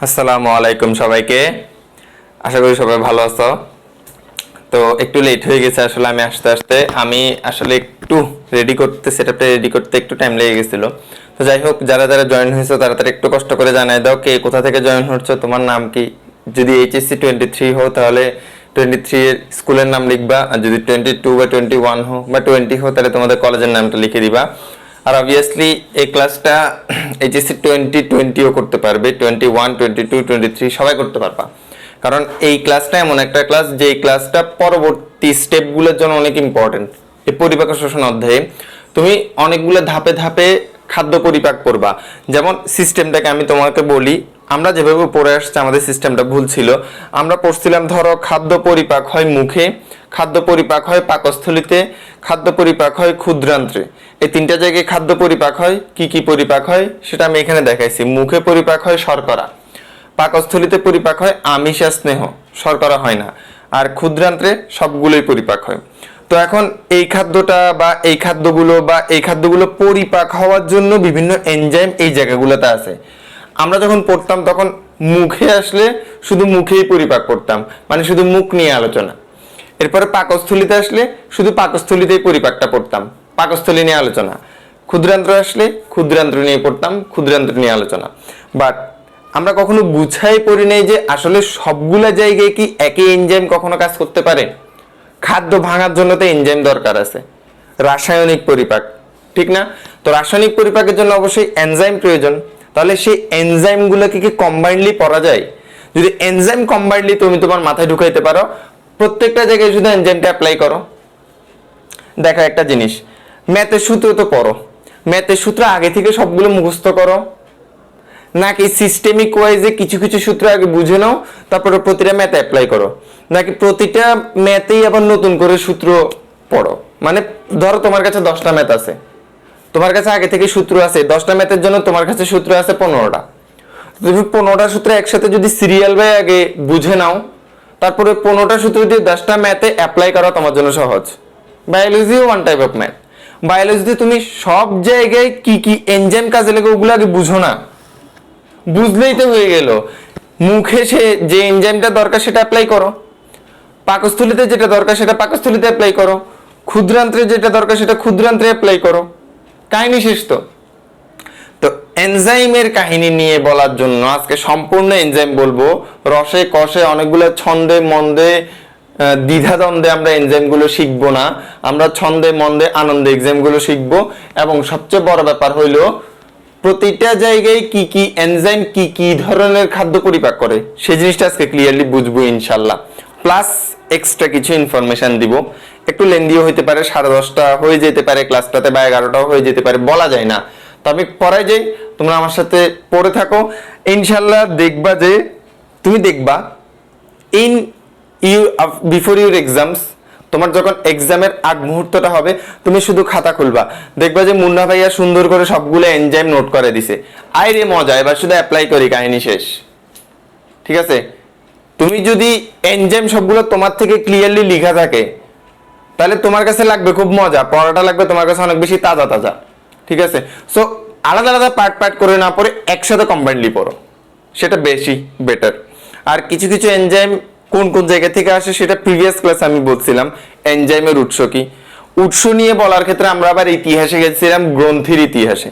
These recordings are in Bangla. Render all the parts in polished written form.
আসসালামু আলাইকুম সবাইকে, আশা করি সবাই ভালো আছো। তো একটু লেট হয়ে গেছে আসলে, আমি আসলে একটু সেটআপটা রেডি করতে একটু টাইম লেগে গেছিল। তো যাই হোক, যারা যারা জয়েন হয়েছে তারা একটু কষ্ট করে জানাই দাও কে কোথা থেকে জয়েন হচ্ছে, তোমার নাম কি। যদি এইচএসসি 23 হো তাহলে 23 এর স্কুলের নাম লিখবা, আর যদি 22 বা 21 হো বা 20 হো তাহলে তোমাদের কলেজের নামটা লিখে দিবা। আর অবভিয়াসলি এই ক্লাসটা এইচএসসি 2020ও করতে পারবে, 21, 22, 23 সবাই করতে পারবা। কারণ এই ক্লাসটা এমন একটা ক্লাস যে ক্লাসটা পরবর্তী স্টেপগুলোর জন্য অনেক ইম্পর্টেন্ট। এই পরিপাক শোষণ অধ্যায়ে তুমি অনেকগুলো ধাপে ধাপে খাদ্য পরিপাক করবা। যেমন সিস্টেমটাকে আমি তোমাকে বলি, আমরা যেভাবে পড়ে আসছি আমাদের সিস্টেমটা ভুল ছিল। আমরা পড়ছিলাম ধরো খাদ্য পরিপাক হয় মুখে, খাদ্য পরিপাক হয় পাকস্থলীতে, খাদ্য পরিপাক হয় ক্ষুদ্রান্ত্রে। এই তিনটা জায়গায় খাদ্য পরিপাক হয়। কি কি পরিপাক হয় সেটা আমি এখানে দেখাইছি। মুখে পরিপাক হয় শর্করা, পাকস্থলীতে পরিপাক হয় আমিষ আর স্নেহ, শর্করা হয় না। আর ক্ষুদ্রান্ত্রে সবগুলোই পরিপাক হয়। তো এখন এই খাদ্যটা বা এই খাদ্যগুলো পরিপাক হওয়ার জন্য বিভিন্ন এনজাইম এই জায়গাগুলোতে আছে। আমরা যখন পড়তাম তখন মুখে আসলে শুধু মুখেই পরিপাক করতাম, মানে শুধু মুখ নিয়ে আলোচনা। এরপরে পাকস্থলীতে আসলে শুধু পাকস্থলীতেই পরিপাকটা পড়তাম, পাকস্থলী নিয়ে আলোচনা। ক্ষুদ্রান্ত্র আসলে ক্ষুদ্রান্ত্র নিয়ে পড়তাম, ক্ষুদ্রান্ত্র নিয়ে আলোচনা। বাট আমরা কখনো বুঝাই পড়ি নাই যে আসলে সবগুলা জায়গায় কি একই এনজাইম কখনো কাজ করতে পারে। খাদ্য ভাঙার জন্য তো এনজাইম দরকার আছে, রাসায়নিক পরিপাক, ঠিক না? তো রাসায়নিক পরিপাকের জন্য অবশ্যই এনজাইম প্রয়োজন। তাহলে সেই এনজাইমগুলোকে কি কম্বাইন্ডলি পড়া যায়? যদি এনজাইম কম্বাইন্ডলি তুমি তোমার মাথায় ঢুকাইতে পারো, প্রত্যেকটা জায়গায় শুধু এনজাইমটা অ্যাপ্লাই করো। দেখো একটা জিনিস, ম্যাথের সূত্র তো পড়ো, ম্যাথের সূত্র আগে থেকে সবগুলো মুখস্থ করো, নাকি সিস্টেমিক ওয়াইজে কিছু কিছু সূত্র আগে বুঝে নাও তারপরে প্রতিটা ম্যাথে অ্যাপ্লাই করো, নাকি প্রতিটা ম্যাথেই আবার নতুন করে সূত্র পড়ো? মানে ধরো তোমার কাছে 10টা ম্যাথ আছে, তোমার কাছে আগে থেকে সূত্র আছে 10টা ম্যাথের জন্য, তোমার কাছে সূত্র আছে 15টা। তুমি 15টা সূত্র একসাথে যদি সিরিয়াল বাই আগে বুঝে নাও, তারপরে 15টা সূত্র দিয়ে 10টা ম্যাথে অ্যাপ্লাই করা তোমার জন্য সহজ। Biology one type of math. বায়োলজিতে তুমি সব জায়গায় কি কি এনজাইম কাজে লাগে ওগুলো আগে বুঝো না, বুঝলেই তো হয়ে গেল। মুখে সে যে এনজাইমটা দরকার সেটা অ্যাপ্লাই করো, পাকস্থলীতে যেটা দরকার সেটা পাকস্থলীতে অ্যাপ্লাই করো, ক্ষুদ্রান্ত্রে যেটা দরকার সেটা ক্ষুদ্রান্ত্রে অ্যাপ্লাই করো, কাহিনী শেষ। তো তো এনজাইমের কাহিনী নিয়ে বলার জন্য আজকে সম্পূর্ণ এনজাইম বলবো, রসে কষে অনেকগুলো ছন্দে মন্দে দ্বিধাদ্বন্দ্বে আমরা এনজাইমগুলো শিখবো না, আমরা ছন্দে মন্দে আনন্দে এক্সামগুলো শিখবো। এবং সবচেয়ে বড় ব্যাপার হইলো প্রতিটা জায়গায় কি কি এনজাইম কি কি ধরনের খাদ্য পরিপাক করে সেই জিনিসটা আজকে ক্লিয়ারলি বুঝবো ইনশাল্লাহ। প্লাস এক্সট্রা কিছু ইনফরমেশন দিব, একটু লেন্দিও হইতে পারে, 10:30 হয়ে যেতে পারে ক্লাসটাতে, বা 11টাও হয়ে যেতে পারে, বলা যায় না। তো আমি পড়াই যাই, তোমরা আমার সাথে পড়ে থাকো ইনশাল্লাহ। দেখবা যে তুমি দেখবা in you before your exams, তোমার যখন এক্সামের আগ মুহূর্তটা হবে তুমি শুধু খাতা খুলবা, দেখবা যে মুন্না ভাইয়া সুন্দর করে সবগুলো এনজাইম নোট করে দিছে। আইরে মজা, এবার শুধু অ্যাপ্লাই করি, কাহিনী শেষ। ঠিক আছে, তুমি যদি এনজাইম সবগুলো তোমার থেকে ক্লিয়ারলি লেখা থাকে তাহলে তোমার কাছে লাগবে খুব মজা, পড়াটা লাগবে তোমার কাছে অনেক বেশি তাজা তাজা। ঠিক আছে, সো আলাদা আলাদা পার্ট পার্ট করে না পড়ে একসাথে কম্বাইন্ডলি পড়ো, সেটা বেশি বেটার। আর কিছু কিছু এনজাইম কোন কোন জায়গা থেকে আসে সেটা প্রিভিয়াস ক্লাসে আমি বলছিলাম। এনজাইমের উৎস কি, উৎস নিয়ে বলার ক্ষেত্রে আমরা আবার ইতিহাসে গেছিলাম, গ্রন্থির ইতিহাসে।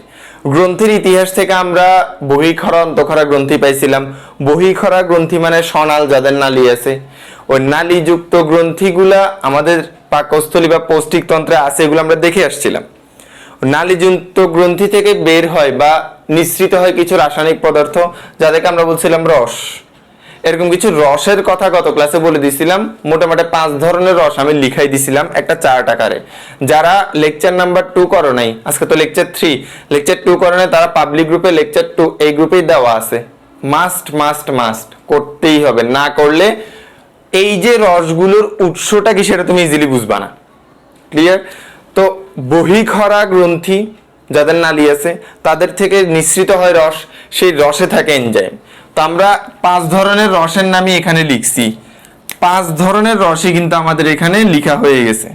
গ্রন্থির ইতিহাস থেকে আমরা বহিঃক্ষরা অন্তঃক্ষরা গ্রন্থি পাইছিলাম। বহিঃক্ষরা গ্রন্থি মানে সনাল, যাদের নালী আছে, ওই নালীযুক্ত গ্রন্থিগুলা আমাদের পাকস্থলী বা পৌষ্টিক তন্ত্রে আছে, এগুলো আমরা দেখে আসছিলাম। নালীযুক্ত গ্রন্থি থেকে বের হয় বা নিঃসৃত হয় কিছু রাসায়নিক পদার্থ, যাদেরকে আমরা বলছিলাম রস। এরকম কিছু রসের কথা গত ক্লাসে বলে দিছিলাম। মোটামুটি 5 ধরনের রস আমি লিখাই দিছিলাম একটা চার্ট আকারে। যারা লেকচার নাম্বার 2 করো নাই, আজকে তো লেকচার 3, লেকচার 2 করো নাই, তারা পাবলিক গ্রুপে লেকচার 2 এই গ্রুপেই দেওয়া আছে। মাস্ট মাস্ট মাস্ট করতেই হবে, না করলে এই যে রসগুলোর উৎসটা কি সেটা তুমি ইজিলি বুঝবা না। ক্লিয়ার? তো বহিঃক্ষরা গ্রন্থি যাদের নালী আছে তাদের থেকে নিঃসৃত হয় রস, সেই রসে থাকে এনজাইম। তো আমরা 5 ধরনের রসের নামই এখানে লিখছি। 5 ধরনের রসই কিন্তু আমাদের এখানে লেখা হয়ে গেছে।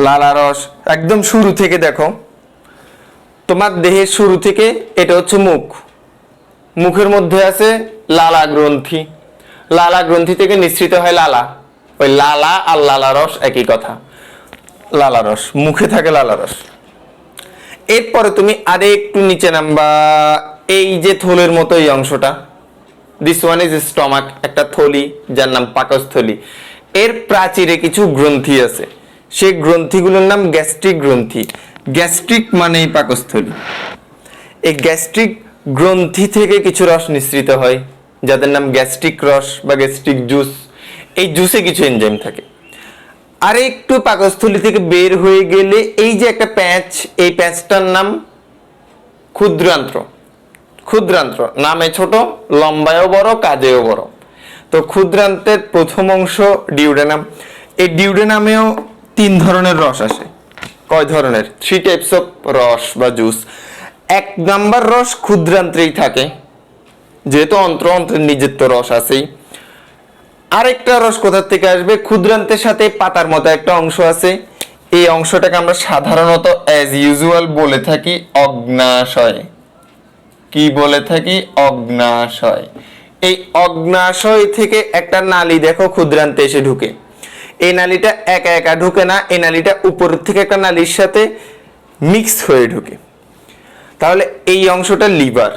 লালা রস, একদম শুরু থেকে দেখো, তোমার দেহের শুরু থেকে এটা হচ্ছে মুখ, মুখের মধ্যে আছে লালা গ্রন্থি। লালা গ্রন্থি থেকে নিঃসৃত হয় লালা, ওই লালা আর লালা রস একই কথা। লালা রস, মুখে থাকে লালা রস। এরপরে তুমি আরে একটু নিচে নামবা, এই যে থলের মতো এই অংশটা, দিস ওয়ান ইজ স্টমাক, একটা থলি যার নাম পাকস্থলী। এর প্রাচীরে কিছু গ্রন্থি আছে, সেই গ্রন্থিগুলোর নাম গ্যাস্ট্রিক গ্রন্থি। গ্যাস্ট্রিক মানেই পাকস্থলী। এই গ্যাস্ট্রিক গ্রন্থি থেকে কিছু রস নিঃসৃত হয়, যাদের নাম গ্যাস্ট্রিক রস বা গ্যাস্ট্রিক জুস। এই জুসে কিছু এনজাইম থাকে। আর একটু পাকস্থলী থেকে বের হয়ে গেলে এই যে একটা প্যাচ, এই প্যাচটার নাম ক্ষুদ্রান্ত্র। ক্ষুদ্রান্ত্র নামে ছোট, লম্বায়ও বড়, কাজেও বড়। তো ক্ষুদ্রান্তের প্রথম অংশ ডিউডেনাম। এই ডিউডেনামেও 3 ধরনের রস আসে। কয় ধরনের? 3 টাইপস অফ রস বা জুস। 1 নাম্বার রস ক্ষুদ্রান্ত্রেই থাকে, যেহেতু অন্ত্রের নিজের তো রস আছেই। আরেকটা রস কোথা থেকে আসবে? ক্ষুদ্রান্তের সাথে পাতার মতো একটা অংশ আছে, এই অংশটাকে আমরা সাধারণত অ্যাজ ইউজুয়াল বলে থাকি অগ্নাশয়। কি বলে থাকি? অগ্নাশয়। এই অগ্নাশয় থেকে একটা নালী দেখো ক্ষুদ্রান্তে এসে ঢুকে। এই নালীটা একা একা ঢুকে না, এই নালীটা উপরের থেকে একটা নালীর সাথে মিক্স হয়ে ঢুকে। তাহলে এই অংশটা লিভার।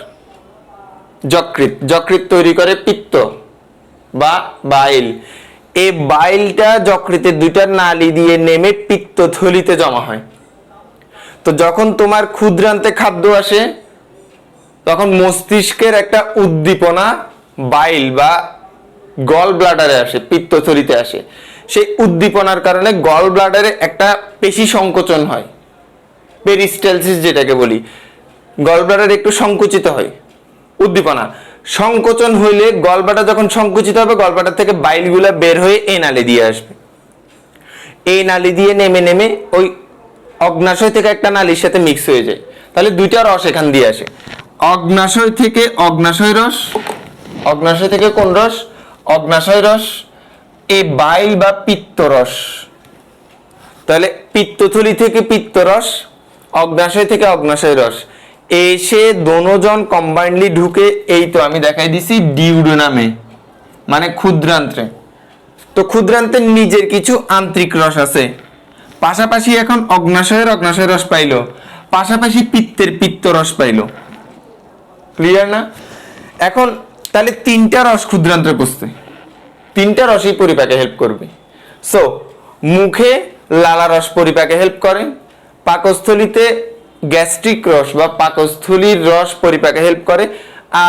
যকৃৎ, যকৃৎ তৈরি করে পিত্ত বা বাইল। এই বাইলটা যকৃতের 2টা নালী দিয়ে নেমে পিত্তথলিতে জমা হয়। তো যখন তোমার ক্ষুদ্রান্তে খাদ্য আসে তখন মস্তিষ্কের একটা উদ্দীপনা বাইল বা গল ব্লাডারে আসে, পিত্তথলিতে আসে। সেই উদ্দীপনার কারণে গল ব্লাডারে একটা পেশি সংকোচন হয়, পেরিস্টালসিস যেটাকে বলি। গল ব্লাডার একটু সংকুচিত হয়, উদ্দীপনা সংকোচন হইলে গলব্লাডার যখন সংকুচিত হবে, গলব্লাডার থেকে বাইলগুলা বের হয়ে এই নালী দিয়ে আসবে। এই নালী দিয়ে নেমে নেমে ওই অগ্নাশয় থেকে একটা নালীর সাথে মিক্স হয়ে যায়। তাহলে 2টা রস এখান দিয়ে আসে, অগ্নাশয় থেকে অগ্নাশয় রস। অগ্নাশয় থেকে কোন রস? অগ্নাশয় রস। এই বাইল বা পিত্তরস। তাহলে পিত্তথলি থেকে পিত্তরস, অগ্নাশয় থেকে অগ্নাশয় রস এসে দোনোজন কম্বাইন্ডলি ঢুকে এই তো আমি দেখাই দিছি ডিউডেনামে, মানে ক্ষুদ্রান্ত্রে। তো ক্ষুদ্রান্তের নিজের কিছু আন্তরিক রস আছে, পাশাপাশি এখন অগ্নাশয়ের অগ্নাশয় রস পাইলো। পাশাপাশি পিত্তের পিত্তরস পাইল। ক্লিয়ার না? এখন তাহলে তিনটা রস ক্ষুদ্রান্তে পৌঁছতে, তিনটা রসই পরিপাকে হেল্প করবে। সো মুখে লালা রস পরিপাকে হেল্প করে, পাকস্থলীতে গ্যাস্ট্রিক রস বা পাকস্থলীর রস পরিপাকে হেল্প করে,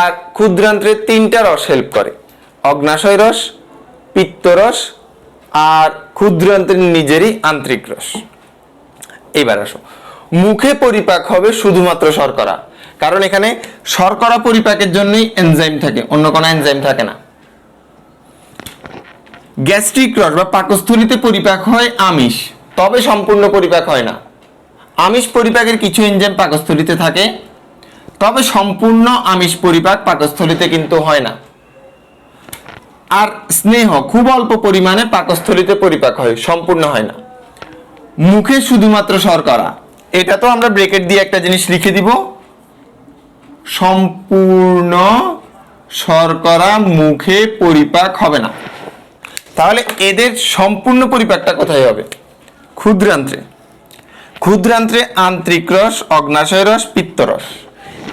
আর ক্ষুদ্রান্ত্রে তিনটা রস হেল্প করে, অগ্নাশয় রস, পিত্তরস আর ক্ষুদ্রান্ত্রের নিজেরই আন্তরিক রস। এবার আসো, মুখে পরিপাক হবে শুধুমাত্র শর্করা, কারণ এখানে শর্করা পরিপাকের জন্যই এনজাইম থাকে, অন্য কোনো এনজাইম থাকে না। গ্যাস্ট্রিক রস বা পাকস্থলীতে পরিপাক হয় আমিষ, তবে সম্পূর্ণ পরিপাক হয় না। আমিষ পরিপাকের কিছু এনজাইম পাকস্থলীতে থাকে, তবে সম্পূর্ণ আমিষ পরিপাক পাকস্থলীতে কিন্তু হয় না। আর স্নেহ খুব অল্প পরিমাণে পাকস্থলীতে পরিপাক হয়, সম্পূর্ণ হয় না। মুখে শুধুমাত্র শর্করা, এটা তো আমরা ব্রেকেট দিয়ে একটা জিনিস লিখে দিব, সম্পূর্ণ শর্করা মুখে পরিপাক হবে না। তাহলে এদের সম্পূর্ণ পরিপাকটা কোথায় হবে? ক্ষুদ্রান্ত্রে। ক্ষুদ্রান্ত্রে আন্তরিক রস, অগ্নাশয় রস, পিত্তরস,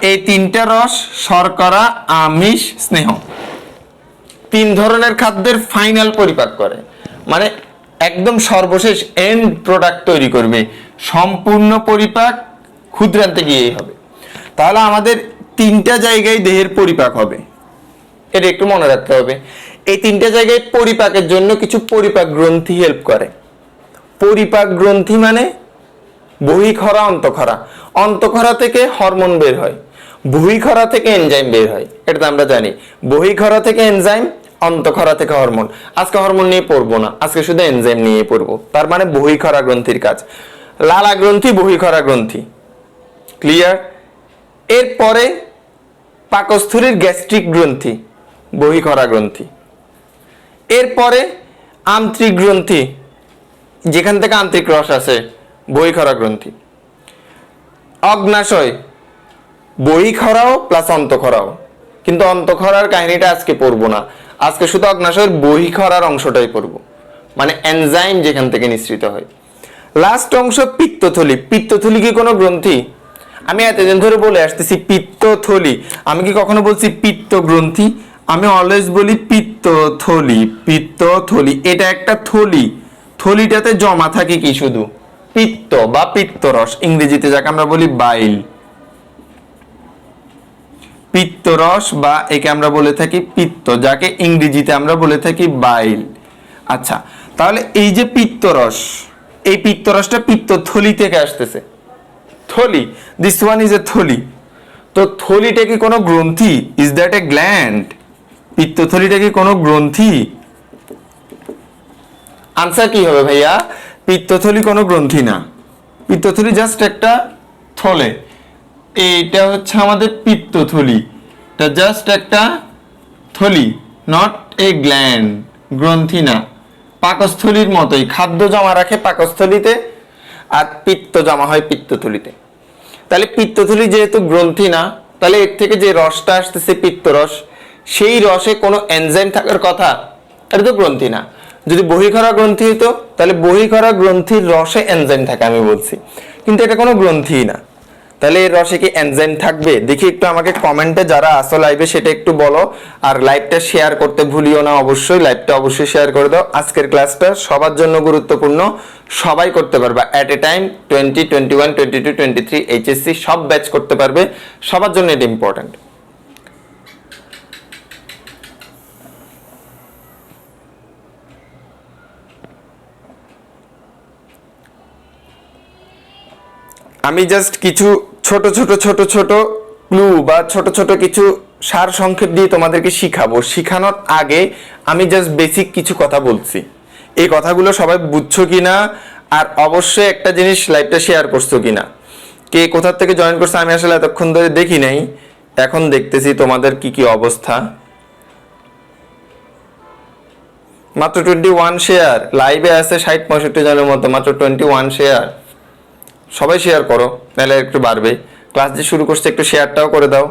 এই তিনটা রস শর্করা, আমিষ, স্নেহ, তিন ধরনের খাদ্যের ফাইনাল পরিপাক করে, মানে একদম সর্বশেষ এন্ড প্রোডাক্ট তৈরি করবে। সম্পূর্ণ পরিপাক ক্ষুদ্রান্তে গিয়েই হবে। তাহলে আমাদের তিনটা জায়গায় দেহের পরিপাক হবে, এটা একটু মনে রাখতে হবে। এই তিনটা জায়গায় পরিপাকের জন্য কিছু পরিপাক গ্রন্থি হেল্প করে। পরিপাক গ্রন্থি মানে বহিঃখরা, অন্তঃখরা। অন্তঃখরা থেকে হরমোন বের হয়, বহিঃখরা থেকে এনজাইম বের হয়, এটা তো আমরা জানি। বহিঃখরা থেকে এনজাইম, অন্তঃখরা থেকে হরমোন। আজকে হরমোন নিয়ে পড়বো না, আজকে শুধু এনজাইম নিয়ে পড়বো। তার মানে বহিঃখরা গ্রন্থির কাজ, লালা গ্রন্থি, বহিঃখরা গ্রন্থি। ক্লিয়ার? এরপরে পাকস্থলীর গ্যাস্ট্রিক গ্রন্থি, বহিঃখরা গ্রন্থি। এরপরে আন্তরিক গ্রন্থি, যেখান থেকে আন্তরিক রস আছে, বহিঃখরা গ্রন্থি। অগ্নাশয়, বহিঃখরাও প্লাস অন্তঃখরাও, কিন্তু অন্তঃখরার কাহিনীটা আজকে পড়বো না, আজকে শুধু অগ্নাশয়ের বহিঃখরার অংশটাই পড়বো, মানে এনজাইম যেখান থেকে নিঃসৃত হয়। লাস্ট অংশ পিত্তথলি। পিত্তথলি কি কোনো গ্রন্থি? আমি এতদিন ধরে বলে আসতেছি পিত্তথলি, আমি কি কখনো বলছি পিত্ত গ্রন্থি? আমি অলওয়েজ বলি পিত্তথলি। পিত্তথলি এটা একটা থলি, থলিটাতে জমা থাকে কি? শুধু পিত্ত বা পিত্তরস, ইংরেজিতে যাকে আমরা বলি বাইল। পিত্তরস বা একে আমরা বলে থাকি পিত্ত, যাকে ইংরেজিতে আমরা বলে থাকি বাইল। আচ্ছা, তাহলে এই যে পিত্তরস, এই পিত্তরসটা পিত্তথলি থেকে আসতেছে। থলি, দিস ওয়ান ইজ এ থলি। তো থলিটা কি কোনো গ্রন্থি? Is that a gland? পিত্তথলিটা কি কোনো গ্রন্থি? আনসার কি হবে ভাইয়া? পিত্তথলি কোনো গ্রন্থি না, পিত্তথলি জাস্ট একটা থলে। এইটা হচ্ছে আমাদের পিত্তথলি, এটা জাস্ট একটা থলি, নট এ গ্ল্যান্ড, গ্রন্থি না। পাকস্থলীর মতোই খাদ্য জমা রাখে পাকস্থলীতে, আর পিত্ত জমা হয় পিত্তথলিতে। তাহলে পিত্তথলি যেহেতু গ্রন্থি না, তাহলে এর থেকে যে রসটা আসতেছে পিত্তরস, সেই রসে কোনো এনজাইম থাকার কথা, এটা তো গ্রন্থি না। যদি বহিঃখরা গ্রন্থি হতো, তাহলে বহিঃখরা গ্রন্থির রসে এনজাইম থাকে, আমি বলছি, কিন্তু এটা কোনো গ্রন্থি না। তাহলে এর রসে কি এনজাইম থাকবে? দেখি একটু আমাকে কমেন্টে যারা আসো লাইভে সেটা একটু বলো, আর লাইভটা শেয়ার করতে ভুলিও না, অবশ্যই লাইভটা অবশ্যই শেয়ার করে দাও। আজকের ক্লাসটা সবার জন্য গুরুত্বপূর্ণ, সবাই করতে পারবে অ্যাট এ টাইম। 20, 21, 22, 23 এইচএসসি সব ব্যাচ করতে পারবে, সবার জন্য এটা ইম্পর্টেন্ট। আমি জাস্ট কিছু ছোট ছোট ছোট ছোট ক্লু বা ছোট ছোট কিছু সার সংক্ষেপ দিয়ে তোমাদেরকে শিখাবো। শিখানোর আগে আমি জাস্ট বেসিক কিছু কথা বলছি, এই কথাগুলো সবাই বুঝছো কিনা, আর অবশ্যই একটা জিনিস, লাইভটা শেয়ার করছো কিনা, কে কোথা থেকে জয়েন করছো আমি আসলে এতক্ষণ ধরে দেখি নাই, এখন দেখতেছি তোমাদের কি কি অবস্থা। মাত্র 21 শেয়ার, লাইভে আছে 60-65 জনের মতো, মাত্র 21 শেয়ার। সবাই শেয়ার করো, তাহলে একটু বাড়বে। ক্লাস যে শুরু করছে একটু শেয়ারটাও করে দাও।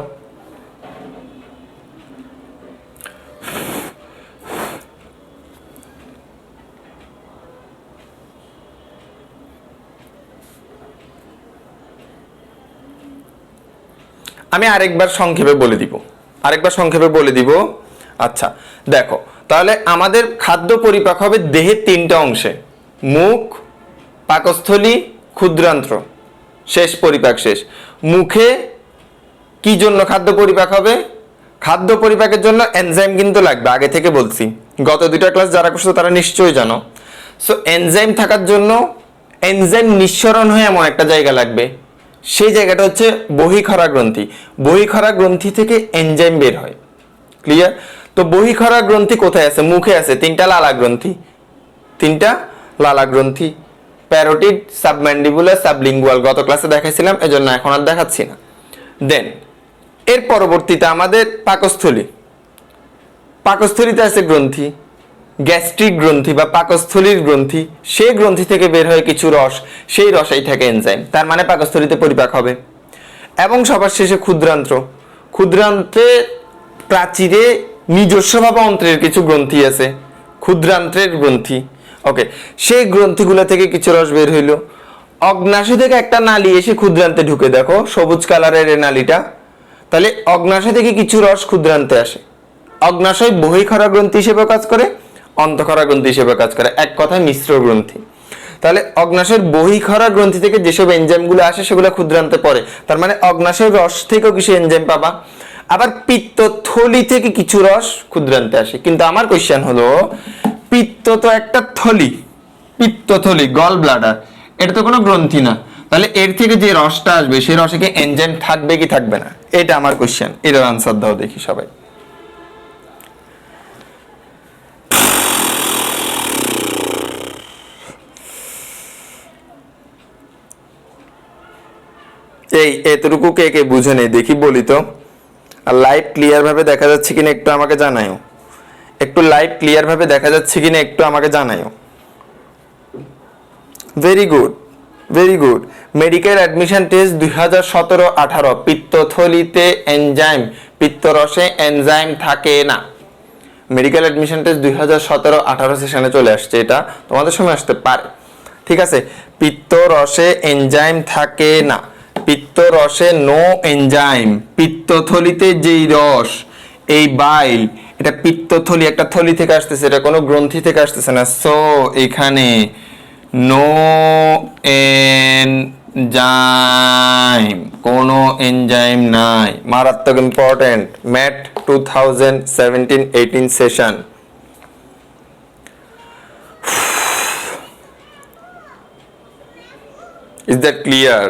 আমি আরেকবার সংক্ষেপে বলে দিব। আচ্ছা দেখো, তাহলে আমাদের খাদ্য পরিপাক হবে দেহের 3টা অংশে, মুখ, পাকস্থলী, ক্ষুদ্রান্ত্র। শেষ, পরিপাক শেষ। মুখে কি জন্য খাদ্য পরিপাক হবে? খাদ্য পরিপাকের জন্য এনজাইম কিন্তু লাগবে, আগে থেকে বলছি, গত 2টা ক্লাস যারা করছো তারা নিশ্চয়ই জানো। সো এনজাইম থাকার জন্য এনজাইম নিঃসরণ হয়ে এমন একটা জায়গা লাগবে, সেই জায়গাটা হচ্ছে বহিঃক্ষরা গ্রন্থি। বহিঃক্ষরা গ্রন্থি থেকে এনজাইম বের হয়। ক্লিয়ার? তো বহিঃক্ষরা গ্রন্থি কোথায় আছে? মুখে আছে 3টা লালা গ্রন্থি, প্যারোটিড, সাবম্যান্ডিবুলার, সাবলিঙ্গুয়াল। গত ক্লাসে দেখাইছিলাম, এজন্য এখন আর দেখাচ্ছি না। দেন এর পরবর্তীতে আমাদের পাকস্থলীতে আছে গ্রন্থি, গ্যাস্ট্রিক গ্রন্থি বা পাকস্থলীর গ্রন্থি। সেই গ্রন্থি থেকে বের হয় কিছু রস, সেই রসেই থাকে এনজাইম, তার মানে পাকস্থলীতে পরিপাক হবে। এবং সবার শেষে ক্ষুদ্রান্ত্রে প্রাচীরে নিজস্বভাবে অন্ত্রের কিছু গ্রন্থি আছে, ক্ষুদ্রান্ত্রের গ্রন্থি। ওকে, সেই গ্রন্থিগুলো থেকে কিছু রস বের হইলো। অগ্নাশয় থেকে একটা নালী এসে ক্ষুদ্রান্তে ঢুকে, দেখো সবুজ কালারের এই নালীটা। তাহলে অগ্নাশয় থেকে কিছু রস ক্ষুদ্রান্তে আসে। অগ্নাশয় বহিঃক্ষরা গ্রন্থি হিসেবে কাজ করে, অন্তঃক্ষরা গ্রন্থি হিসেবে কাজ করে, এক কথায় মিশ্র গ্রন্থি। তাহলে অগ্নাশয়ের বহিঃক্ষরা গ্রন্থি থেকে যেসব এনজাইমগুলো আসে সেগুলো ক্ষুদ্রান্তে পড়ে, তার মানে অগ্নাশয়ের রস থেকেও কিছু এনজাইম পাবা। আবার পিত্তথলি থেকে কিছু রস ক্ষুদ্রান্তে আসে। কিন্তু আমার কোশ্চেন হলো, পিত্ত তো একটা পিত্তথলি, গল ব্লাডার, এটা তো কোনো গ্রন্থি না, তাহলে এর থেকে যে রসটা আসবে সেই রসে কি এনজাইম থাকবে কি থাকবে না? এটা আমার কোশ্চেন, এটার আনসার দাও দেখি সবাই। এই এতটুকু কে কে বুঝে নেই দেখি, বলি তো। আর লাইভ ক্লিয়ার ভাবে দেখা যাচ্ছে কিনা একটু আমাকে জানাইও। Very good. Medical admission test 2017-18, পিত্তথলিতে এনজাইম, পিত্তরসে এনজাইম থাকে না। মেডিকেল অ্যাডমিশন টেস্ট 2017-18 সেশনে চলে আসছে, এটা তোমাদের সময় আসতে পারে। ঠিক আছে, পিত্তরসে এনজাইম থাকে না, পিত্তরসে নো এনজাইম। পিত্তথলিতে যেই রস, এই বাইল, এটা পিত্তথলি, একটা থলি থেকে আসতেছে, এটা কোনো গ্রন্থি থেকে আসতেছে না। সো এখানে নো এনজাইম, কোনো এনজাইম নাই। মারাত্মক important, MAT 2017-18 session. Is that clear?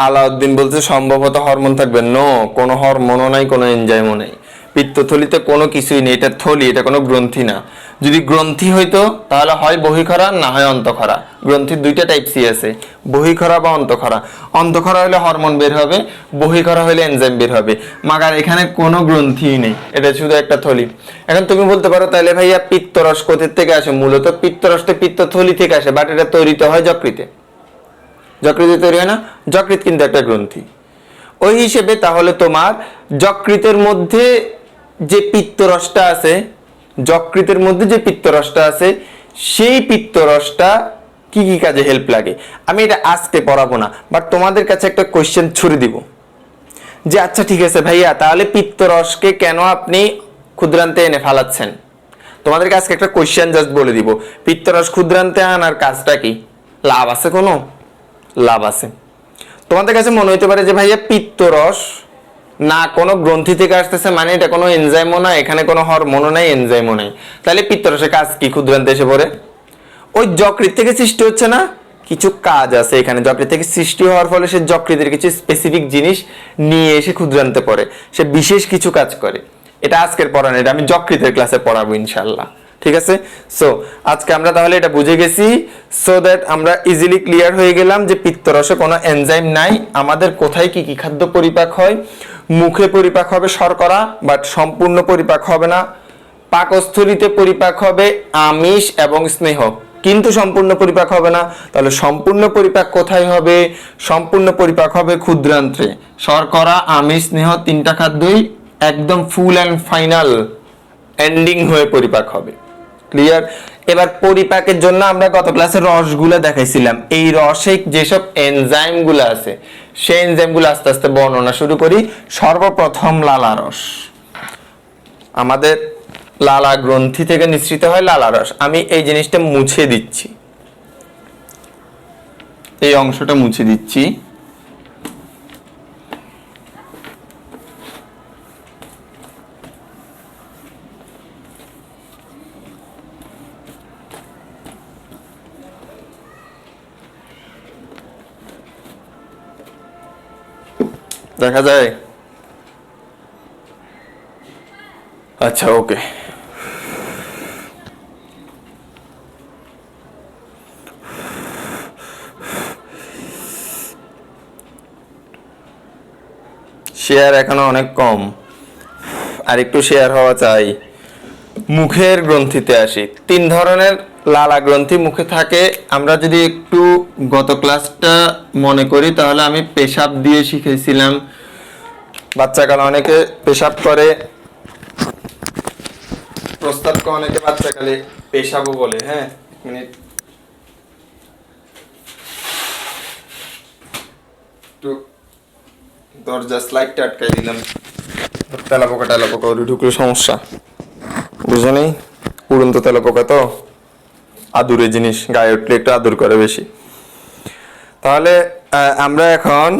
Alauddin বলছে সম্ভবত হরমোন থাকবে। নো, কোনো হরমোনও নাই, কোনো এনজাইমও নেই। পিত্তথলিতে কোনো কিছুই নেই, এটা থলি, এটা কোনো গ্রন্থি না। যদি গ্রন্থি হইতো তাহলে হয় বহিঃক্ষরা না হয় অন্তঃক্ষরা। গ্রন্থির 2টা টাইপসই আছে, বহিঃক্ষরা বা অন্তঃক্ষরা। অন্তঃক্ষরা হলে হরমোন বের হবে, বহিঃক্ষরা হলে এনজাইম বের হবে। মাগার এখানে কোনো গ্রন্থিই নেই, এটা শুধু একটা থলি। এখন তুমি বলতে পারো তাহলে ভাইয়া পিত্তরস কোথা থেকে আসে? মূলত পিত্তরস তো পিত্তথলি থেকে আসে, বাট এটা তৈরি তো হয় যকৃতে। যকৃতে তৈরি হয় না? যকৃৎ কিন্তু একটা গ্রন্থি। ওই হিসেবে তাহলে তোমার যকৃতের মধ্যে যে পিত্তরসটা আছে, সেই পিত্তরসটা কি কি কাজে হেল্প লাগে আমি এটা আজকে পড়াবো না, বাট তোমাদের কাছে একটা কোশ্চেন ছুড়ে দিব যে আচ্ছা ঠিক আছে ভাইয়া, তাহলে পিত্তরসকে কেন আপনি ক্ষুদ্রান্তে এনে ফালাচ্ছেন? তোমাদেরকে আজকে একটা কোশ্চেন জাস্ট বলে দিব, পিত্তরস ক্ষুদ্রান্তে আনার কাজটা কি? লাভ আছে? কোনো লাভ আছে? তোমাদের কাছে মনে হইতে পারে যে ভাইয়া পিত্তরস না কোনো গ্রন্থি থেকে আসতেছে, মানে এটা কোনো এনজাইমও না, এখানে কোনো হরমোনও নাই, এনজাইমও নাই, তাহলে পিত্তরসের কাজ কি? ক্ষুদ্রান্তে এসে পড়ে ওই যকৃৎ থেকে সৃষ্টি হচ্ছে না, কিছু কাজ আছে এখানে। যকৃৎ থেকে সৃষ্টি হওয়ার ফলে সে যকৃতের কিছু স্পেসিফিক জিনিস নিয়ে এসে ক্ষুদ্রান্তে পড়ে, সে বিশেষ কিছু কাজ করে। এটা আজকের পড়ানো, এটা আমি যকৃতের ক্লাসে পড়াবো ইনশাল্লাহ। ঠিক আছে, সো আজকে আমরা তাহলে এটা বুঝে গেছি, সো দ্যাট আমরা ইজিলি ক্লিয়ার হয়ে গেলাম যে পিত্তরসে কোনো এনজাইম নাই। আমাদের কোথায় কি কি খাদ্য পরিপাক হয়? মুখে পরিপাক হবে শর্করা, বাট সম্পূর্ণ পরিপাক হবে না। পাকস্থলীতে পরিপাক হবে আমিষ এবং স্নেহ, কিন্তু সম্পূর্ণ পরিপাক হবে না। তাহলে সম্পূর্ণ পরিপাক কোথায় হবে? সম্পূর্ণ পরিপাক হবে ক্ষুদ্রান্ত্রে। শর্করা, আমিষ, স্নেহ 3টা খাদ্যই একদম ফুল অ্যান্ড ফাইনাল এন্ডিং হয়ে পরিপাক হবে। ক্লিয়ার? এবার পরিপাকের জন্য আমরা গত ক্লাসে রসগুলো দেখাইছিলাম, এই রসে যেসব এনজাইম গুলো আছে সেই এনজাইম গুলো আস্তে আস্তে বর্ণনা শুরু করি। সর্বপ্রথম লালারস, আমাদের লালা গ্রন্থি থেকে নিঃসৃত হয় লালারস। আমি এই জিনিসটা মুছে দিচ্ছি, এই অংশটা মুছে দিচ্ছি। দেখা যায়? আচ্ছা, ওকে। শেয়ার এখনো অনেক কম, আর একটু শেয়ার হওয়া চাই। মুখের গ্রন্থিতে আসি। 3 ধরনের লালা গ্রন্থি মুখে থাকে। আমরা যদি একটু গত ক্লাসটা মনে করি তাহলে আমি পেশাব দিয়ে শিখেছিলাম। বাচ্চাকালে অনেকে পেশাব করে, প্রস্তাবকে অনেকে বাচ্চাকালে পেশাবও বলে। হ্যাঁ, এক মিনিট, একটু দরজা স্লাইডটা আটকাই দিলাম। তেলাপোকা ওরে ঢুকলে সমস্যা, বুঝে নেই? উড়ন্ত তেলাপোকা তো আদুরে জিনিস, গায়ে উঠলে একটু আদর করে বেশি। তাহলে আমরা এখন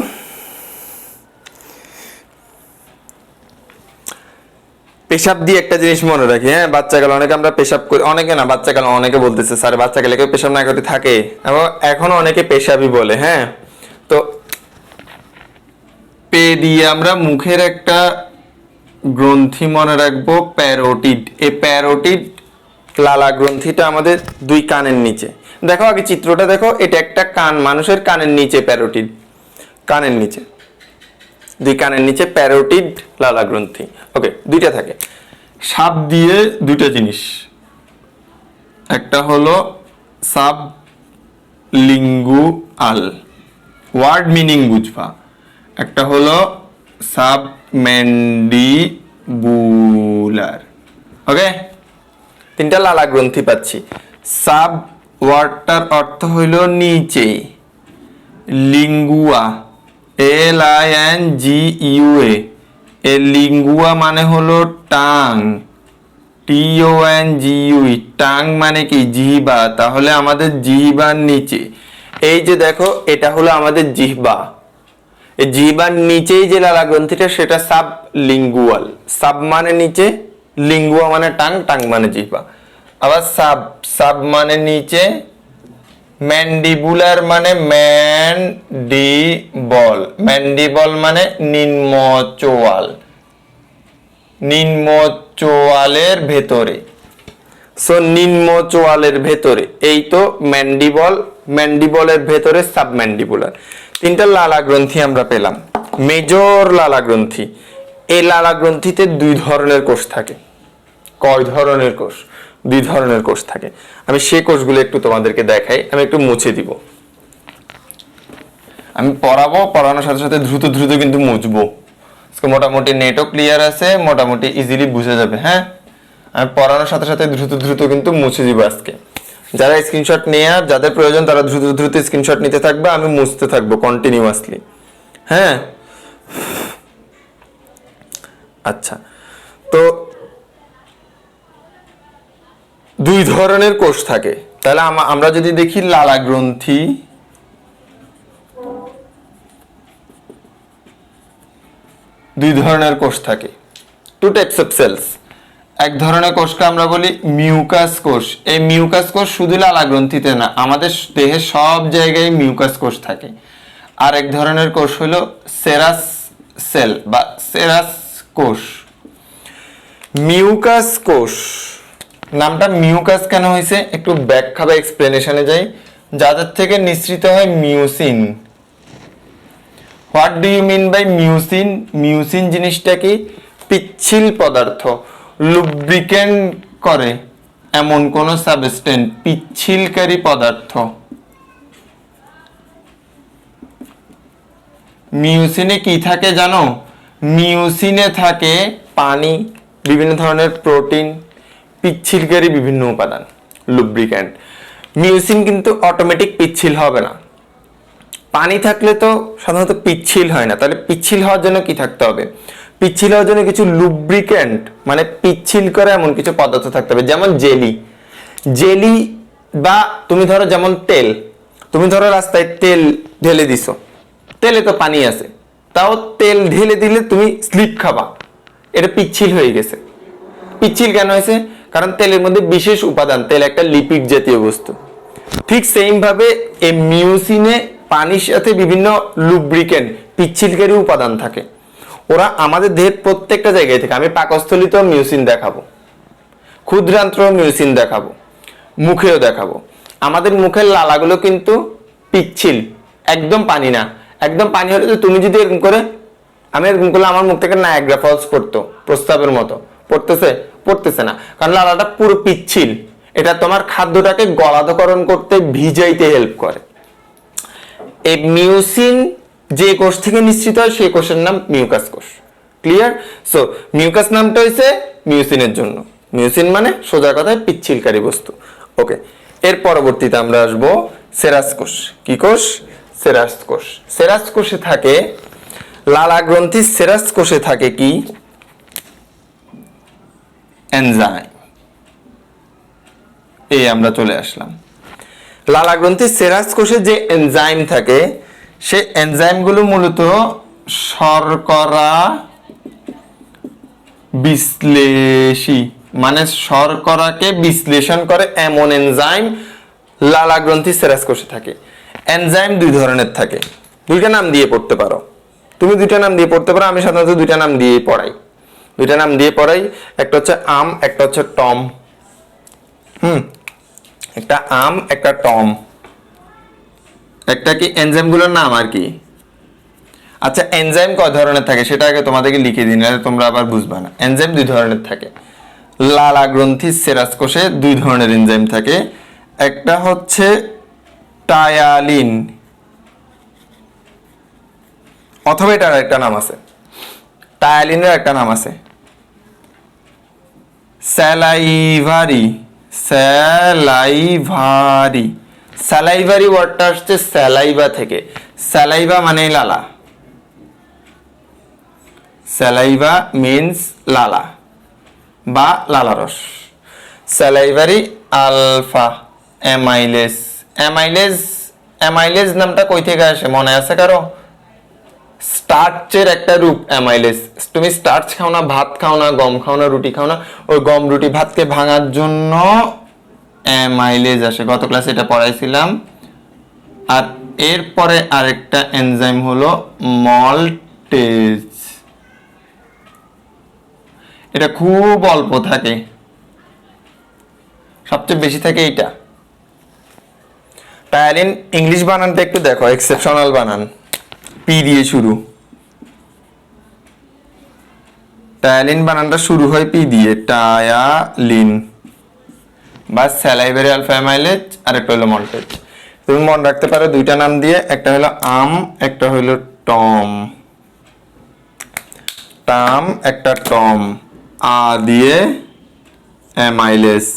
পেশাব দিয়ে একটা জিনিস মনে রাখি। হ্যাঁ, বাচ্চাকালে অনেকে আমরা পেশাব করি, অনেকে না, বাচ্চাকালে অনেকে বলতেছে স্যার বাচ্চাকালে কেউ পেশাব না করে থাকে, এবং এখনো অনেকে পেশাবই বলে। হ্যাঁ, তো পে দিয়ে আমরা মুখের একটা গ্রন্থি মনে রাখবো, প্যারোটিড। এই প্যারোটিড লালা গ্রন্থিটা আমাদের 2 কানের নিচে। দেখো আগে চিত্রটা দেখো, এটা একটা কান, মানুষের কানের নিচে প্যারোটিড, কানের নিচে 2 কানের নিচে প্যারোটিড লালা গ্রন্থি। ওকে, 2টা থাকে। সাব দিয়ে 2টা জিনিস, একটা হলো সাব লিঙ্গুয়াল, ওয়ার্ড মিনিং বুঝবা, একটা হলো সাব ম্যান্ডিবুলার। ওকে, 3টা লালা গ্রন্থি পাচ্ছি। সাব ওয়ার্ডটার অর্থ হইল নিচে, লিঙ্গুয়া, LINGUA, এ লিঙ্গুয়া মানে হলো টাং, TONGUE, টাং মানে কি জিহ্বা। তাহলে আমাদের জিহ্বার নিচে, এই যে দেখো এটা হলো আমাদের জিহ্বা, এই জিহ্বার নিচেই যে লালা গ্রন্থিটা সেটা সাব লিঙ্গুয়াল। সাব মানে নিচে, লিঙ্গুয়া মানে টাং, টাং মানে জিহ্বা। আবার সাব, সাব মানে নিচে, ম্যান্ডিবুলার মানে ম্যান্ডিবল, ম্যান্ডিবল মানে নিম্ন চোয়াল, নিম্ন চোয়ালের ভেতরে। সো নিম্ন চোয়ালের ভেতরে, এই তো ম্যান্ডিবল, ম্যান্ডিবলের ভেতরে সাবম্যান্ডিবুলার। 3টা লালা গ্রন্থি আমরা পেলাম। মেজর লালা গ্রন্থি, এই লালা গ্রন্থিতে 2 ধরনের কোষ থাকে। কয় ধরনের কোষ? 2 ধরনের কোষ থাকে। আমি সেই কোষগুলো একটু তোমাদেরকে দেখাই, আমি একটু মুছে দিব। আমি পড়াবো, পড়ানোর সাথে সাথে দ্রুত দ্রুত কিন্তু মুছবো। মোটামুটি নেটও ক্লিয়ার আছে, মোটামুটি ইজিলি বুঝে যাবে। হ্যাঁ, আমি পড়ানোর সাথে সাথে দ্রুত দ্রুত কিন্তু মুছে দিব আজকে। যারা স্ক্রিনশট নেওয়ার, যাদের প্রয়োজন তারা দ্রুত দ্রুত স্ক্রিনশট নিতে থাকবে, আমি মুছতে থাকবো কন্টিনিউয়াসলি। হ্যাঁ, আচ্ছা, তো 2 ধরনের কোষ থাকে। তাহলে আমরা যদি দেখি লালা গ্রন্থি, 2 ধরনের কোষ থাকে, 2 টাইপস অফ সেলস। এক ধরনের কোষকে আমরা বলি মিউকাস কোষ। এই মিউকাস কোষ শুধু লালা গ্রন্থিতে না, আমাদের দেহের সব জায়গায় মিউকাস কোষ থাকে। আর এক ধরনের কোষ হলো সেরাস সেল বা সেরাস কোষ। মিউকাস কোষ, নামটা মিউকাস কেন হয়েছে একটু ব্যাখ্যা বা এক্সপ্লেনেশনে যাই। যাদের থেকে নিঃসৃত হয় mucin. What do you mean by mucin? Mucin জিনিসটা কি? পিচ্ছিল পদার্থ, লুব্রিকেন্ট করে এমন কোন সাবস্টেন্স, পিচ্ছিলকারী পদার্থ। মিউসিনে কি থাকে জানো? মিউসিনে থাকে পানি, বিভিন্ন ধরনের প্রোটিন, পিচ্ছিলকারী বিভিন্ন উপাদান। লুব্রিক্যান্ট। মিউসিন কিন্তু অটোমেটিক পিচ্ছিল হবে না, পানি থাকলে তো সাধারণত পিচ্ছিল হয় না। তাহলে পিচ্ছিল হওয়ার জন্য কি থাকতে হবে? পিচ্ছিল হওয়ার জন্য কিছু লুব্রিক্যান্ট মানে পিচ্ছিল করে এমন কিছু পদার্থ থাকতে হবে, যেমন জেলি। জেলি বা তুমি ধরো যেমন তেল, তুমি ধরো রাস্তায় তেল ঢেলে দিছো, তেলে তো পানি আছে, তাও তেল ঢেলে দিলে তুমি স্লিপ খাবা, এটা পিচ্ছিল হয়ে গেছে। পিচ্ছিল কেন হয়েছে? কারণ তেলের মধ্যে বিশেষ উপাদান, তেল একটা লিপিড জাতীয় বস্তু। ঠিক সেম ভাবে এই মিউসিনে পানির সাথে বিভিন্ন লুব্রিকেন্ট পিচ্ছিলকারী উপাদান থাকে, ওরা আমাদের দেহের প্রত্যেকটা জায়গায় থাকে। আমি পাকস্থলীতেও মিউসিন দেখাবো, ক্ষুদ্রান্ত্রেও মিউসিন দেখাবো, মুখেও দেখাবো। আমাদের মুখের লালাগুলো কিন্তু পিচ্ছিল, একদম পানি না। একদম পানি হলে তো তুমি যদি এরকম করে, আমি এরকম করলে আমার মুখ থেকে নায়াগ্রা ফলস পড়তো, প্রস্তাবের মতো পড়তেছে, পড়তেছে না, কারণ লালাটা পুরো পিচ্ছিল। এটা তোমার খাদ্যটাকে গলাধকরণ করতে, ভিজাইতে হেল্প করে। এই মিউসিন যে কোষ থেকে নিঃসৃত হয় সেই কোষের নাম মিউকাস কোষ। ক্লিয়ার? সো মিউকাস নামটা হয়েছে মিউসিনের জন্য। মিউসিন মানে সোজা কথায় পিচ্ছিলকারী বস্তু। ওকে, এর পরবর্তীতে আমরা আসবো সেরাস কোষ। কি কোষ? সেরাস কোষ। সেরাস কোষে থাকে লালা গ্রন্থি, সেরাস কোষে থাকে কি? এনজাইম। এই আমরা চলে আসলাম। লালা গ্রন্থি সেরাস কোষে যে এনজাইম থাকে, সে এনজাইমগুলো মূলত শর্করা বিশ্লেষী, মানে শর্করাকে বিশ্লেষণ করে এমন এনজাইম লালা গ্রন্থি সেরাস কোষে থাকে। এনজাইম দুই ধরনের থাকে, দুইটা নাম দিয়ে পড়তে পারো, তুমি দুইটা নাম দিয়ে পড়তে পারো, আমি সাধারণত দুইটা নাম দিয়ে পড়াই। দুইটা নাম দিয়ে পড়াই, একটা হচ্ছে আম, একটা হচ্ছে টম। একটা আম, একটা টম, একটা কি এনজাইমগুলোর নাম আর কি। আচ্ছা, এনজাইম কয় ধরনের থাকে সেটা আগে তোমাদেরকে লিখে দিই, নাহলে তোমরা আবার বুঝবে না। এনজাইম দুই ধরনের থাকে। লালা গ্রন্থি সেরাস কোষে দুই ধরনের এনজাইম থাকে। একটা হচ্ছে টায়ালিন, অথবা এটার একটা নাম আছে, টায়ালিনের একটা নাম আছে স্যালাইভারি। স্যালাইভারি, স্যালাইভারি ওয়ার্ডটা আসছে স্যালাইভা থেকে। স্যালাইভা মানে লালা, স্যালাইভা মিন্স লালা বা লালারস। Salivary alpha amylase. Amylase, amylase নামটা কই থেকে আসে মনে আছে কারো? স্টার্চের একটা রূপ অ্যামাইলেজ। তুমি স্টার্চ খাও না, ভাত খাও না, গম খাও না, রুটি খাও না, ওই গম রুটি ভাতকে ভাঙার জন্য অ্যামাইলেজ আসে। গত ক্লাসে এটা পড়াইছিলাম। আর এরপরে আরেকটা এনজাইম হলো মল্টেজ। এটা খুব অল্প থাকে, সবচেয়ে বেশি থাকে এইটা। টায়ালিন ইংলিশ বানানটা একটু দেখো, এক্সেপশনাল বানান, পি দিয়ে শুরু। টায়ালিন বানানটা শুরু হয় পি দিয়ে, টায়ালিন বা স্যালাইভারি আলফা অ্যামাইলেজ, আর একটা হলো মল্টেজ। তুমি মনে রাখতে পারো দুইটা নাম দিয়ে, একটা হলো আম, একটা হলো টম। টাম, একটা টম, আ দিয়ে অ্যামাইলেজ।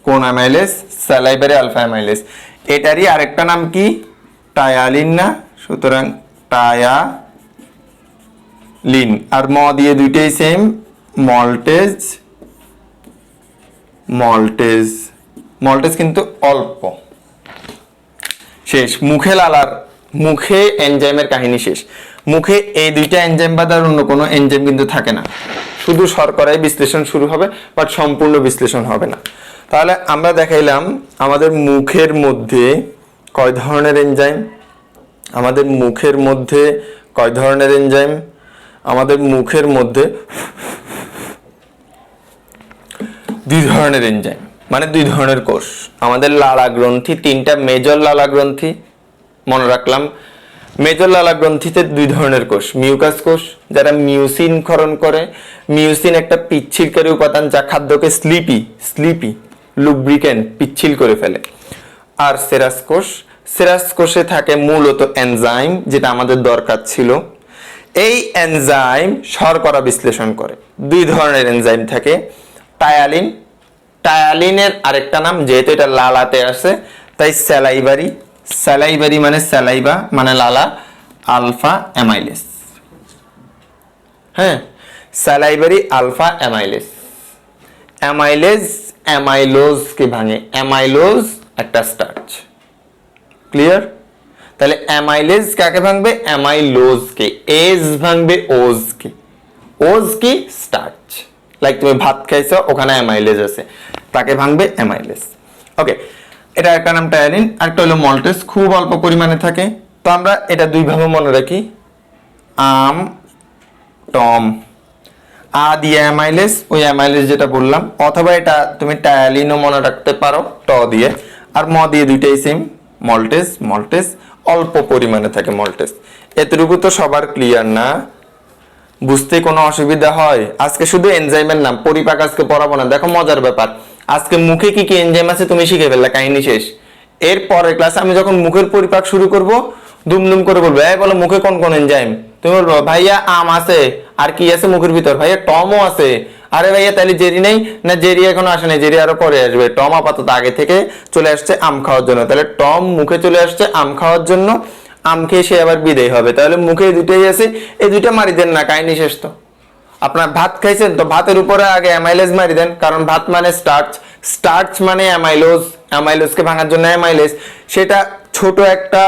কোন অ্যামাইলেজ? Salivary alpha amylase. এটারই আরেকটা নাম কি? টায়ালিন না? সুতরাং টায়ালিন। আর ম দিয়ে দুইটাই সেম, মল্টেজ। মল্টেজ, মল্টেজ কিন্তু অল্প। শেষ। মুখে লালার, মুখে এনজাইমের কাহিনী শেষ। মুখে এই দুইটা এনজাইম বাদ আর অন্য কোনো এনজাইম কিন্তু থাকে না, শুধু শর্করায় বিশ্লেষণ শুরু হবে, বাট সম্পূর্ণ বিশ্লেষণ হবে না। তাহলে আমরা দেখাইলাম আমাদের মুখের মধ্যে কয় ধরনের এনজাইম, আমাদের মুখের মধ্যে কয় ধরনের এনজাইম, আমাদের মুখের মধ্যে দুই ধরনের এনজাইম, মানে দুই ধরনের কোষ। আমাদের লালা গ্রন্থি, তিনটা মেজর লালা গ্রন্থি মনে রাখলাম। মেজর লালা গ্রন্থিতে দুই ধরনের কোষ, মিউকাস কোষ যারা মিউসিন ক্ষরণ করে। মিউসিন একটা পিচ্ছিলকারী উপাদান যা খাদ্যকে স্লিপি লুব্রিকেন্ট পিচ্ছিল করে ফেলে। আর সেরাস কোষ, সেরাস কোষে থাকে মূলত এনজাইম, যেটা আমাদের দরকার ছিল। এই এনজাইম শর্করা বিশ্লেষণ করে। দুই ধরনের এনজাইম থাকে, টায়ালিন, টায়ালিনের আরেকটা নাম, যেহেতু এটা লালাতে আসে তাই স্যালাইভারি, স্যালাইভারি মানে স্যালাইভা মানে লালা, আলফা অ্যামাইলেস। হ্যাঁ, স্যালাইভারি আলফা অ্যামাইলেস। অ্যামাইলেজ অ্যামাইলোজকে ভাঙে, অ্যামাইলোজ একটা স্টার্চ। ক্লিয়ার? তাহলে অ্যামাইলেজ কাকে ভাঙবে? অ্যামাইলোজকে। এজ ভাঙবে ওজকে। ওজ কি? স্টার্চ। লাইক তুমি ভাত খাইছো, ওখানে অ্যামাইলেজ আছে, তাকে ভাঙবে অ্যামাইলেজ। ওকে, এটা একটা নাম টায়ালিন, আরেকটা হলো মল্টেজ, খুব অল্প পরিমাণে থাকে। তো আমরা এটা দুইভাবে মনে রাখি, আম টম, আ দিয়ে অ্যামাইলেজ, ওই অ্যামাইলেজ যেটা বললাম, অথবা এটা তুমি টায়ালিনও মনে রাখতে পারো ট দিয়ে, আর ম দিয়ে দুইটাই সেম, মল্টেজ। মল্টেজ অল্প পরিমাণে থাকে মল্টেজ। এতটুকু তো সবার ক্লিয়ার না? বুঝতে কোনো অসুবিধা হয়? আজকে শুধু এনজাইমের নাম, পরিপাক আজকে পড়াবো না। দেখো মজার ব্যাপার, আজকে মুখে কি কি এনজাইম আছে তুমি শিখে ফেললে, কাহিনী শেষ। এর পরের ক্লাসে আমি যখন মুখের পরিপাক শুরু করব, দুমদুম করে বলবো, এই বলো মুখে কোন কোন এনজাইম? তুমি বলবো ভাইয়া আম আছে, আর কি আছে মুখের ভিতর? ভাইয়া টমও আছে। আরে ভাইয়া তাহলে জেরি নেই না? জেরি এখনো আসে নাই, জেরি আরো পরে আসবে। টম আপাতত আগে থেকে চলে আসছে আম খাওয়ার জন্য, তাহলে টম মুখে চলে আসছে আম খাওয়ার জন্য, আম খেয়ে সে আবার বিদেয় হবে। তাহলে মুখে দুইটাই আছে, এই দুইটা মারি দেন না, কাহিনী শেষ। তো আপনার ভাত খাইছেন, তো ভাতের উপরে আগে অ্যামাইলেজ মারি দেন, কারণ ভাত মানে স্টার্চ, স্টার্চ মানে অ্যামাইলোজ, অ্যামাইলোজকে ভাঙার জন্য অ্যামাইলেজ। সেটা ছোট একটা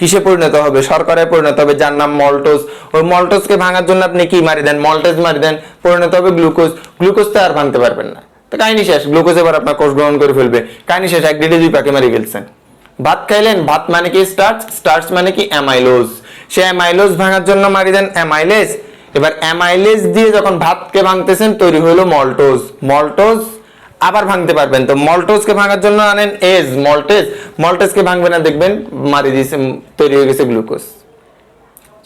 কিসে পরিণত হবে? শর্করায় পরিণত হবে, যার নাম মল্টোজ। ওই মল্টোজকে ভাঙার জন্য আপনি কি মারি দেন? মল্টেজ মারি দেন, পরিণত হবে গ্লুকোজ। গ্লুকোজ তো আর ভাঙতে পারবেন না, তো কাহিনী শেষ। গ্লুকোজ এবার আপনার কোষ গ্রহণ করে ফেলবে, কাহিনী শেষ। এক ডিডে দুই পাকে মারি ফেলছেন। ভাত খাইলেন, ভাত মানে কি? স্টার্চ, স্টার্চ মানে কি? অ্যামাইলোজ। সে অ্যামাইলোজ ভাঙার জন্য মারি দেন অ্যামাইলেজ। এবার অ্যামাইলেজ দিয়ে যখন ভাতকে ভাঙতেছেন, তৈরি হলো মল্টোজ। মল্টোজ আবার ভাঙতে পারবেন, তো মল্টোজকে ভাঙার জন্য আনেন এজ, মল্টেজ। মল্টেজকে ভাঙবে না, দেখবেন মারি দিয়েছে, তৈরি হয়ে গেছে গ্লুকোজ।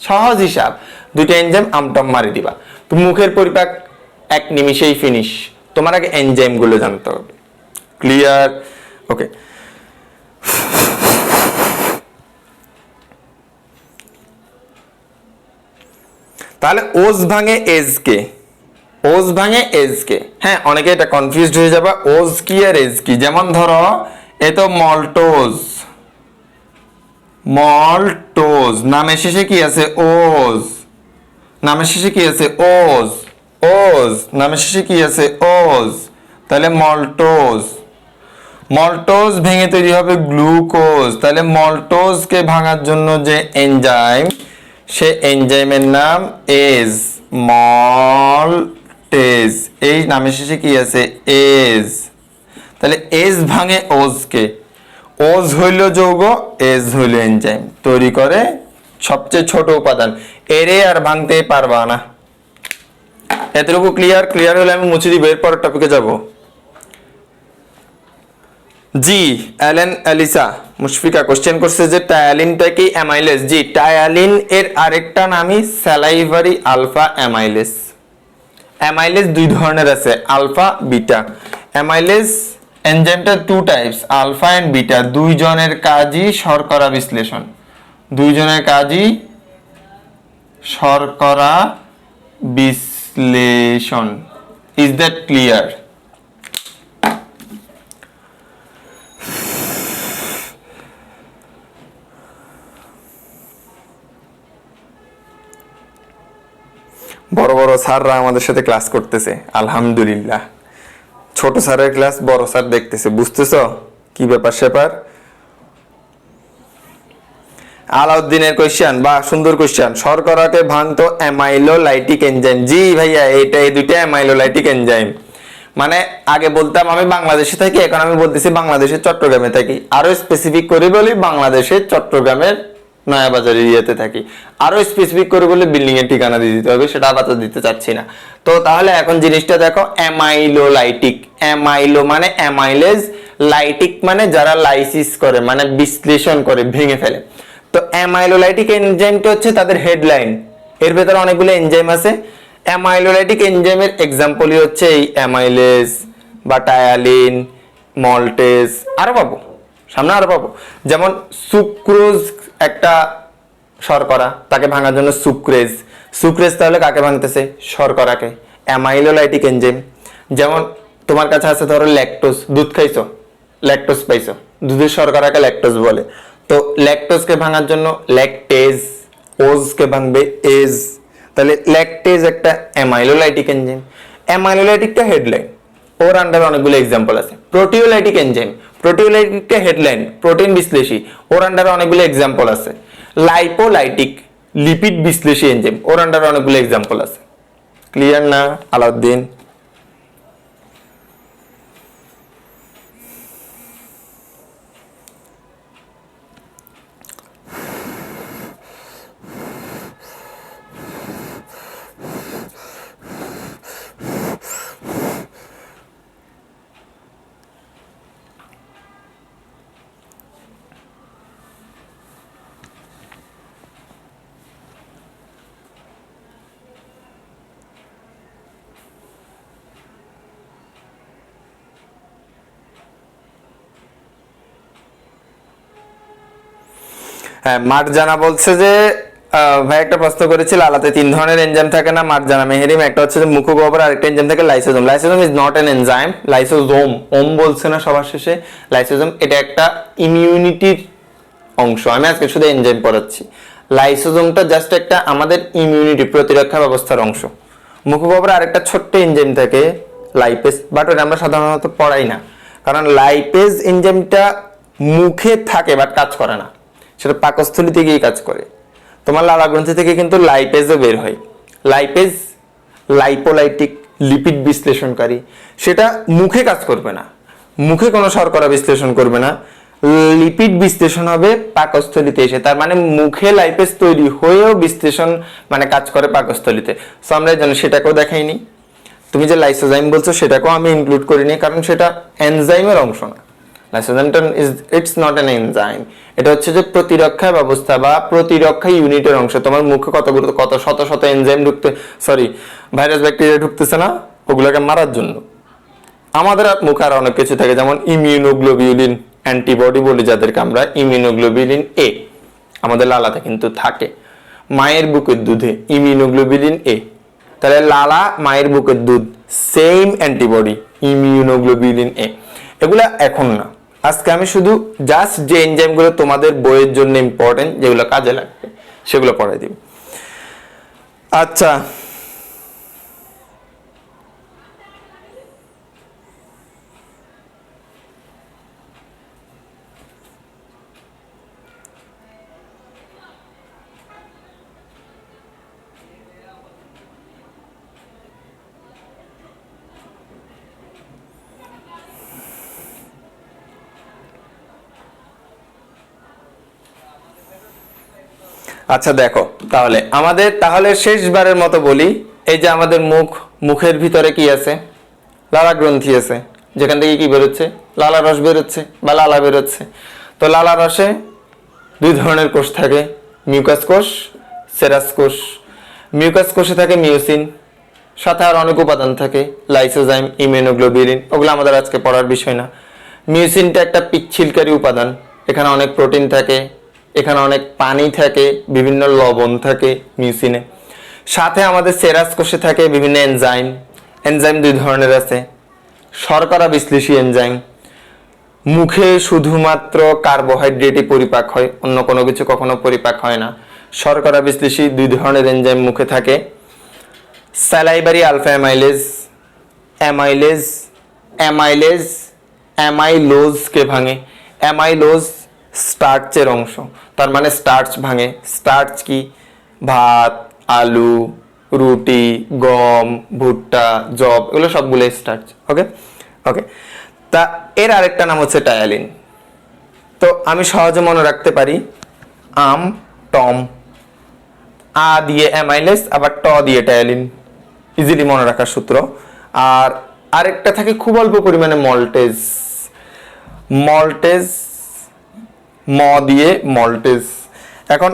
সহজ হিসাব, দুইটা এনজাইম আমটম মারি দিবা, তো মুখের পরিপাক এক নিমিষেই ফিনিশ। তোমার আগে এনজাইম গুলো জানতে হবে। ক্লিয়ার? ওকে, তাহলে ওজ ভাঙে এজ কে, ওজ ভাঙে এজ কে। হ্যাঁ, অনেকে এটা কনফিউজড হয়ে যাবে, ওজ কি আর এজ কি। যেমন ধরো এ তো মল্টোজ, মল্টোজ নামের শেষে কি আছে? ওজ। নামের শেষে কি আছে? ওজ। ওজ নামের শেষে কি আছে? ওজ। তাহলে মল্টোজ। মল্টোজ ভেঙে তৈরি হবে গ্লুকোজ। তাহলে মল্টোজকে ভাঙার জন্য যে এনজাইম, সে এনজাইমের নাম এজ, মল্টেজ। এই নামের শেষে কি আছে? এজ। তাহলে এজ ভাঙে ওজকে। ওজ হইল যৌগ, এজ হইল এনজাইম, তৈরি করে সবচেয়ে ছোট উপাদান। এরে আর ভাঙতে পারবা না। এতটুকু ক্লিয়ার? ক্লিয়ার হলে আমি মুছে দিব, এরপর টপিকে যাব। জি এলেন এলিসা মুশফিকা কোশ্চেন করছে যে টায়ালিনটা কি অ্যামাইলেজ? জি, টায়ালিন এর আরেকটা নামই স্যালাইভারি আলফা অ্যামাইলেজ। অ্যামাইলেজ দুই ধরনের আছে, আলফা বিটা। অ্যামাইলেজ এনজাইমটা two types, alpha and beta. দুইজনের কাজই শর্করা বিশ্লেষণ, দুইজনের কাজই শর্করা বিশ্লেষণ। Is that clear? বড় বড় স্যাররা আমাদের সাথে ক্লাস করতেছে, আলহামদুলিল্লাহ। ছোট স্যারের ক্লাস বড় স্যার দেখতেছে, বুঝতেছো কি ব্যাপার স্যাপার? আলাউদ্দিনের কোশ্চেন, বা সুন্দর কোশ্চেন। শর্করাকে ভাঙতো অ্যামাইলোলাইটিক এনজাইম। জি ভাইয়া, এটা এই দুইটা অ্যামাইলোলাইটিক এনজাইম। মানে আগে বলতাম আমি বাংলাদেশে থাকি, এখন আমি বলতেছি বাংলাদেশের চট্টগ্রামে থাকি। আরো স্পেসিফিক করে বলি বাংলাদেশের চট্টগ্রামের নয়াবাজার এরিয়াতে থাকি। আরো স্পেসিফিক করে বলে বিল্ডিং এর ঠিকানা দিয়ে দিতে হবে, সেটা আপাতত দিতে চাচ্ছি না। তো তাহলে এখন জিনিসটা দেখো, অ্যামাইলোলাইটিক। অ্যামাইলো মানে অ্যামাইলেজ, লাইটিক মানে যারা লাইসিস করে, মানে বিশ্লেষণ করে, ভেঙে ফেলে। তো অ্যামাইলোলাইটিক এনজাইমটা হচ্ছে তাদের হেডলাইন। এর ভেতরে অনেকগুলো এনজাইম আছে। অ্যামাইলোলাইটিক এনজাইমের এক্সাম্পলই হচ্ছে এই অ্যামাইলেজ বা টায়ালিন, মল্টেজ, আরো পাবো সামনে, আরো পাবো। যেমন সুক্রোজ একটা শর্করা, তাকে ভাঙার জন্য সুক্রেজ। সুক্রেজ তাহলে কাকে ভাঙতেছে? শর্করাকে, অ্যামাইলোলাইটিক এনজাইম। যেমন তোমার কাছে আছে ধরো ল্যাকটোজ, দুধ খাইছো, ল্যাকটোজ পাইছো, দুধের শর্করাকে ল্যাকটোজ বলে। তো ল্যাকটোজকে ভাঙার জন্য ল্যাকটেজ, ওজকে ভাঙবে এজ। তাহলে ল্যাকটেজ একটা অ্যামাইলোলাইটিক এনজাইম। অ্যামাইলোলাইটিকটা হেডলাইন, ওর আন্ডারে অনেকগুলো এক্সাম্পল আছে। প্রোটিওলাইটিক এনজাইম, প্রোটিওলাইটিকটা হেডলাইন, প্রোটিন বিশ্লেষী, ওর আন্ডারে অনেকগুলো এক্সাম্পল আছে। লাইপোলাইটিক, লিপিড বিশ্লেষী এনজাইম, ওর আন্ডারে অনেকগুলো এক্সাম্পল আছে। ক্লিয়ার না আলাউদ্দিন? হ্যাঁ, মার্জানা বলছে যে ভাই একটা প্রশ্ন করেছিল, আলাতে 3 ধরনের এনজাইম থাকে না মার্জানা মেহেরিম? একটা হচ্ছে যে মুখগহ্বর, আরেকটা এনজাইম থাকে lysosome. Lysosome is not an enzyme, lysosome, ওম বলছে না সবার শেষে, লাইসোজোম এটা একটা ইমিউনিটির অংশ। আমি আজকে শুধু এনজাইম পড়াচ্ছি। লাইসোজোমটা জাস্ট একটা আমাদের ইমিউনিটি, প্রতিরক্ষা ব্যবস্থার অংশ। মুখগহ্বরে আরেকটা ছোট্ট এনজাইম থাকে লাইপেজ, বাট ওটা আমরা সাধারণত পড়াই না, কারণ লাইপেজ এনজাইমটা মুখে থাকে বাট কাজ করে না, সেটা পাকস্থলীতে গিয়ে কাজ করে। তোমার লালা গ্রন্থি থেকে কিন্তু লাইপেজও বের হয়। লাইপেজ লাইপোলাইটিক, লিপিড বিশ্লেষণকারী, সেটা মুখে কাজ করবে না, মুখে কোনো শর্করা বিশ্লেষণ করবে না, লিপিড বিশ্লেষণ হবে পাকস্থলীতে এসে। তার মানে মুখে লাইপেজ তৈরি হয়েও বিশ্লেষণ মানে কাজ করে পাকস্থলীতে। সো আমরা এই জন্য সেটাকেও দেখাইনি। তুমি যে লাইসোজাইম বলছো সেটাকেও আমি ইনক্লুড করিনি, কারণ সেটা এনজাইমের অংশ না। লাইসোজাইমটা ইটস নট এন এনজাইম, এটা হচ্ছে যে প্রতিরক্ষা ব্যবস্থা বা প্রতিরক্ষা ইউনিটের অংশ। তোমার মুখে কত শত শত এনজাইম ভাইরাস ব্যাকটেরিয়া ঢুকতেছে না, ওগুলোকে মারার জন্য। আমাদের মুখে আর অনেক কিছু থাকে, যেমন ইমিউনোগ্লোবিউলিন অ্যান্টিবডি বলি যাদেরকে আমরা, ইমিউনোগ্লোবিউলিন এ আমাদের লালাতে কিন্তু থাকে। মায়ের বুকের দুধে ইমিউনোগ্লোবিউলিন এ, তাহলে লালা মায়ের বুকের দুধ, সেম অ্যান্টিবডি ইমিউনোগ্লোবিউলিন এ। এগুলা এখন না, আজকে আমি শুধু জাস্ট যে এনজাইমগুলো তোমাদের বইয়ের জন্য ইম্পর্টেন্ট, যেগুলো কাজে লাগবে সেগুলো পড়াই দিব। আচ্ছা, আচ্ছা দেখো, তাহলে শেষবারের মতো বলি, এই যে আমাদের মুখের ভিতরে কি আছে? লালা গ্রন্থি আছে, যেখান থেকে কি বেরোচ্ছে? লালা রস বেরোচ্ছে বা লালা বেরোচ্ছে। তো লালা রসে 2 ধরনের কোষ থাকে, মিউকাস কোষ, সেরাস কোষ। মিউকাস কোষে থাকে মিউসিন, সাথে আর অনেক উপাদান থাকে, লাইসোজাইম, ইমিউনোগ্লোবিউলিন, ওগুলো আমাদের আজকে পড়ার বিষয় না। মিউসিনটা একটা পিচ্ছিলকারী উপাদান, এখানে অনেক প্রোটিন থাকে, এখানে অনেক পানি থাকে, বিভিন্ন লবণ থাকে মিউসিনে। সাথে আমাদের সেরাস কোষে থাকে বিভিন্ন এনজাইম। এনজাইম 2 ধরনের আছে, শর্করা বিশ্লেষী এনজাইম, মুখে শুধুমাত্র কার্বোহাইড্রেটই পরিপাক হয়, অন্য কোনো কিছু কখনো পরিপাক হয় না। শর্করা বিশ্লেষী 2 ধরনের এনজাইম মুখে থাকে, স্যালাইভারি আলফা অ্যামাইলেজ, অ্যামাইলোজকে ভাঙে। অ্যামাইলোজ স্টার্চের অংশ, তার মানে স্টার্চ ভাঙে। স্টার্চ কি? ভাত, আলু, রুটি, গম, ভুট্টা, জব, এগুলো সবগুলো স্টার্চ। ওকে ওকে তা এর আরেকটা নাম হচ্ছে টায়ালিন। তো আমি সহজে মনে রাখতে পারি, আম, টম, আ দিয়ে অ্যামাইলেজ, আবার ট দিয়ে টায়ালিন, ইজিলি মনে রাখার সূত্র। আর আরেকটা থাকে খুব অল্প পরিমাণে মল্টেজ, ম দিয়ে মল্টেজ। এখন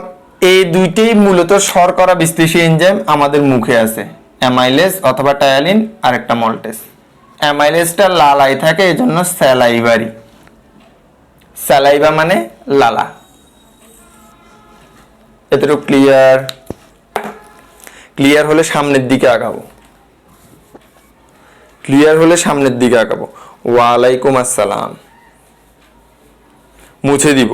এই দুইটাই মূলত শর্করা বিশ্লেষী এনজাইম আমাদের মুখে আছে, অ্যামাইলেজ অথবা টায়ালিন, আর একটা মল্টেজ। অ্যামাইলেজটা লালাই থাকে, এই জন্য স্যালাইভারি। স্যালাইভা মানে লালা। এতটুকু ক্লিয়ার হলে সামনের দিকে আগাবো। ক্লিয়ার হলে সামনের দিকে আঁকাবো। ওয়ালাইকুম আসসালাম, মুছে দিব।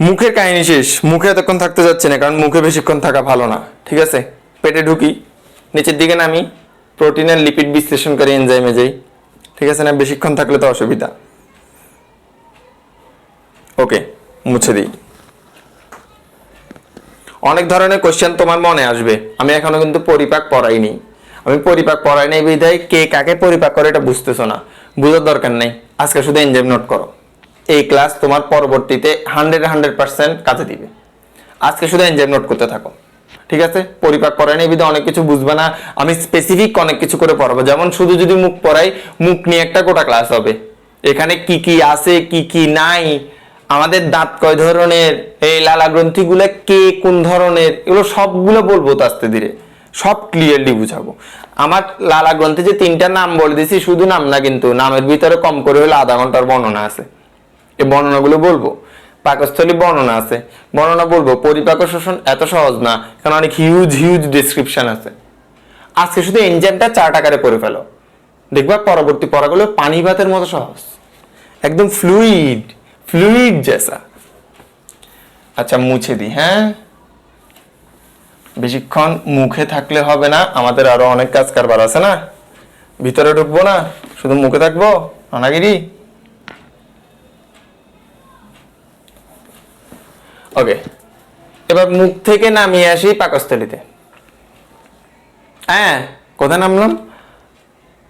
মুখের কাহিনী শেষ। মুখে এতক্ষণ থাকতে যাচ্ছে না, কারণ মুখে বেশিক্ষণ থাকা ভালো না। ঠিক আছে, পেটে ঢুকি, নিচের দিকে নামি, প্রোটিন আর লিপিড বিশ্লেষণকারী এনজাইমে যাই। ঠিক আছে না, বেশিক্ষণ থাকলে তো অসুবিধা। ওকে, মুছে দিই। অনেক ধরনের কোশ্চেন তোমার মনে আসবে। আমি এখনো কিন্তু পরিপাক পড়াইনি। আমি পরিপাক পড়াই নাই বিধায় কে কাকে পরিপাক করে এটা বুঝতেছো না, বুঝার দরকার নেই। আজকে শুধু এনজাইম নোট করো। এই ক্লাস তোমার পরবর্তীতে 100% কাজে দিবে। আজকে শুধু এনজাইম নোট করতে থাকো। ঠিক আছে, পরিপাক পড়াই নাই বিধায় অনেক কিছু বুঝবে না। আমি স্পেসিফিক অনেক কিছু করে পড়াবো। যেমন শুধু যদি মুখ পড়াই, মুখ নিয়ে একটা গোটা ক্লাস হবে। এখানে কি কি আছে, কি কি নাই, আমাদের দাঁত কয় ধরনের, এই লালা গ্রন্থিগুলো কে কোন ধরনের, এগুলো সবগুলো বলবো তো আস্তে ধীরে, সব ক্লিয়ারলি বুঝাবো। আমার লালা গ্রন্থে যে 3টা নাম বলে দিছি, শুধু নাম না কিন্তু, নামের ভিতরে কম করে হলে আধা ঘন্টার বর্ণনা আছে। এই বর্ণনাগুলো বলবো। পাকস্থলী বর্ণনা আছে, বর্ণনা বলবো। পরিপাক শোষণ এত সহজ না, কারণ অনেক হিউজ হিউজ ডেসক্রিপশন আছে। আজকে শুধু এনজাইমটা 4 আকারে পড়ে ফেলো, দেখবা পরবর্তী পড়াগুলো পানি ভাতের মতো সহজ, একদম ফ্লুইড ফ্লুইড জেসা। আচ্ছা, মুছে দিই। হ্যাঁ, বেশিক্ষণ মুখে থাকলে হবে না, আমাদের আরো অনেক কাজ কারবার আছে না। ভিতরে ঢুকবো না, শুধু মুখে থাকবো অনাগিরি। ওকে, এবার মুখ থেকে নামিয়ে আসি পাকস্থলীতে। হ্যাঁ, কোথায় নামলাম?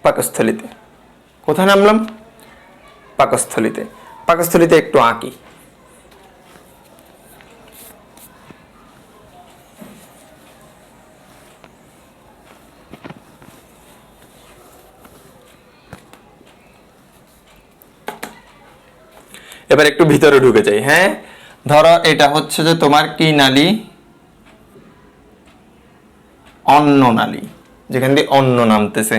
পাকস্থলীতে। কোথায় নামলাম? পাকস্থলীতে। পাকস্থলীতে একটু আঁকি। এবার একটু ভিতরে ঢুকে যাই। হ্যাঁ, ধরো এটা হচ্ছে যে তোমার কি নালী? অন্ন নালী, যেখান দিয়ে অন্ন নামতেছে।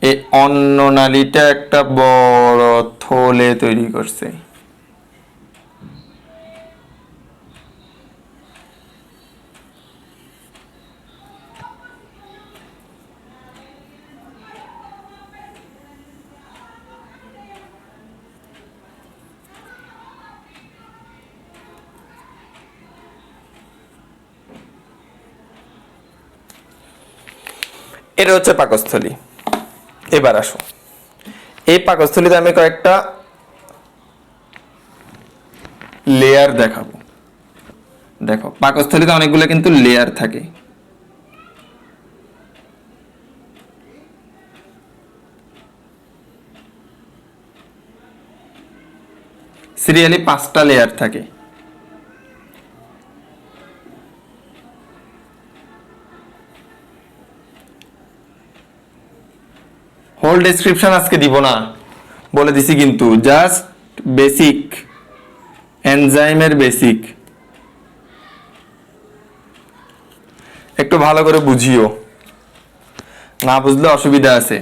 এই অন্ন নালীটা একটা বড় থলে তৈরি করছে। এটা হচ্ছে পাকস্থলী। এবার আসো, এই পাকস্থলীতে আমি কয়েকটা লেয়ার দেখাবো। দেখো, পাকস্থলীতে অনেকগুলো কিন্তু লেয়ার থাকে। সিরিয়ালি 5টা লেয়ার থাকে। হোল ডেসক্রিপশন আজকে দিব না, বলে দিছি কিন্তু, জাস্ট বেসিক, এনজাইমের বেসিক একটু ভালো করে বুঝিও, না বুঝলে অসুবিধা আছে।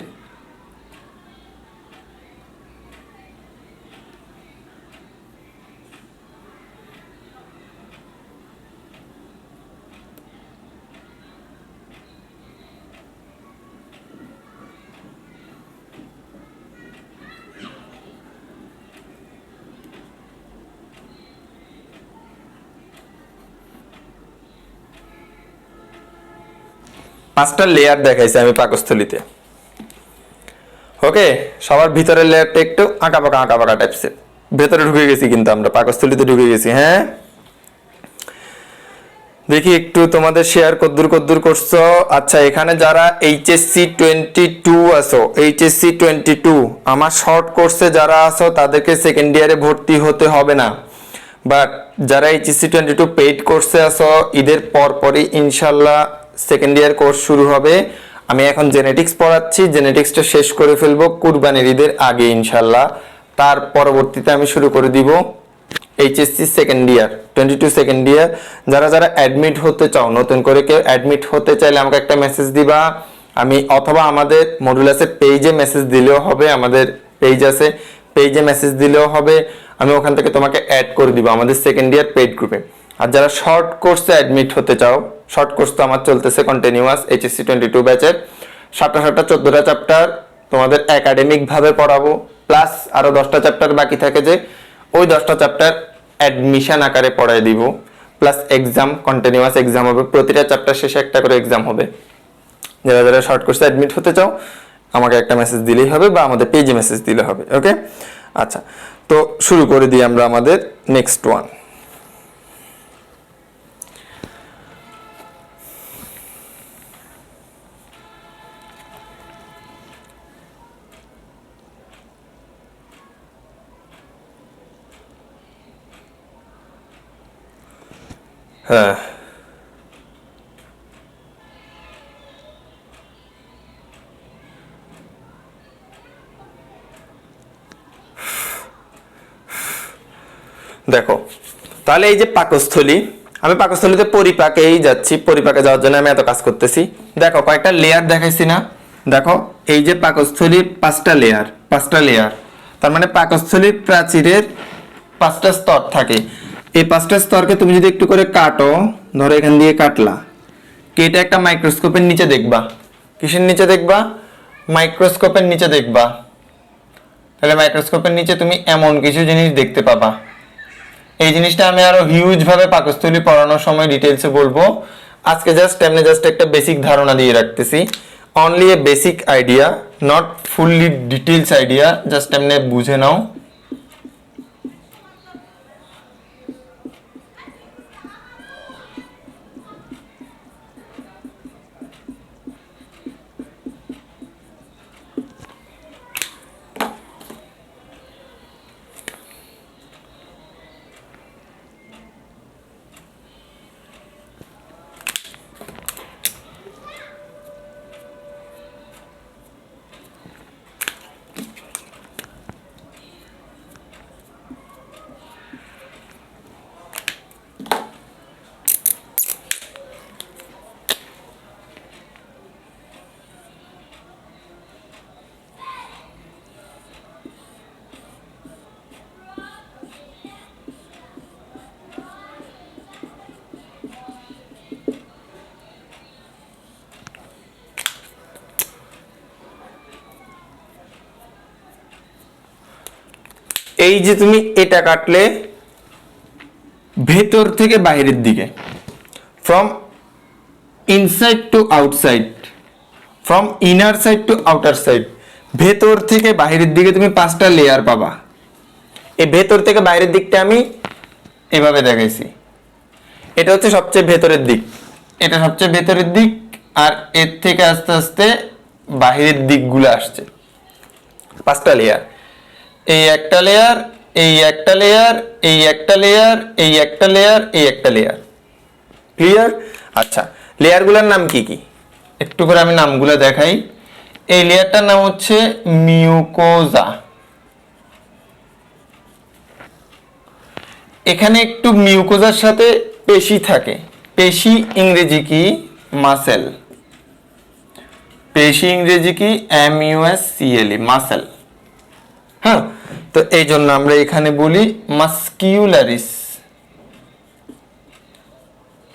পাঁচটা লেয়ার দেখাইছি আমি পাকস্থলীতে। ওকে, সবার ভিতরের লেয়ারটা একটু আঁকা বাঁকা টাইপসের। ভেতরে ঢুকে গেছি কিন্তু, আমরা পাকস্থলীতে ঢুকে গেছি। হ্যাঁ, দেখি একটু তোমাদের শেয়ার কদ্দুর করছো। আচ্ছা, এখানে যারা এইচএসসি 22 আছো, এইচএসসি 22 আমার শর্ট কোর্সে যারা আছো, তাদেরকে সেকেন্ড ইয়ারে ভর্তি হতে হবে না। বাট যারা এইচএসসি 22 পেইড কোর্সে আছো, ঈদের পরপরই ইনশাল্লাহ সেকেন্ড ইয়ার কোর্স শুরু হবে। আমি এখন জেনেটিক্স পড়াচ্ছি, জেনেটিক্সটা শেষ করে ফেলবো কুরবানির ঈদের আগে ইনশাল্লাহ। তার পরবর্তীতে আমি শুরু করে দিব HSC second year 22 second year. যারা যারা অ্যাডমিট হতে চাও, নতুন করে কেউ অ্যাডমিট হতে চাইলে আমাকে একটা মেসেজ দিবা। আমি অথবা আমাদের মডুলাসের পেজে মেসেজ দিলেও হবে, আমাদের পেজ আছে, পেজে মেসেজ দিলেও হবে। আমি ওখান থেকে তোমাকে অ্যাড করে দিব আমাদের সেকেন্ড ইয়ার পেইড গ্রুপে। আর যারা শর্ট কোর্সে অ্যাডমিট হতে চাও, শর্ট কোর্স তো আমার চলতেছে কন্টিনিউয়াস এইচএসসি 22 ব্যাচের, 7টা 14টা চ্যাপ্টার তোমাদের একাডেমিক ভাবে পড়াবো, প্লাস আরো 10টা চ্যাপ্টার বাকি থাকে যে ওই 10টা চ্যাপ্টার অ্যাডমিশন আকারে পড়াই দিব, প্লাস এক্সাম, কন্টিনিউয়াস এক্সাম হবে, প্রতিটা চ্যাপ্টার শেষে একটা করে এক্সাম হবে। যারা যারা শর্ট কোর্সে অ্যাডমিট হতে চাও আমাকে একটা মেসেজ দিলেই হবে বা আমাদের পেজে মেসেজ দিলে হবে। ওকে, আচ্ছা, তো শুরু করে দিই আমরা আমাদের নেক্সট ওয়ান। হ্যাঁ, দেখো তাহলে এই যে পাকস্থলী, আমি পাকস্থলীতে পরিপাকেই যাচ্ছি, পরিপাকে যাওয়ার জন্য আমি এত কাজ করতেছি। দেখো কয়েকটা লেয়ার দেখাইছি না, দেখো এই যে পাকস্থলীর 5টা লেয়ার, তার মানে পাকস্থলীর প্রাচীরের 5টা স্তর থাকে। এই 5টা স্তরকে তুমি যদি একটু করে কাটো, ধরো এখান দিয়ে কাটলা, কেটে একটা মাইক্রোস্কোপের নিচে দেখবা। কিসের নিচে দেখবা? মাইক্রোস্কোপের নিচে দেখবা। তাহলে মাইক্রোস্কোপের নিচে তুমি এমন কিছু জিনিস দেখতে পাবা। এই জিনিসটা আমি আরো হিউজ ভাবে পাকস্থলী পড়ানোর সময় ডিটেইলসে বলবো। আজকে জাস্ট একটা বেসিক ধারণা দিয়ে রাখতেছি, only a basic idea, not fully details idea, just এমনি বুঝে নাও। এই যে তুমি এটা কাটলে ভেতর থেকে বাইরের দিকে, from inside to outside, from inner side to outer side, ভেতর থেকে বাইরের দিকে তুমি 5টা লেয়ার পাবা। এই ভেতর থেকে বাইরের দিকটা আমি এভাবে দেখাইছি, এটা হচ্ছে সবচেয়ে ভেতরের দিক, এটা সবচেয়ে ভেতরের দিক, আর এর থেকে আস্তে আস্তে বাইরের দিকগুলো আসছে। 5টা লেয়ার, এই একটা লেয়ার, এই একটা লেয়ার, এই একটা লেয়ার, এই একটা লেয়ার, এই একটা লেয়ার। ক্লিয়ার? আচ্ছা, লেয়ারগুলোর নাম কি কি একটু করে আমি নামগুলো দেখাই। এই লেয়ারটার নাম হচ্ছে মিউকোজা। এখানে একটু মিউকোজার সাথে পেশি থাকে। পেশি ইংরেজি কি? মাসেল। পেশি ইংরেজি কি? MUSCLE, muscle. হ্যাঁ, তো এই জন্য আমরা এখানে বলি মাস্কিউলারিস।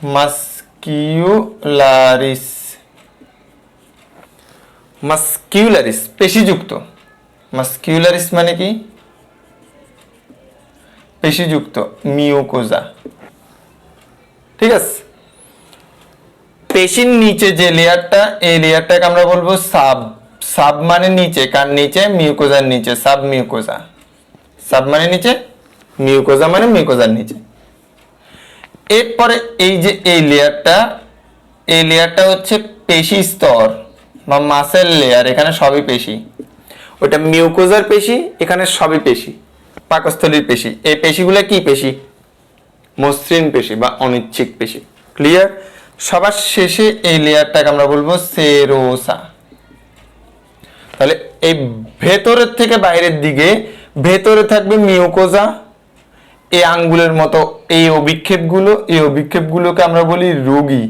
মাস্কিউলারিস, মাস্কিউলারিস পেশিযুক্ত। মাস্কিউলারিস মানে কি? পেশিযুক্ত মিউকোজা। ঠিক আছে, পেশির নিচে যে লেয়ারটা, এই লেয়ারটাকে আমরা বলবো সাব। সাব মানে নিচে, কার নিচে? মিউকোজার নিচে, সাব মিউকোজা। সাব মানে নিচে, মিউকোজা মানে মিউকোজার নিচে। এরপরে এই যে এই লেয়ারটা, এই লেয়ারটা হচ্ছে পেশি স্তর বা মাসেল লেয়ার। এখানে সবই পেশি, ওটা মিউকোজার পেশি, এখানে সবই পেশি, পাকস্থলীর পেশি। এই পেশিগুলো কি পেশি? মসৃণ পেশি বা অনিচ্ছিক পেশি। ক্লিয়ার? সবার শেষে এই লেয়ারটাকে আমরা বলবো সেরোসা। তাহলে এই ভেতরের থেকে বাইরের দিকে ভেতরে থাকবে মিউকোজা, এই আঙ্গুলের মতো এই অভিক্ষেপগুলো, এই অভিক্ষেপগুলোকে আমরা বলি রোগী।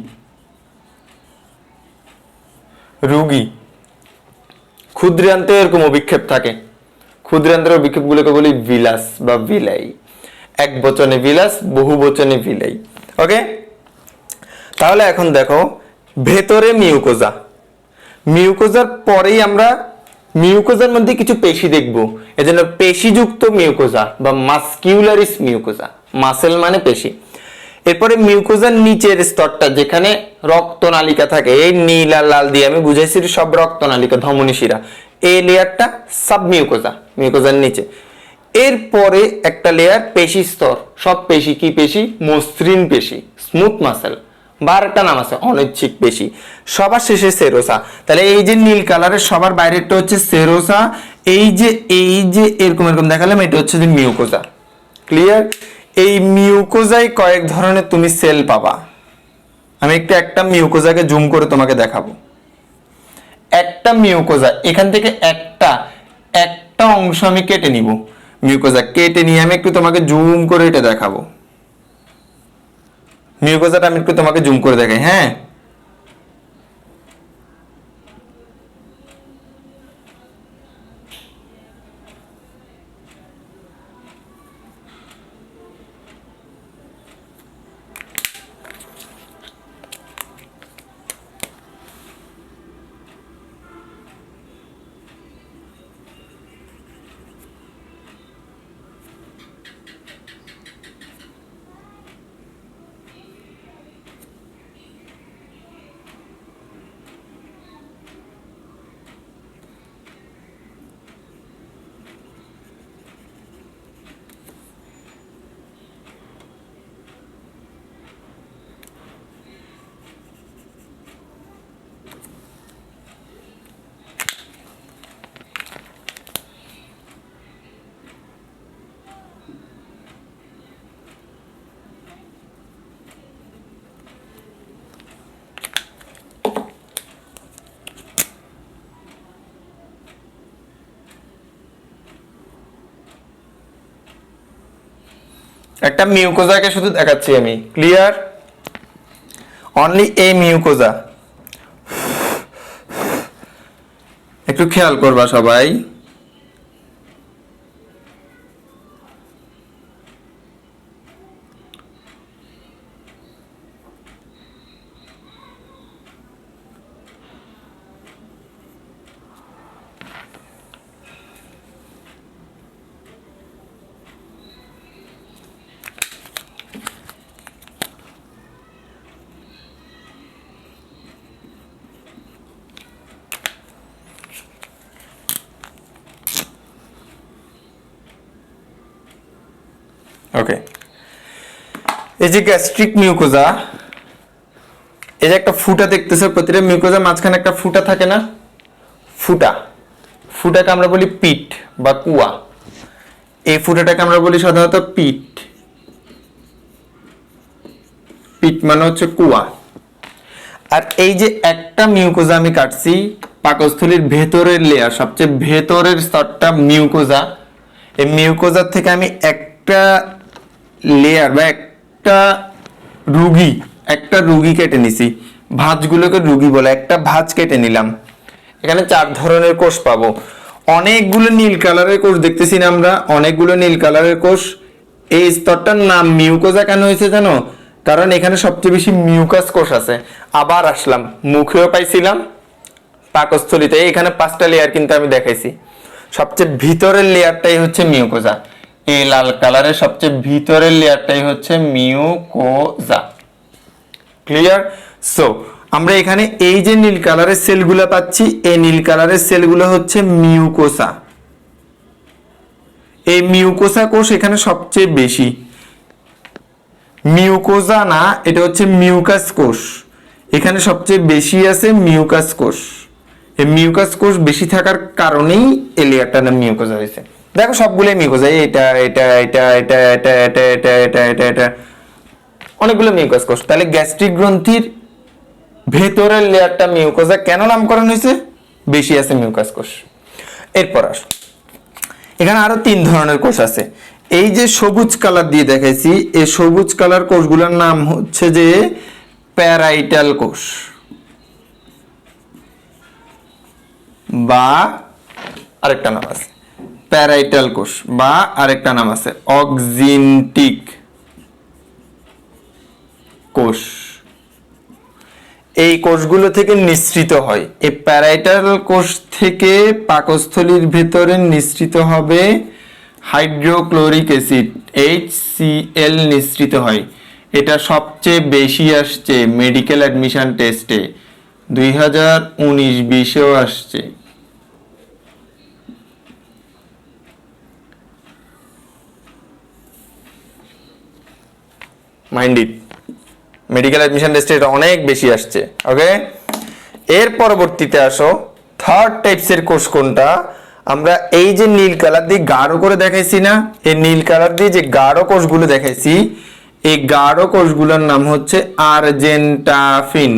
রোগী ক্ষুদ্রান্তে এরকম অভিক্ষেপ থাকে, ক্ষুদ্রান্তের অভিক্ষেপগুলোকে বলি ভিলাস বা ভিলাই। এক বচনে ভিলাস, বহু বচনে ভিলাই। ওকে, তাহলে এখন দেখো ভেতরে মিউকোজা, মিউকোজার পরেই আমরা মিউকোজার মধ্যে কিছু পেশি দেখব, এজন্য পেশিযুক্ত মিউকোজা বা মাসকিউলারিস মিউকোজা, মাসেল মানে পেশি। এরপরে মিউকোজার নিচের স্তরটা যেখানে রক্তনালিকা থাকে, এই নীল আর লাল দিয়ে আমি বুঝাইছি সব রক্তনালিকা, ধমনী শিরা, এই লেয়ারটা সাবমিউকোজা, মিউকোজার নিচে। এরপরে একটা লেয়ার পেশি স্তর, সব পেশি কি পেশি? মসৃণ পেশি, স্মুথ মাসেল, বা একটা নাম আছে অনৈচ্ছিক পেশি। সবার শেষে সেরোসা। তাহলে এই যে নীল কালারের সবার বাইরেরটা হচ্ছে সেরোসা, এই যে এরকম এরকম দেখালাম এটা হচ্ছে যে মিউকোজা। ক্লিয়ার? এই মিউকোজায় কয়েক ধরনের তুমি সেল পাবা। আমি একটা মিউকোজাকে জুম করে তোমাকে দেখাবো। একটা মিউকোজা এখান থেকে একটা অংশ আমি কেটে নিব, মিউকোজা কেটে নিয়ে আমি একটু তোমাকে জুম করে এটা দেখাবো। মিউকোজাটা আমি একটু তোমাকে জুম করে দেখাই। হ্যাঁ, একটা মিউকোজাকে শুধু দেখাচ্ছি আমি। ক্লিয়ার? অনলি এ মিউকোজা, একটু খেয়াল করবা সবাই। ওকে, এই যে গ্যাস্ট্রিক মিউকোজা, এই যে একটা ফুটা দেখতেছো, প্রতিটা মিউকোজার মাঝখানে একটা ফুটা থাকে না? ফুটাকে আমরা বলি পিট বা কুয়া। এই ফুটাটাকে আমরা বলি সাধারণত পিট। পিট মানে হচ্ছে কুয়া। আর এই যে একটা মিউকোজা আমি কাটছি, পাকস্থলীর ভেতরের লেয়ার, সবচেয়ে ভেতরের স্তরটা মিউকোজা। এই মিউকোজার থেকে আমি একটা লেয়ার বা একটা রুগী কেটে নিছি। ভাঁজগুলোকে রুগী বলে, একটা ভাঁজ কেটে নিলাম। এখানে 4 ধরনের কোষ পাবো। অনেকগুলো নীল কালারের কোষ দেখতেছি না আমরা? অনেকগুলো নীল কালারের কোষ। এই স্তরটার নাম মিউকোজা কেন হয়েছে জানো? কারণ এখানে সবচেয়ে বেশি মিউকাস কোষ আছে। আবার আসলাম, মুখেও পাইছিলাম, পাকস্থলীতে। এখানে 5টা লেয়ার কিন্তু আমি দেখাইছি। সবচেয়ে ভিতরের লেয়ারটাই হচ্ছে মিউকোজা। এই লাল কালারের সবচেয়ে ভিতরের লেয়ারটাই হচ্ছে মিউকোজা। ক্লিয়ার? সো আমরা এখানে এই যে নীল কালারের সেলগুলো পাচ্ছি, এই নীল কালারের সেলগুলো হচ্ছে মিউকোসা। এই মিউকোসা কোষ এখানে সবচেয়ে বেশি। মিউকোজা না, এটা হচ্ছে মিউকাস কোষ। এখানে সবচেয়ে বেশি আছে মিউকাস কোষ। এই মিউকাস কোষ বেশি থাকার কারণেই এই লেয়ারটার নাম মিউকোজা হয়েছে। দেখো সবগুলোই মিউকোজা, এটা অনেকগুলো মিউকাস কোষ। তাহলে গ্যাস্ট্রিক গ্রন্থির ভেতরের লেয়ারটা মিউকোজা কেন নামকরণ হয়েছে? বেশি আছে মিউকাস কোষ। এরপর আস, এখানে আরো 3 ধরনের কোষ আছে। এই যে সবুজ কালার দিয়ে দেখাইছি, এই সবুজ কালার কোষগুলোর নাম হচ্ছে যে প্যারাইটাল কোষ, বা আরেকটা নাম আছে প্যারাইটাল কোষ, বা আরেকটা নাম আছে অক্সিনটিক কোষ। এই কোষগুলো থেকে নিঃসৃত হয়। এই প্যারাইটাল কোষ থেকে পাকস্থলীর ভেতরে নিঃসৃত হবে হাইড্রোক্লোরিক অ্যাসিড HCl নিঃসৃত হয়। এটা সবচেয়ে বেশি আসছে মেডিকেল অ্যাডমিশন টেস্টে, 2019-20-এও আসছে। মাইন্ড ইট, মেডিকেল অ্যাডমিশন টেস্টে এটা অনেক বেশি আসছে। ওকে, এর পরবর্তীতে আসো থার্ড টাইপসের কোষ কোনটা? আমরা এই যে নীল কালার দিয়ে গাঢ় করে দেখাইছি না, এই নীল কালার দিয়ে যে গাঢ় কোষগুলো দেখাইছি, এই গাঢ় কোষগুলোর নাম হচ্ছে আর্জেন্টাফিন।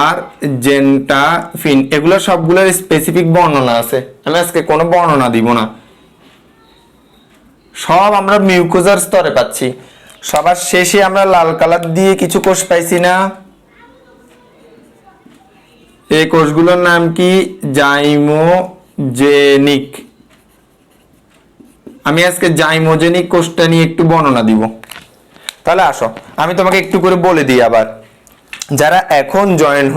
আর্জেন্টাফিন এগুলো সবগুলোর স্পেসিফিক বর্ণনা আছে, আমি আজকে কোনো বর্ণনা দিব না। সব আমরা মিউকোজার স্তরে পাচ্ছি। সবার শেষে আমরা লাল কালার দিয়ে কিছু কোষ পাইছি না, এই কোষগুলোর নাম কি? জাইমোজেনিক। আমি আজকে জাইমোজেনিক কোষটা নিয়ে একটু বর্ণনা দিব। তাহলে আসো আমি তোমাকে একটু করে বলে দিই আবার। যারা এখন জয়েন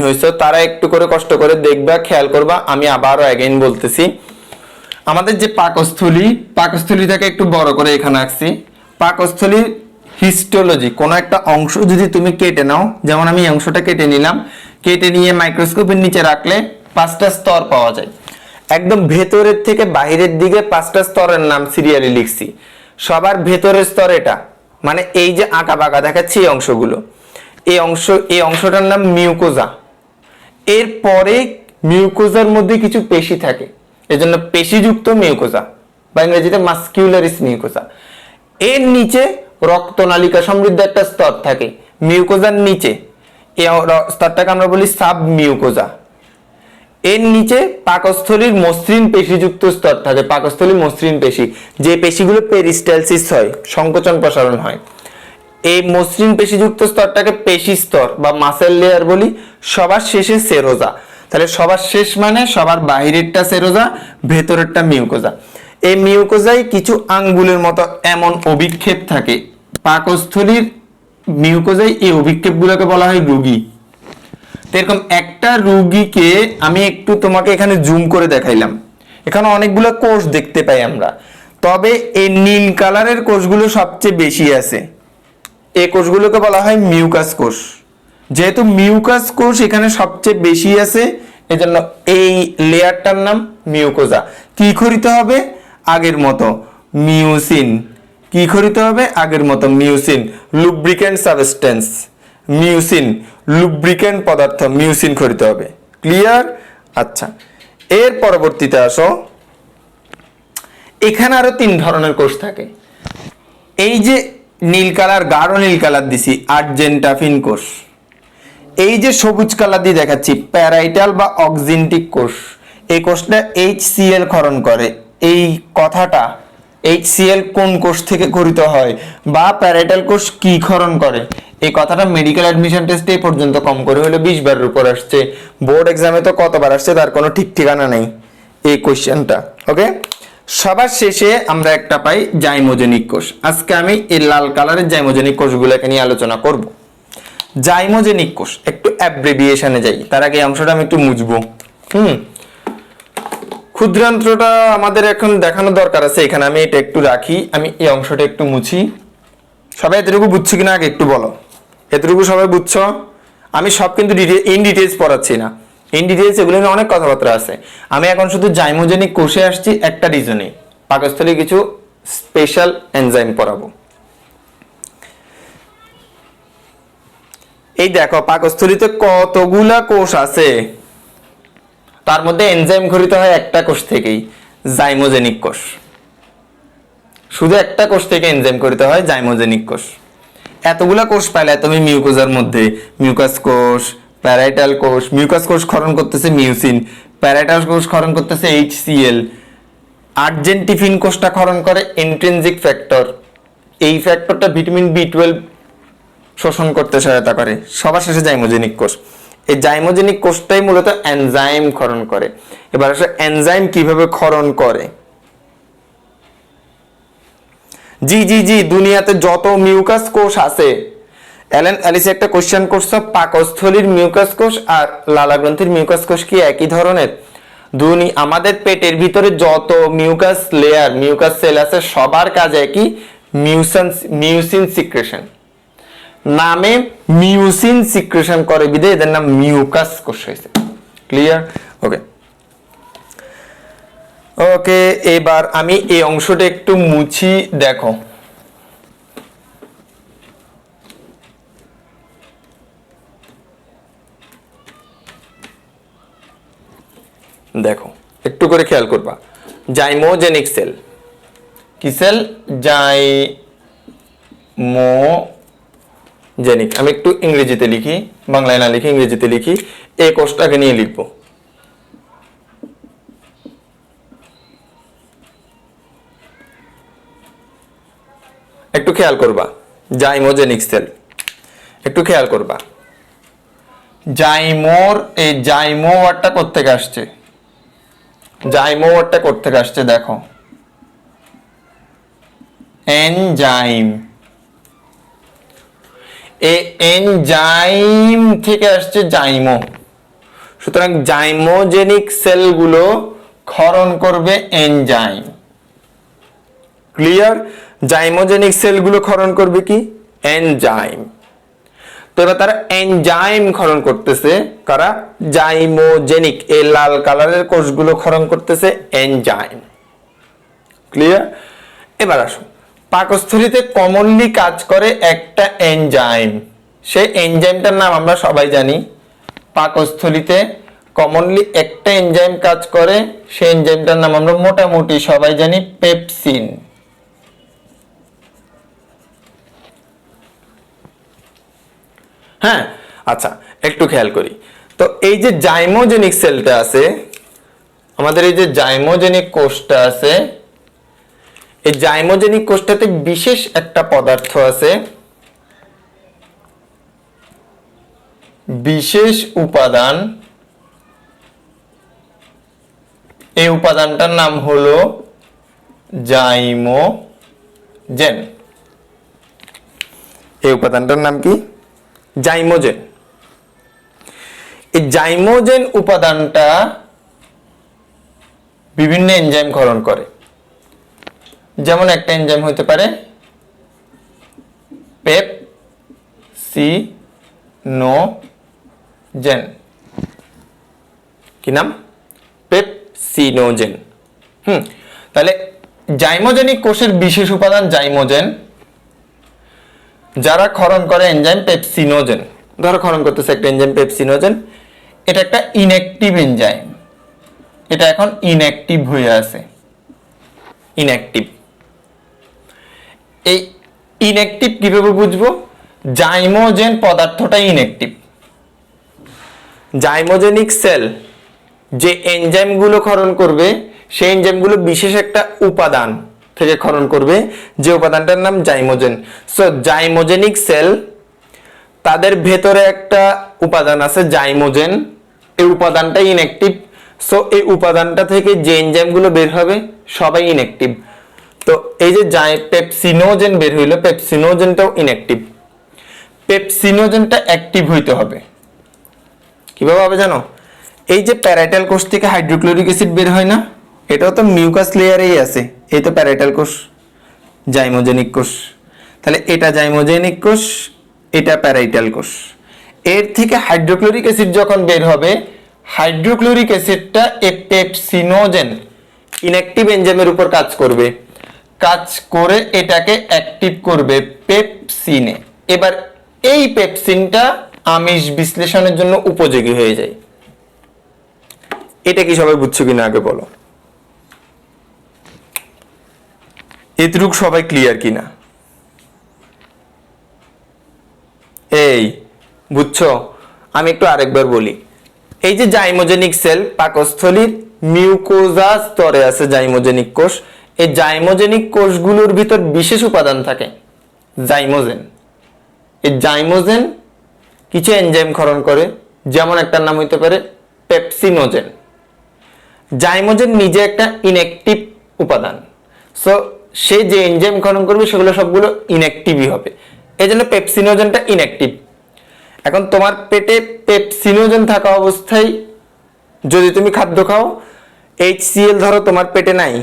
হইছো তারা একটু করে কষ্ট করে দেখবা, খেয়াল করবা। আমি আবারও অ্যাগেইন বলতেছি, আমাদের যে পাকস্থলীটাকে একটু বড় করে এখানে আঁকছি। পাকস্থলীর হিস্টোলজি, কোনো একটা অংশ যদি তুমি কেটে নাও, যেমন আমি এই অংশটা কেটে নিলাম, কেটে নিয়ে মাইক্রোস্কোপের নিচে রাখলে 5টা স্তর পাওয়া যায়। একদম ভেতরের থেকে বাহিরের দিকে 5টা স্তরের নাম সিরিয়ালি লিখছি। সবার ভেতরের স্তর এটা, মানে এই যে আঁকা বাঁকা দেখাচ্ছি এই অংশগুলো, এই অংশটার নাম মিউকোজা। এরপরে মিউকোজার মধ্যে কিছু পেশি থাকে, এজন্য পেশিযুক্ত মিউকোজা বা ইংরেজিতে মাসকিউলারিস মিউকোজা। এর নিচে রক্তনালিকা সমৃদ্ধ একটা স্তর থাকে মিউকোজার নিচে, এই স্তরটাকে আমরা বলি সাব মিউকোজা। এর নিচে পাকস্থলীর মসৃণ পেশিযুক্ত স্তর থাকে, পাকস্থলীর মসৃণ পেশি, যে পেশিগুলো পেরিস্টালসিস হয়, সংকোচন প্রসারণ হয়। এই মসৃণ পেশিযুক্ত স্তরটাকে পেশি স্তর বা মাসেল লেয়ার বলি। সবার শেষে সেরোজা। তাহলে সবার শেষ মানে সবার বাহিরেরটা সেরোজা, ভেতরেরটা মিউকোজা। এই মিউকোজায় কিছু আঙ্গুলের মতো এমন অভিক্ষেপ থাকে পাকস্থলীর মিউকোজায়, এই অভিক্ষেপগুলোকে বলা হয় রুগী। এরকম একটা রুগীকে আমি একটু তোমাকে এখানে জুম করে দেখাইলাম, এখানে অনেকগুলো কোষ দেখতে পাই আমরা, তবে এই নীল কালারের কোষগুলো সবচেয়ে বেশি আছে। এই কোষগুলোকে বলা হয় মিউকাস কোষ। যেহেতু মিউকাস কোষ এখানে সবচেয়ে বেশি আছে, এজন্য এই লেয়ারটার নাম মিউকোজা। কি খরিতে হবে? আগের মতো মিউসিন। কি খরিতে হবে? আগের মতো mucin, lubricant substance, mucin lubricant পদার্থ, মিউসিন খরিতে হবে। ক্লিয়ার? আচ্ছা, এর পরবর্তীতে আসো, এখানে আরো 3 ধরনের কোষ থাকে। এই যে নীল কালার, গাঢ় নীল কালার দিছি, আর্জেন্টাফিন কোষ। এই যে সবুজ কালার দিয়ে দেখাচ্ছি, প্যারাইটাল বা অক্সিন্টিক কোষ। এই কোষটা HCl ক্ষরণ করে। এই কথাটা HCl কোন কোষ থেকে খরিত হয় বা প্যারাইটাল কোষ কি ক্ষরণ করে, এই কথাটা মেডিকেল অ্যাডমিশন টেস্টে এই পর্যন্ত কম করে হলে 20 বারের উপর আসছে। বোর্ড এক্সামে তো কতবার আসছে তার কোনো ঠিক ঠিকানা নেই এই কোশ্চেনটা। ওকে, সবার শেষে আমরা একটা পাই জাইমোজেনিক কোষ। আজকে আমি এই লাল কালারের জাইমোজেনিক কোষগুলোকে নিয়ে আলোচনা করব। জাইমোজেনিক কোষ, একটু অ্যাব্রিভিয়েশনে যাই, তার আগে এই অংশটা আমি একটু মুছবো। ক্ষুদ্রান্ত্রটা আমাদের এখন দেখানো দরকার আছে, এখানে আমি এটা একটু রাখি, আমি এই অংশটা একটু মুছি। সবাই এতটুকু বুঝছো কিনা আগে একটু বলো, এতটুকু সবাই বুঝছো? আমি সব কিন্তু ইন ডিটেইলস পড়াচ্ছি না, ইন ডিটেইলস এগুলো নিয়ে অনেক কথাবার্তা আছে। আমি এখন শুধু জাইমোজেনিক কোষে আসছি একটা রিজনে, পাকস্থলী কিছু স্পেশাল এনজাইম পড়াবো। এই দেখো পাকস্থলীতে কতগুলা কোষ আছে, তার মধ্যে এনজাইম খরিত হয় একটা কোষ থেকেই, জাইমোজেনিক কোষ। শুধু একটা কোষ থেকে এনজাইম খরিত হয়, জাইমোজেনিক কোষ। এতগুলা কোষ পাইলে তুমি মিউকোজার মধ্যে মিউকাস কোষ, প্যারাইটাল কোষ, মিউকাস কোষ ক্ষরণ করতেছে মিউসিন, প্যারাইটাল কোষ ক্ষরণ করতেছে HCl, আর্জেন্টিফিন কোষটা ক্ষরণ করে ইন্ট্রিনজিক ফ্যাক্টর। এই ফ্যাক্টরটা ভিটামিন B12 শোষণ করতে সহায়তা করে। সবার শেষে জাইমোজেনিক কোষ। এই জাইমোজেনিক কোষটাই মূলত এনজাইম ক্ষরণ করে। এবার আসলে এনজাইম কিভাবে ক্ষরণ করে? জি দুনিয়াতে যত মিউকাস কোষ আছে অ্যালেন অ্যালিসি একটা কোশ্চেন করছে, পাকস্থলীর মিউকাস কোষ আর লালা গ্রন্থির মিউকাস কোষ কি একই ধরনের? আমাদের পেটের ভিতরে যত মিউকাস লেয়ার, মিউকাস সেল আছে সবার কাজ একই, মিউসিন সিক্রেশন। নামে মিউসিন সিক্রেশন করে বিধে এদের নাম মিউকাস কোষ হয়েছে। ক্লিয়ার? ওকে ওকে, এবার আমি এই অংশটা একটু মুছি। দেখো দেখো একটু করে খেয়াল করবা, জাইমোজেনিক সেল কি সেল? জাইমোজেনিক। আমি একটু ইংরেজিতে লিখি, বাংলায় না লিখি ইংরেজিতে লিখি, এই কোষটাকে নিয়ে লিখবো। একটু খেয়াল করবা, জাইমোজেনিক সেল একটু খেয়াল করবা। জাইমোর এই জাইমো ওয়ার্ডটা কোত্থেকে আসছে? জাইমো ওয়ার্ডটা কোত্থেকে আসছে দেখো, এনজাইম। এই এনজাইম থেকে আসছে জাইমো। সুতরাং জাইমোজেনিক সেলগুলো ক্ষরণ করবে এনজাইম। ক্লিয়ার? জাইমোজেনিক সেলগুলো ক্ষরণ করবে কি? এনজাইম। তো এবার তারা এনজাইম ক্ষরণ করতেছে, কারা? জাইমোজেনিক, এই লাল কালারের কোষগুলো ক্ষরণ করতেছে এনজাইম। ক্লিয়ার? এবার আসো, পাকস্থলীতে কমনলি কাজ করে একটা এনজাইম, সেই এনজাইমটার নাম আমরা সবাই জানি। পাকস্থলীতে কমনলি একটা এনজাইম কাজ করে, সেই এনজাইমটার নাম আমরা মোটামুটি সবাই জানি, পেপসিন। হ্যাঁ, আচ্ছা একটু খেয়াল করি তো, এই যে জাইমোজেনিক সেলটা আছে আমাদের, এই যে জাইমোজেনিক কোষটা আছে, এই জাইমোজেনিক কোষটাতে বিশেষ একটা পদার্থ আছে, বিশেষ উপাদান। এই উপাদানটার নাম হলো জাইমোজেন। এই উপাদানটার নাম কি? জাইমোজেন। এই জাইমোজেন উপাদানটা বিভিন্ন এনজাইম ক্ষরণ করে। যেমন একটা এনজাইম হতে পারে পেপসিনোজেন। কি নাম? পেপসিনোজেন। তাহলে জাইমোজেনিক কোষের বিশেষ উপাদান জাইমোজেন, যারা ক্ষরণ করে এনজাইম পেপসিনোজেন। ধরো ক্ষরণ করতেছে একটা এনজাইম পেপসিনোজেন, এটা একটা ইনঅ্যাক্টিভ এনজাইম, এটা এখন ইনঅ্যাক্টিভ হয়ে আছে। ইনঅ্যাক্টিভ, এই ইনঅ্যাক্টিভ কিভাবে বুঝবো? জাইমোজেন পদার্থটা ইনঅ্যাক্টিভ। জাইমোজেনিক সেল যে এনজাইমগুলো ক্ষরণ করবে, সেই এনজাইমগুলো বিশেষ একটা উপাদান থেকে ক্ষরণ করবে, যে উপাদানটার নাম জাইমোজেন। সো জাইমোজেনিক সেল, তাদের ভেতরে একটা উপাদান আছে জাইমোজেন, এই উপাদানটা ইনঅ্যাক্টিভ। সো এই উপাদানটা থেকে যে এনজাইমগুলো বের হবে সবাই ইনঅ্যাক্টিভ। তো এই যে পেপসিনোজেন বের হইলো, পেপসিনোজেনটাও ইনঅ্যাক্টিভ। পেপসিনোজেনটা অ্যাক্টিভ হইতে হবে, কিভাবে হবে জানো? এই যে প্যারাইটাল কোষ থেকে হাইড্রোক্লোরিক অ্যাসিড বের হয় না, এটাও তো মিউকাস লেয়ারেই আছে। এই তো প্যারাইটাল কোষ, জাইমোজেনিক কোষ। তাহলে এটা জাইমোজেনিক কোষ, এটা প্যারাইটাল কোষ। এর থেকে হাইড্রোক্লোরিক অ্যাসিড যখন বের হবে, হাইড্রোক্লোরিক অ্যাসিডটা এই পেপসিনোজেন ইনঅ্যাক্টিভ এনজাইমের উপর কাজ করবে, কাজ করে এটাকে অ্যাক্টিভ করবে পেপসিনে। এবার এই পেপসিনটা আমিষ বিশ্লেষণের জন্য উপযোগী হয়ে যায়। এটা কি সবাই বুঝছো কিনা আগে বলো? এতটুক সবাই ক্লিয়ার কিনা? এই বুঝছো? আমি একটু আরেকবার বলি। এই যে জাইমোজেনিক সেল, পাকস্থলীর মিউকোজা স্তরে আছে জাইমোজেনিক কোষ। এই জাইমোজেনিক কোষগুলোর ভিতর বিশেষ উপাদান থাকে জাইমোজেন। এই জাইমোজেন কিছু এনজাইম ক্ষরণ করে, যেমন একটার নাম হইতে পারে পেপসিনোজেন। জাইমোজেন নিজে একটা ইনঅ্যাক্টিভ উপাদান, সো সে যে এনজাইম ক্ষরণ করবে সেগুলো সবগুলো ইনঅ্যাক্টিভই হবে। এই জন্য পেপসিনোজেনটা ইনঅ্যাক্টিভ। এখন তোমার পেটে পেপসিনোজেন থাকা অবস্থায় যদি তুমি খাদ্য খাও, HCl ধরো তোমার পেটে নাই,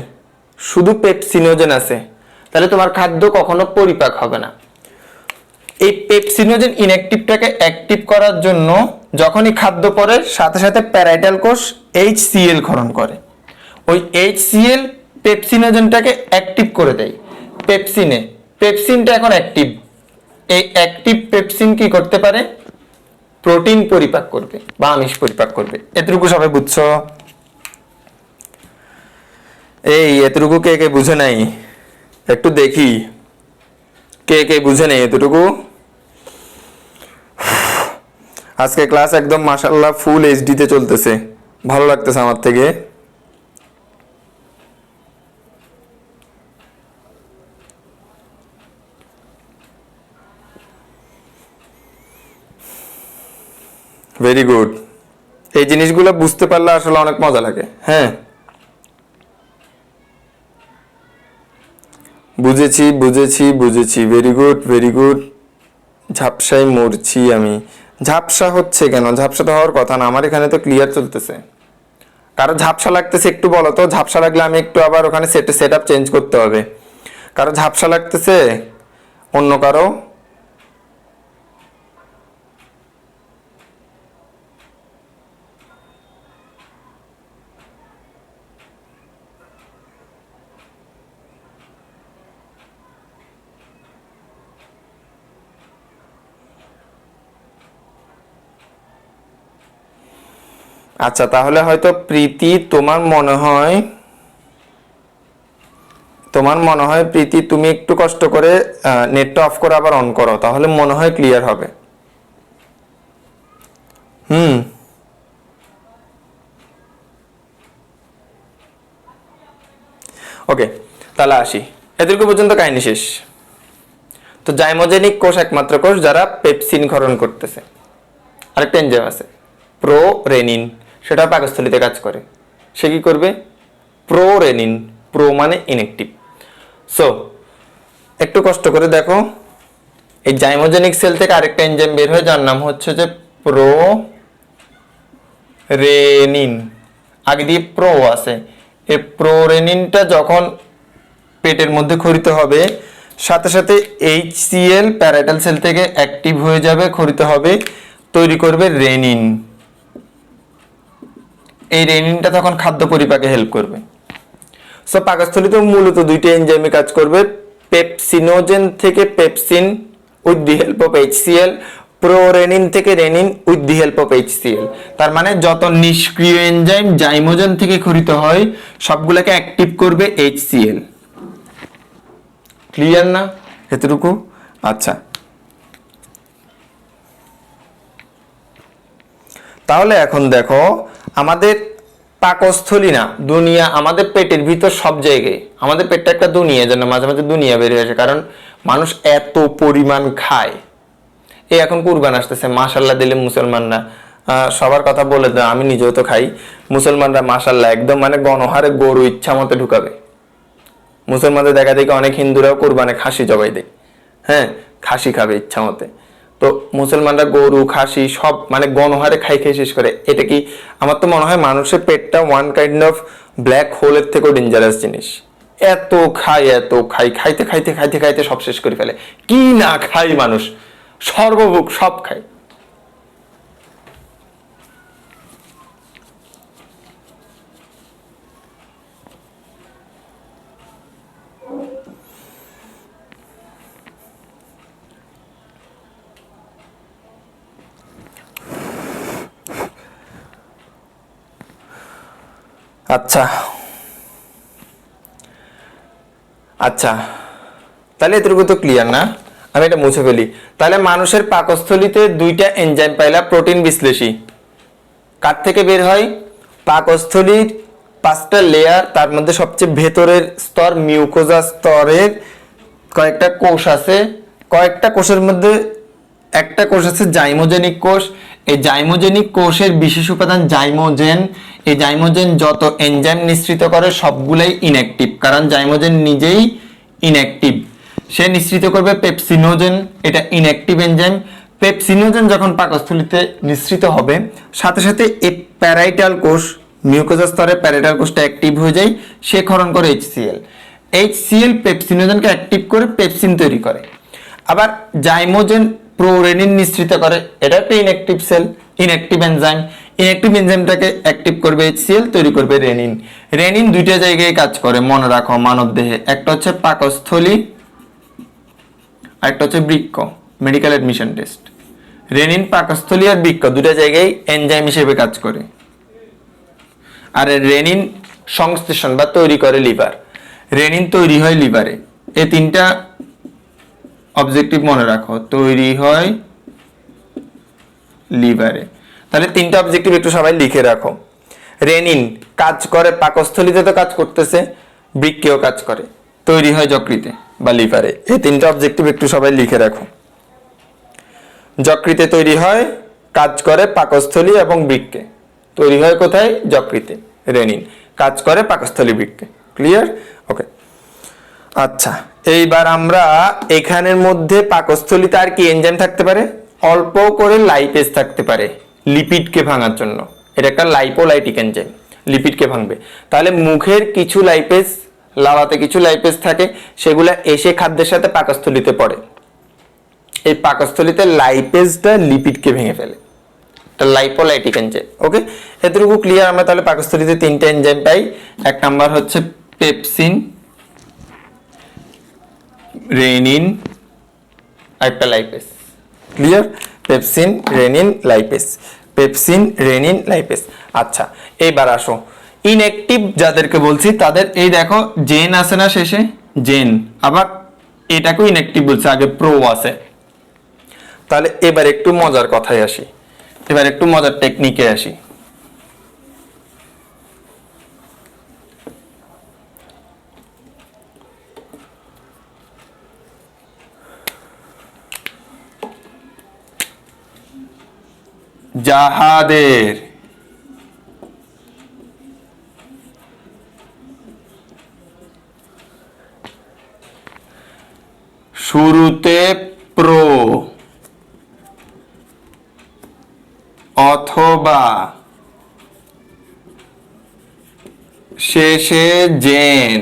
শুধু পেপসিনোজেন আছে, তাহলে তোমার খাদ্য কখনো পরিপাক হবে না। এই পেপসিনোজেন ইনঅ্যাক্টিভটাকে অ্যাক্টিভ করার জন্য যখনই খাদ্য পড়ে সাথে সাথে প্যারাইটাল কোষ HCl ক্ষরণ করে, ওই HCl পেপসিনোজেনটাকে অ্যাক্টিভ করে দেয়। পেপসিনটা এখন অ্যাক্টিভ। এই অ্যাক্টিভ পেপসিন কি করতে পারে? প্রোটিন পরিপাক করবে বা আমিষ পরিপাক করবে। এতটুকু সবাই বুঝছো? এতটুকু কে কে বুঝে নাই একটু দেখি, কে কে বুঝে নেই এতটুকু? আজকে ক্লাস একদম মাশাআল্লাহ ফুল এইচডি তে চলতেছে, ভালো লাগতেছে আমার থেকে। Very good. এই জিনিসগুলো বুঝতে পারলে আসলে অনেক মজা লাগে। হ্যাঁ, বুঝেছি বুঝেছি বুঝেছি। Very good very good. ঝাপসায় মরছি আমি। ঝাপসা হচ্ছে কেন? ঝাপসা তো হওয়ার কথা না, আমার এখানে তো ক্লিয়ার চলতেছে। কারো ঝাপসা লাগতেছে একটু বলো তো। ঝাপসা লাগলে আমি একটু আবার ওখানে সেট আপ চেঞ্জ করতে হবে। কারো ঝাপসা লাগতেছে? অন্য কারো? আচ্ছা, তাহলে হয়তো প্রীতি তোমার মনে হয় প্রীতি তুমি একটু কষ্ট করে নেটটা অফ করে আবার অন করো, তাহলে মনে হয় ক্লিয়ার হবে। ওকে, তাহলে আসি। এতটুকু পর্যন্ত কাহিনী শেষ। তো জাইমোজেনিক কোষ একমাত্র কোষ যারা পেপসিন ক্ষরণ করতেছে। আরেকটা এনজাইম আছে প্রোরেনিন, সেটা পাকস্থলীতে কাজ করে। সে কি করবে? প্রোরেনিন, প্রো মানে ইনঅ্যাক্টিভ। সো একটু কষ্ট করে দেখো, এই জাইমোজেনিক সেল থেকে আরেকটা এনজাইম বের হয় যার নাম হচ্ছে যে প্রোরেনিন। আগে দিয়ে প্রো আছে। এই প্রোরেনিনটা যখন পেটের মধ্যে ক্ষরিত হবে, সাথে সাথে HCl প্যারাইটাল সেল থেকে অ্যাক্টিভ হয়ে যাবে, ক্ষরিত হবে, তৈরি করবে রেনিন। এই রেনিনটা তখন খাদ্য পরিপাকে হেল্প করবে। সো পাকস্থলীতে মূলত দুইটা এনজাইমে কাজ করবে, পেপসিনোজেন থেকে pepsin with the help of HCl, প্রোরেনিন থেকে renin with the help of HCl। তার মানে যত নিষ্ক্রিয় এনজাইম জাইমোজেন থেকে ক্ষরিত হয় সবগুলোকে অ্যাক্টিভ করবে HCl। ক্লিয়ার না এতটুকু? আচ্ছা, তাহলে এখন দেখো, আমাদের পাকস্থলী না দুনিয়া, আমাদের পেটের ভিতর সব জায়গায়, আমাদের পেটটা একটা দুনিয়া, যেন মাঝে মাঝে দুনিয়া বেরিয়ে আসে, কারণ মানুষ এত পরিমাণ খায়। এই এখন কুরবান আসতেছে, মাশাল্লাহ দিলে মুসলমানরা, সবার কথা বলে দাও, আমি নিজেও তো খাই, মুসলমানরা মাশাল্লাহ একদম মানে গণহারে গরু ইচ্ছা মতো ঢুকাবে। মুসলমানদের দেখা দেখি অনেক হিন্দুরাও কোরবানে খাসি জবাই দেয়। হ্যাঁ, খাসি খাবে ইচ্ছা মতে। তো মুসলমানরা গরু খাসি সব মানে গণহারে খাই খেয়ে শেষ করে। এটা কি, আমার তো মনে হয় মানুষের পেটটা ওয়ান কাইন্ড অফ ব্ল্যাক হোলের থেকেও ডেঞ্জারাস জিনিস। এত খাই, খাইতে খাইতে খাইতে খাইতে সব শেষ করে ফেলে। কি না খাই মানুষ, সর্বভোগ সব খায়। আচ্ছা আচ্ছা, তাহলে এতটুকু তো ক্লিয়ার না? আমি এটা মুছে ফেলি। তাহলে মানুষের পাকস্থলীতে দুইটা এনজাইম পাইলা, প্রোটিন বিশ্লেষী। কার থেকে বের হয়? পাকস্থলীর 5টা লেয়ার, তার মধ্যে সবচেয়ে ভেতরের স্তর মিউকোজা স্তরের কয়েকটা কোষ আছে। কয়েকটা কোষের মধ্যে একটা কোষ আছে জাইমোজেনিক কোষ। এই জাইমোজেনিক কোষের বিশেষ উপাদান জাইমোজেন। এই জাইমোজেন যত এনজাইম নিঃসৃত করে সবগুলাই ইনঅ্যাক্টিভ, কারণ জাইমোজেন নিজেই ইনঅ্যাক্টিভ। সে নিঃসৃত করবে পেপসিনোজেন, এটা ইনঅ্যাক্টিভ এনজাইম। পেপসিনোজেন যখন পাকস্থলীতে নিঃসৃত হবে সাথে সাথে এই প্যারাইটাল কোষ, মিউকোজা স্তরে প্যারাইটাল কোষটা অ্যাক্টিভ হয়ে যায়, সে ক্ষরণ করে HCl। HCl পেপসিনোজেনকে অ্যাক্টিভ করে পেপসিন তৈরি করে। আবার জাইমোজেন প্রোরেনিন নিঃসৃত করে, এটা একটা inactive cell, inactive enzyme. Inactive এনজাইমটাকে অ্যাক্টিভ করবে HCl, তৈরি করবে রেনিন। রেনিন দুইটা জায়গায় কাজ করে, মনে রাখো মানব দেহে, একটা হচ্ছে পাকস্থলী, আরেকটা হচ্ছে বৃক্ক। মেডিকেল অ্যাডমিশন টেস্ট, রেনিন পাকস্থলী আর বৃক্ক দুটা জায়গায় এনজাইম হিসেবে কাজ করে। আর রেনিন সংশ্লেষণ বা তৈরি করে লিভার, রেনিন তৈরি হয় লিভারে। এই তিনটা অবজেক্টিভ মনে রাখো, তৈরি হয় লিভারে। তাহলে তিনটা অবজেক্টিভ একটু সবাই লিখে রাখো। রেনিন কাজ করে পাকস্থলীতে, তো কাজ করতেছে, বৃক্কেও কাজ করে, তৈরি হয় যকৃতে বা লিভারে। এই তিনটা অবজেক্টিভ একটু সবাই লিখে রাখো। যকৃতে তৈরি হয়, কাজ করে পাকস্থলী এবং বৃক্কে, তৈরি হয় কোথায়? যকৃতে। রেনিন কাজ করে পাকস্থলী, বৃক্কে। ক্লিয়ার? ওকে, আচ্ছা এইবার আমরা এখানের মধ্যে পাকস্থলীতে আর কি এনজাইম থাকতে পারে? অল্প করে লাইপেজ থাকতে পারে লিপিডকে ভাঙার জন্য। এটা একটা লাইপোলাইটিক এনজাইম, লিপিডকে ভাঙবে। তাহলে মুখের কিছু লাইপেজ, লালাতে কিছু লাইপেজ থাকে, সেগুলা এসে খাদ্যের সাথে পাকস্থলীতে পড়ে। এই পাকস্থলীতে লাইপেজটা লিপিডকে ভেঙে ফেলে, এটা লাইপোলাইটিক এনজাইম। ওকে, এতটুকু ক্লিয়ার? আমরা তাহলে পাকস্থলীতে তিনটা এনজাইম পাই। এক নাম্বার হচ্ছে পেপসিন, রেনিন, আরেকটা lipase. Clear? Pepsin, renin, lipase, pepsin, renin, lipase. আচ্ছা এইবার আসো ইনঅ্যাক্টিভ যাদেরকে বলছি তাদের, এই দেখো জেন আছে না শেষে, জেন, আবার এটাকেও ইনঅ্যাক্টিভ বলছে, আগে প্রো আছে। তাহলে এবার একটু মজার কথায় আসি, এবার একটু মজার টেকনিকে আসি। যাহাদের শুরুতে প্রো অথবা শেষে জেন,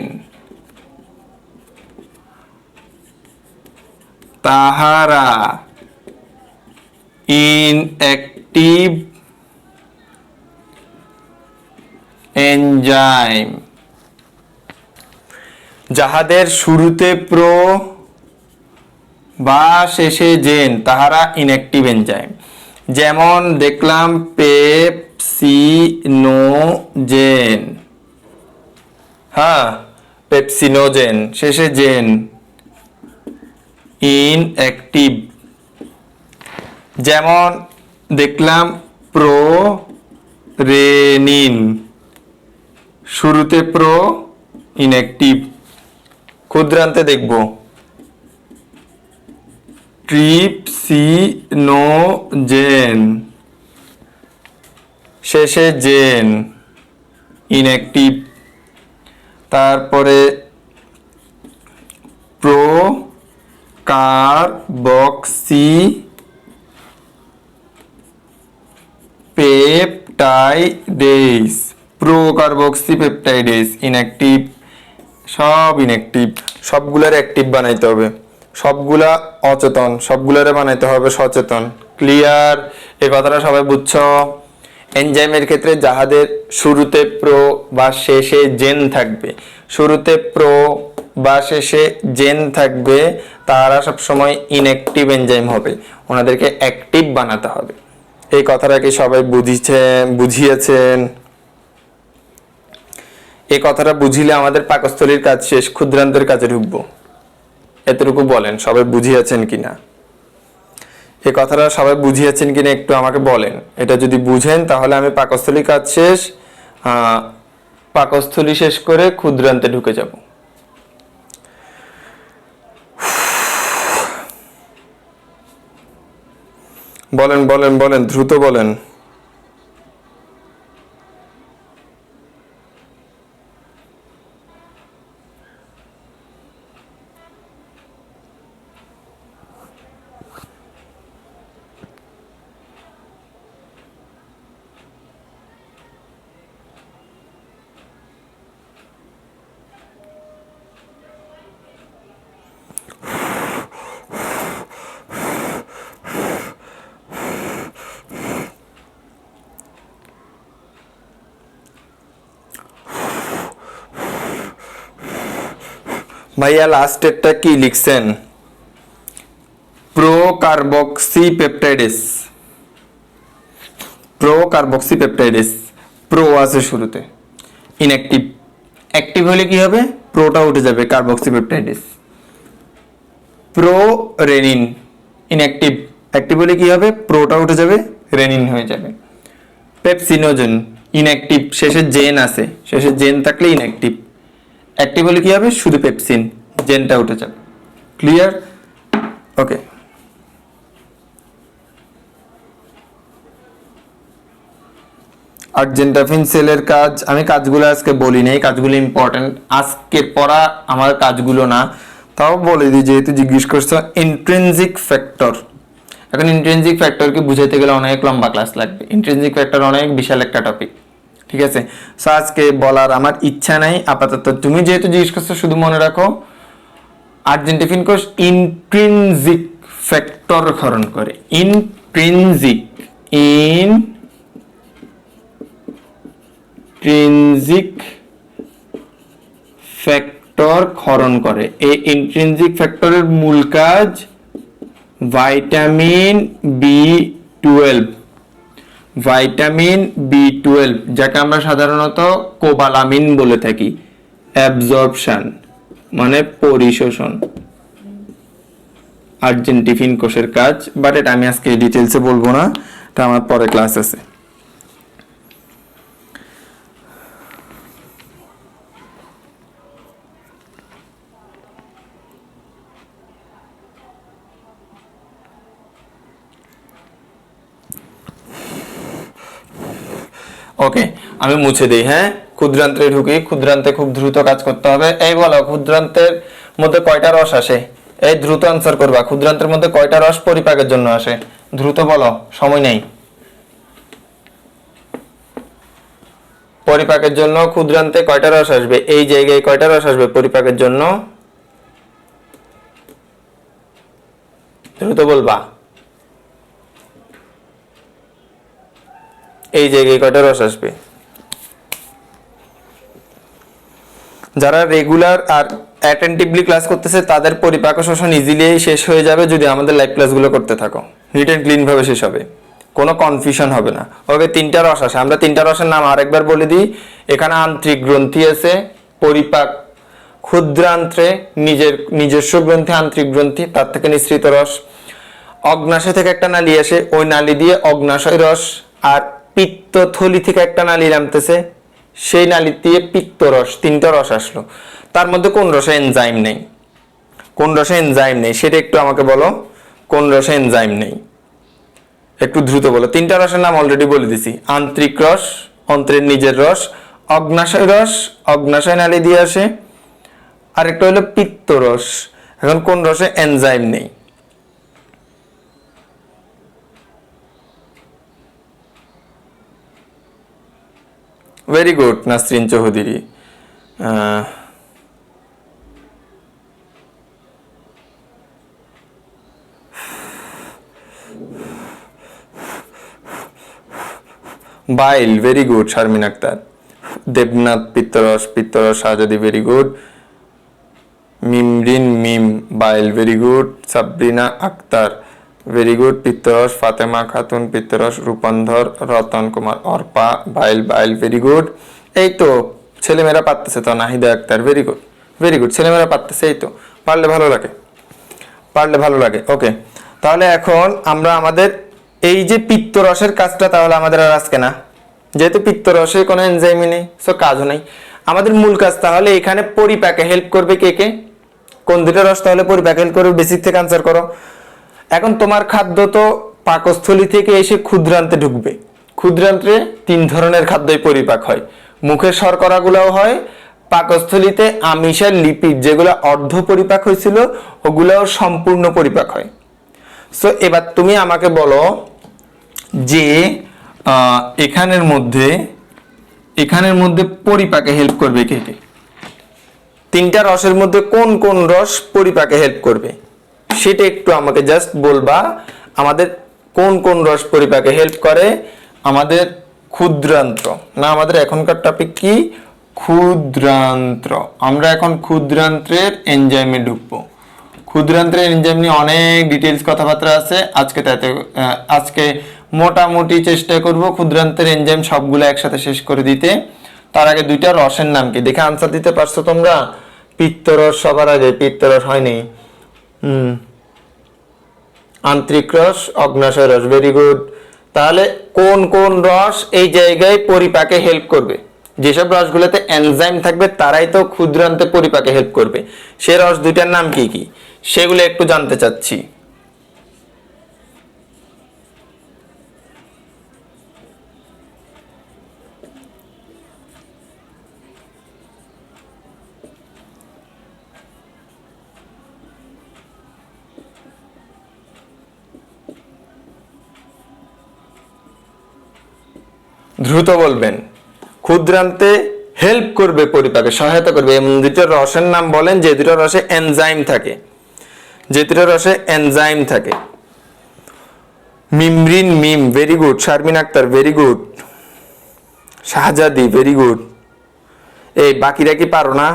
তাহারা ইনঅ্যাক্টিভ এনজাইম। যাহাদের শুরুতে প্রো বা শেষে জেন, তাহারা ইনঅ্যাক্টিভ এনজাইম। যেমন দেখলাম পেপসিনোজেন, হ্যাঁ পেপসিনোজেন, শেষে জেন, ইনঅ্যাক্টিভ। যেমন দেখলাম প্রো রেনিন, শুরুতে প্রো, ইনঅ্যাক্টিভ। ক্ষুদ্রান্তে দেখব ট্রিপসিনোজেন, শেষে জেন, ইনঅ্যাক্টিভ। তারপরে pro carboxypeptidase, pro carboxypeptidase, inactive. সব ইনঅ্যাক্টিভ, সবগুলার অ্যাক্টিভ বানাইতে হবে, সবগুলা অচেতন, সবগুলারে বানাইতে হবে সচেতন। ক্লিয়ার? এই কথাটা সবাই বুঝছো? এনজাইমের ক্ষেত্রে যাহাদের শুরুতে প্রো বা শেষে জেন থাকবে, শুরুতে প্রো বা শেষে জেন থাকবে, তারা সবসময় ইনঅ্যাক্টিভ এনজাইম হবে, ওনাদেরকে অ্যাক্টিভ বানাতে হবে। এই কথাটা কি সবাই বুঝিয়েছেন? এই কথাটা বুঝিলে আমাদের পাকস্থলীর কাজ শেষ, ক্ষুদ্রান্তের কাজে ঢুকবো। এতটুকু বলেন সবাই বুঝিয়েছেন কিনা? এই কথাটা সবাই বুঝিয়েছেন কিনা একটু আমাকে বলেন। এটা যদি বুঝেন তাহলে আমি পাকস্থলীর কাজ শেষ, পাকস্থলী শেষ করে ক্ষুদ্রান্তে ঢুকে যাব। বলেন বলেন বলেন, দ্রুত বলেন। ভাইয়া লাস্টেরটা কি লিখছেন? প্রোকার্বক্সিপেপটাইডেস। প্রোকার্বক্সিপেপটাইডেস, প্রো আছে শুরুতে, ইনঅ্যাক্টিভ। অ্যাক্টিভ হলে কি হবে? প্রোটা উঠে যাবে, কার্বক্সিপেপটাইডেস। Pro renin, inactive. অ্যাক্টিভ হলে কি হবে? প্রোটা উঠে যাবে, রেনিন হয়ে যাবে। পেপসিনোজেন, ইনঅ্যাক্টিভ, শেষে জেন আছে, শেষে জেন থাকলে ইনঅ্যাক্টিভ। অ্যাক্টিভ হলে কি হবে? শুধু পেপসিন, জেনটা উঠে যাবে। ক্লিয়ার? ওকে। আর্জেন্টাফিন সেলের কাজ, আমি কাজগুলো আজকে বলি নাই, কাজগুলো ইম্পর্টেন্ট, আজকের পড়া আমার কাজগুলো না, তাও বলে দিই যেহেতু জিজ্ঞেস করছো। ইন্ট্রিনজিক ফ্যাক্টর, এখন ইন্ট্রিনজিক ফ্যাক্টরকে বুঝাইতে গেলে অনেক লম্বা ক্লাস লাগবে। ইন্ট্রিনজিক ফ্যাক্টর অনেক বিশাল একটা টপিক, ঠিক আছে? সো আজকে বলার আমার ইচ্ছা নাই আপাতত। তুমি যেহেতু জিজ্ঞেস করছো শুধু মনে রাখো, আর্জেন্টিফিন কোষ ইন্ট্রিনজিক ফ্যাক্টর ক্ষরণ করে। ইন্ট্রিনজিক, ইন্ট্রিনজিক ফ্যাক্টর ক্ষরণ করে। এই ইন্ট্রিনজিক ফ্যাক্টরের মূল কাজ ভাইটামিন বি12, ভাইটামিন বি12, যাকে আমরা সাধারণত কোবালামিন বলে থাকি। অ্যাবজর্পশন মানে পরিশোষণ, আর্জেন্টিফিন কোষের কাজ। বাট এটা আমি আজকে ডিটেলসে বলবো না, এটা আমার পরে ক্লাস আছে। ওকে, আমি মুছে দিই। হ্যাঁ, ক্ষুদ্রান্তে ঢুকি। ক্ষুদ্রান্তে খুব দ্রুত কাজ করতে হবে। এই বলো, ক্ষুদ্রান্তের মধ্যে কয়টা রস আসে? এই দ্রুত আনসার করবা। ক্ষুদ্রান্তের মধ্যে কয়টা রস পরিপাকের জন্য আসে? দ্রুত বলো, সময় নেই। পরিপাকের জন্য ক্ষুদ্রান্তে কয়টা রস আসবে? এই জায়গায় কয়টা রস আসবে পরিপাকের জন্য? দ্রুত বলবা। এই জায়গায় কয়টা রস আসবে? যারা রেগুলার আর অ্যাটেন্টিভলি ক্লাস করতেছে তাদের পরিপাক শোষণ ইজিলি শেষ হয়ে যাবে যদি আমাদের লাইভ ক্লাসগুলো করতে থাকো। নিট অ্যান্ড ক্লিন ভাবে শেষ হবে, কোনো কনফিউশন হবে না। ওকে, তিনটা রস আসে। আমরা তিনটা রসের নাম আরেকবার বলে দিই। এখানে আন্তরিক গ্রন্থি আছে, পরিপাক ক্ষুদ্রান্ত্রে নিজস্ব গ্রন্থি, আন্তরিক গ্রন্থি, তার থেকে নিঃসৃত রস। অগ্নাশয় থেকে একটা নালী আসে, ওই নালী দিয়ে অগ্নাশয় রস। আর পিত্তথলি থেকে একটা নালী নামতেছে, সেই নালী দিয়ে পিত্তরস। তিনটা রস আসলো। তার মধ্যে কোন রসে এনজাইম নেই? কোন রসে এনজাইম নেই সেটা একটু আমাকে বলো। কোন রসে এনজাইম নেই? একটু দ্রুত বলো। তিনটা রসের নাম অলরেডি বলে দিছি। আন্তরিক রস, অন্ত্রের নিজের রস। অগ্নাশয় রস, অগ্নাশয় নালী দিয়ে আসে। আরেকটা হলো পিত্তরস। এখন কোন রসে এনজাইম নেই? Very good Nasrin Chowdhury. Bile, very good Sharmin Akter. Debnath পিত্তরস, পিত্তরস Shahzadi, very good. Mimrin Mim, bile, very good. Sabrina Akter, very good. পিত্তরস ফাতেমা খাতুন, পিত্তরস Rupandhar, Ratan Kumar, Arpa, bile, bile, very good. এই তো ছেলেমেয়েরা পারতেছে তো। Nahida Akter, very good, very good. ছেলেমেয়েরা পারতেছে, এই তো। পারলে ভালো লাগে, পারলে ভালো লাগে। ওকে, তাহলে এখন আমরা আমাদের এই যে পিত্তরসের কাজটা তাহলে আমাদের আর আজকে না, যেহেতু পিত্তরসে কোনো এনজাইমই নেই, সো কাজও নেই। আমাদের মূল কাজ তাহলে এখানে পরিপাকে হেল্প করবে কে কে? কোন দুটো রস তাহলে পরিপাকে হেল্প করবে? বেসিক থেকে আনসার করো। এখন তোমার খাদ্য তো পাকস্থলী থেকে এসে ক্ষুদ্রান্তে ঢুকবে। ক্ষুদ্রান্তে তিন ধরনের খাদ্যই পরিপাক হয়। মুখের শর্করাগুলোও হয়, পাকস্থলীতে আমিষ আর লিপিড যেগুলো অর্ধ পরিপাক হয়েছিল ওগুলোও সম্পূর্ণ পরিপাক হয়। সো এবার তুমি আমাকে বলো যে এখানের মধ্যে পরিপাকে হেল্প করবে কে কে? তিনটা রসের মধ্যে কোন কোন রস পরিপাকে হেল্প করবে সেটা একটু আমাকে জাস্ট বলবা। আমাদের কোন কোন রস পরিপাকে হেল্প করে? আমাদের ক্ষুদ্রান্ত্র না, আমাদের এখনকার টপিক কি? ক্ষুদ্রান্ত্র। আমরা এখন ক্ষুদ্রান্ত্রের এনজাইমে ঢুকবো। ক্ষুদ্রান্ত্রের এনজাইম নিয়ে অনেক ডিটেলস কথাবার্তা আছে, আজকে মোটামুটি চেষ্টা করব ক্ষুদ্রান্ত্রের এনজাইম সবগুলো একসাথে শেষ করে দিতে। তার আগে দুইটা রসের নাম কি দেখে আনসার দিতে পারছো তোমরা? পিত্তরস সবার আগে, পিত্তরস হয়নি। আন্তরিক রস, অগ্নাশয় রস, ভেরি গুড। তাহলে কোন কোন রস এই জায়গায় পরিপাকে হেল্প করবে? যেসব রসগুলোতে এনজাইম থাকবে তারাই তো ক্ষুদ্রান্তে পরিপাকে হেল্প করবে। সে রস দুইটার নাম কি কি সেগুলো একটু জানতে চাচ্ছি। দ্রুত বলবেন। ক্ষুদ্রান্তে হেল্প করবে, পরিপাকে সহায়তা করবে এমন দুটো রসের নাম বলেন যে দুটো রসে এনজাইম থাকে, যে দুটো রসে এনজাইম থাকে। Mimrin, Mim, very good. Sharmin Akter, very good. Shahzadi, very good. এই বাকিরা কি পারো না?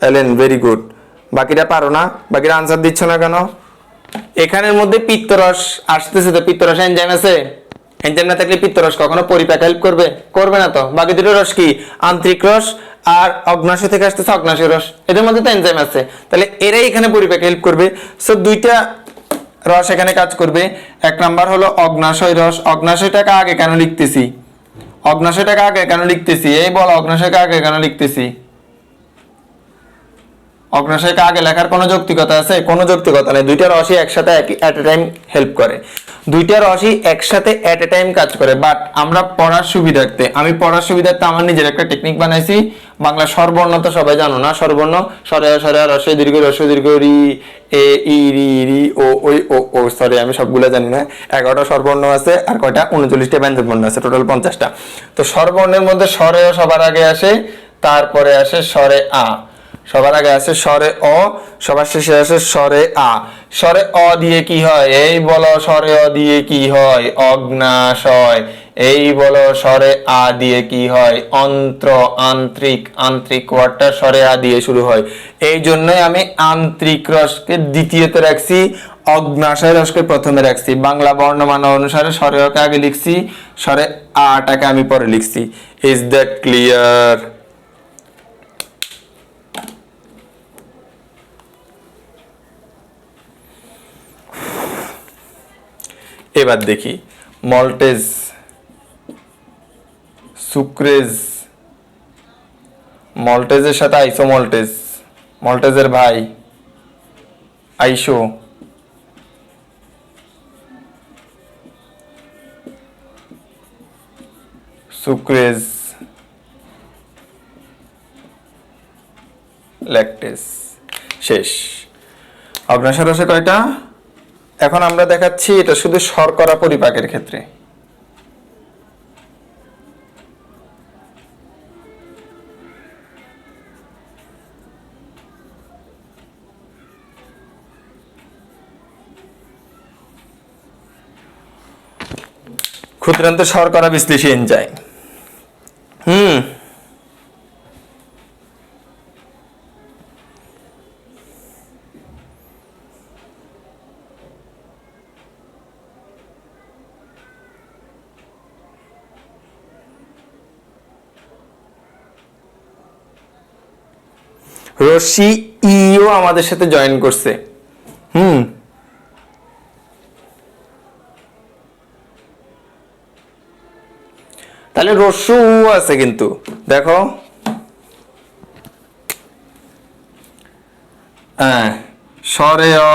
এলেন, ভেরি গুড। বাকিরা পারো না? বাকিরা আনসার দিচ্ছ না কেন? এখানের মধ্যে পিত্তরস আসতেছে তো, পিত্তরস এনজাইম আছে? এনজাইম না থাকলে পিত্তরস কখনো পরিপাকে হেল্প করবে? করবে না তো। বাকি দুটো রস কি? আন্তরিক রস আর অগ্নাশয় থেকে আসতেছে অগ্নাশয় রস, এদের মধ্যে তো এনজাইম আছে, তাহলে এরাই এখানে পরিপাকে হেল্প করবে। সো দুইটা রস এখানে কাজ করবে। এক নাম্বার হলো অগ্নাশয় রস। অগ্নাশয়টাকে আগে কেন লিখতেছি? অগ্নাশয়টাকে আগে কেন লিখতেছি? এই বল, অগ্নাশয়কে আগে কেন লিখতেছি? অগ্নাশয়কে আগে লেখার কোনো যৌক্তিকতা আছে? কোনো যৌক্তিকতা নেই। দুইটা রসই একসাথে এট এ টাইম হেল্প করে, দুইটা রসই একসাথে এট এ টাইম কাজ করে। বাট আমরা পড়ার সুবিধার্থে, আমি পড়ার সুবিধার্থে আমার নিজের একটা টেকনিক বানাইছি। বাংলা স্বরবর্ণ তো সবাই জানো না? স্বরবর্ণ সরে সরে রসে দীর্ঘ রসে দীর্ঘ রি, এ, ই, রি, রি, ও, ওই, ও, সরি আমি সবগুলো জানি না। 11টা স্বরবর্ণ আছে আর কয়টা? 39টা ব্যঞ্জন বর্ণ আছে, টোটাল 50টা। তো স্বরবর্ণের মধ্যে স্বরে সবার আগে আসে, তারপরে আসে স্বরে আ, সবার আগে আসে স্বরে অ, সবার শেষে আসে স্বরে আ। স্বরে অ দিয়ে কি হয়? এই বলো, স্বরে অ দিয়ে কি হয়? অগ্নাশয়। এই বলো, স্বরে আ দিয়ে কি হয়? অন্ত্র, আন্তরিক। আন্তরিক ওয়ার্ডটা স্বরে আ দিয়ে শুরু হয়, এই জন্যই আমি আন্তরিক রসকে দ্বিতীয়তে রাখছি, অগ্নাশয় রসকে প্রথমে রাখছি। বাংলা বর্ণমালা অনুসারে স্বরে অকে আগে লিখছি, স্বরে আটাকে আমি পরে লিখছি। Is that clear? এবার দেখি মল্টেজ, সুক্রেজ, মল্টেজের সাথে আইসোমল্টেজ, মল্টেজের ভাই আইসো, সুক্রেজ, ল্যাকটেজ। শেষ। অগ্নাশয় রসে কয়টা? এখন আমরা দেখাচ্ছি এটা শুধু শর্করা পরিপাকের ক্ষেত্রে। ক্ষুদ্রান্ত শর্করা বিশ্লেষী এনজাইম। রশ্মি ইও আমাদের সাথে জয়েন করছে। তাহলে রস্যু আছে কিন্তু দেখো, হ্যাঁ, স্বরে অ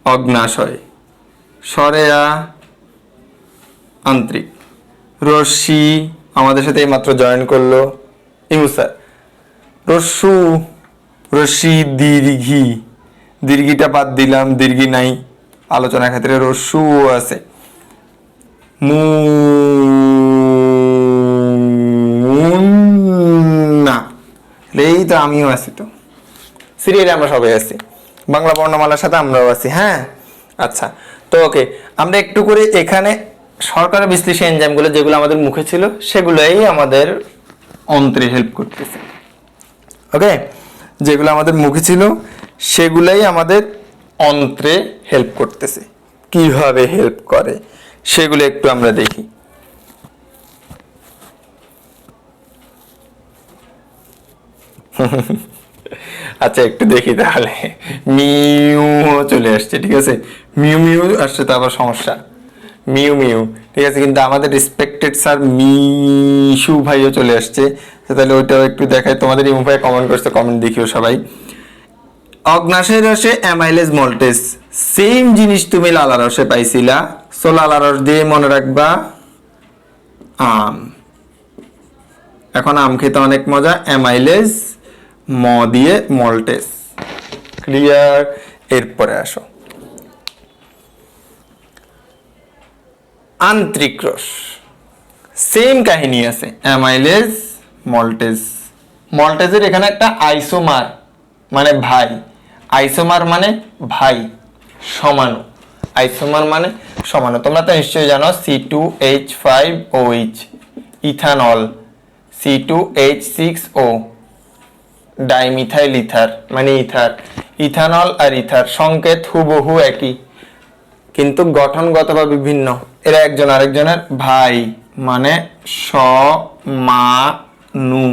অগ্নাশয়, স্বরে আ আন্তরিক, রশ্মি আমাদের সাথে এইমাত্র জয়েন করলো ইমুসার। রস্যু, রশ্মি দীর্ঘি, দীর্ঘিটা বাদ দিলাম, দীর্ঘি নাই আলোচনার ক্ষেত্রে। রস্যু আছে। না, এই তো আমিও আছি, তো সিরিয়ালে আমরা সবাই আছি, বাংলা বর্ণমালার সাথে আমরাও আছি। হ্যাঁ, আচ্ছা, তো ওকে, আমরা একটু করে এখানে শর্করা বিশ্লেষী এনজাইমগুলো যেগুলো আমাদের মুখে ছিল সেগুলোই আমাদের অন্ত্রে হেল্প করতেছে। ওকে, যেগুলো আমাদের মুখে ছিল সেগুলাই আমাদের অন্ত্রে হেল্প করতেছে। কিভাবে হেল্প করে সেগুলো একটু আমরা দেখি। আচ্ছা একটু দেখি তাহলে। মিউ চলে আসছে, ঠিক আছে, মিউ মিউ আসছে তো আবার সমস্যা, মিউ মিউ, ঠিক আছে, কিন্তু আমাদের রেসপেক্টেড স্যার মিশু ভাইও চলে আসছে, তাহলে ওইটাও একটু দেখায়। তোমাদের ইমু ভাই কমেন্ট করছে, কমেন্ট দেখিও সবাই। অগ্নাশয় রসে অ্যামাইলেজ মল্টেজ, সেম জিনিস তুমি লালা রসে পাইছিলা, সো লালা রস দিয়ে মনে রাখবা আম। এখন আম খেতে অনেক মজা, অ্যামাইলেজ, ম দিয়ে মল্টেজ। ক্লিয়ার? এরপরে আসো আন্ত্রিক রস, সেম কাহিনী আছে, অ্যামাইলেজ মল্টেজ। মল্টেজের এখানে একটা আইসোমার মানে ভাই, আইসোমার মানে ভাই, সমাণু, আইসোমার মানে সমাণু। তোমরা তো নিশ্চয়ই জানো C2H5OH ethanol, C2H6O dimethyl ether মানে ইথার। ইথানল আর ইথার সংকেত হুবহু একই, কিন্তু গঠনগতভাবে বিভিন্ন। এরা একজন আরেকজনের ভাই মানে সমানু,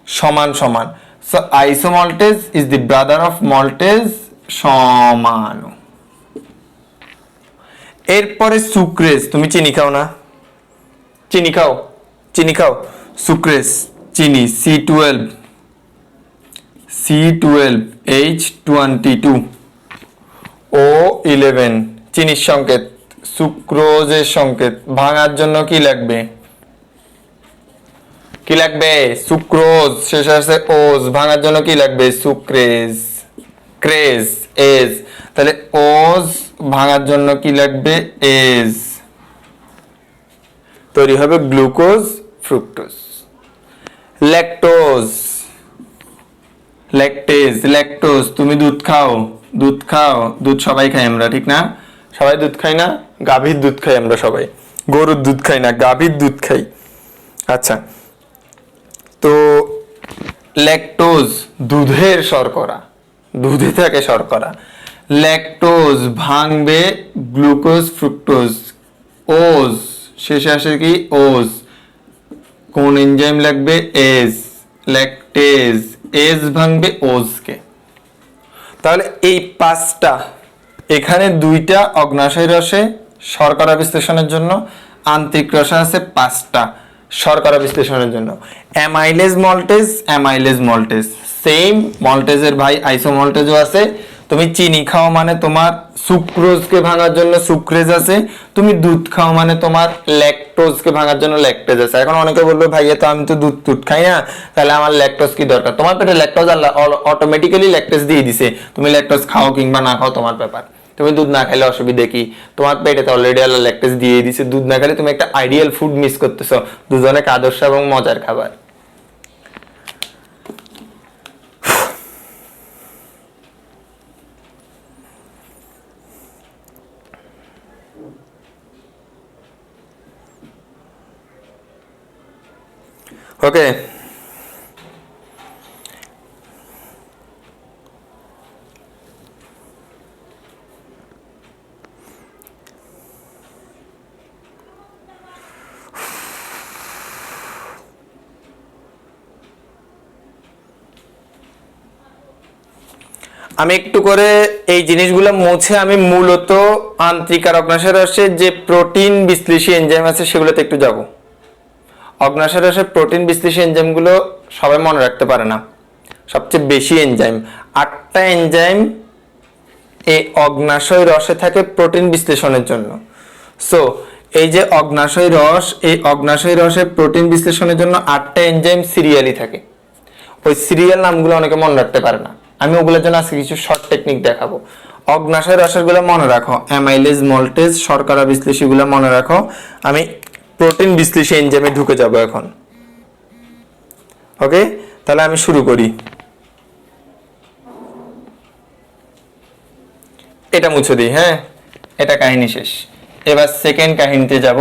সমান সমান। So isomaltase is the brother of maltase, সমানু। এরপরে সুক্রেজ, তুমি চিনি খাও না? চিনি খাও, চিনি খাও। সুক্রেজ চিনি, C12H22 O11 চিনির সংকেত, সুক্রোজের সংকেত। ভাঙার জন্য কি লাগবে? কি লাগবে? সুক্রোজ, শেষে আছে ওজ, ভাঙার জন্য কি লাগবে? Sucrase, crase, ase. তাহলে ওজ ভাঙার জন্য কি লাগবে? এজ। তৈরি হবে glucose, fructose. Lactose, lactase, lactose, তুমি দুধ খাও, দুধ খাও, দুধ সবাই খাই আমরা, ঠিক না? সবাই দুধ খাই না? গাভীর দুধ খাই আমরা সবাই, গরুর দুধ খাই না, গাভীর দুধ খাই। আচ্ছা, তো ল্যাকটোজ দুধের শর্করা, দুধে থাকে শর্করা। ল্যাকটোজ ভাঙবে গ্লুকোজ, ফ্রুক্টোজ, ওজ, শেষে আসে কি? ওজ। কোন এনজাইম লাগবে? এজ, ল্যাকটেজ, এজ ভাঙবে ওজকে। তাহলে এই পাঁচটা, এখানে দুইটা অগ্নাশয় রসে শর্করা বিশ্লেষণের জন্য, আন্ত্রিক রসে আছে পাঁচটা শর্করা বিশ্লেষণের জন্য। Amylase maltase, amylase maltase same, মল্টেজের ভাই আইসোমল্টেজও আছে। তুমি চিনি খাও মানে তোমার সুক্রোজকে ভাঙার জন্য সুক্রেজ আছে, তুমি দুধ খাও মানে তোমার ল্যাকটোজকে ভাঙার জন্য ল্যাকটেজ আছে। এখন অনেকে বলবে ভাইয়া তো আমি তো দুধ টুধ খাই না, তাহলে আমার ল্যাকটোজ কি দরকার? তোমার পেটে ল্যাকটোজ আল্লাহ অটোমেটিক্যালি ল্যাকটেজ দিয়ে দিছে, তুমি ল্যাকটোজ খাও কিংবা না খাও তোমার ব্যাপার। তুমি দুধ না খাইলে অসুবিধা কি? তোমার পেটে তো অলরেডি আল্লাহ ল্যাকটেজ দিয়ে দিছে, দুধ না খেলে তুমি একটা আইডিয়াল ফুড মিস করতেছো, দুধ অনেক আদর্শ এবং মজার খাবার। ওকে, আমি একটু করে এই জিনিসগুলো মুছে আমি মূলত আন্ত্রিক আর অগ্নাশয় রসের যে প্রোটিন বিশ্লেষী এনজাইম আছে সেগুলোতে একটু যাব। অগ্নাশয় রসের প্রোটিন বিশ্লেষী এনজাইমগুলো সবাই মনে রাখতে পারে না, সবচেয়ে বেশি এনজাইম, 8টা এনজাইম এই অগ্নাশয় রসে থাকে প্রোটিন বিশ্লেষণের জন্য। সো এই যে অগ্নাশয় রস, এই অগ্নাশয় রসে প্রোটিন বিশ্লেষণের জন্য 8টা এনজাইম সিরিয়ালি থাকে। ওই সিরিয়াল নামগুলো অনেকে মনে রাখতে পারে না, আমি ওগুলোর জন্য আজকে কিছু শর্ট টেকনিক দেখাবো। অগ্নাশয় রসের গুলো মনে রাখো, অ্যামাইলেজ, মল্টেজ, শর্করা বিশ্লেষী গুলো মনে রাখো। আমি প্রোটিন বিশ্লেষী এনজাইমে ঢুকে যাব এখন। ওকে, তাহলে আমি শুরু করি। এটা মুছে দিই, হ্যাঁ, এটা কাহিনী শেষ। এবার সেকেন্ড কাহিনীতে যাব।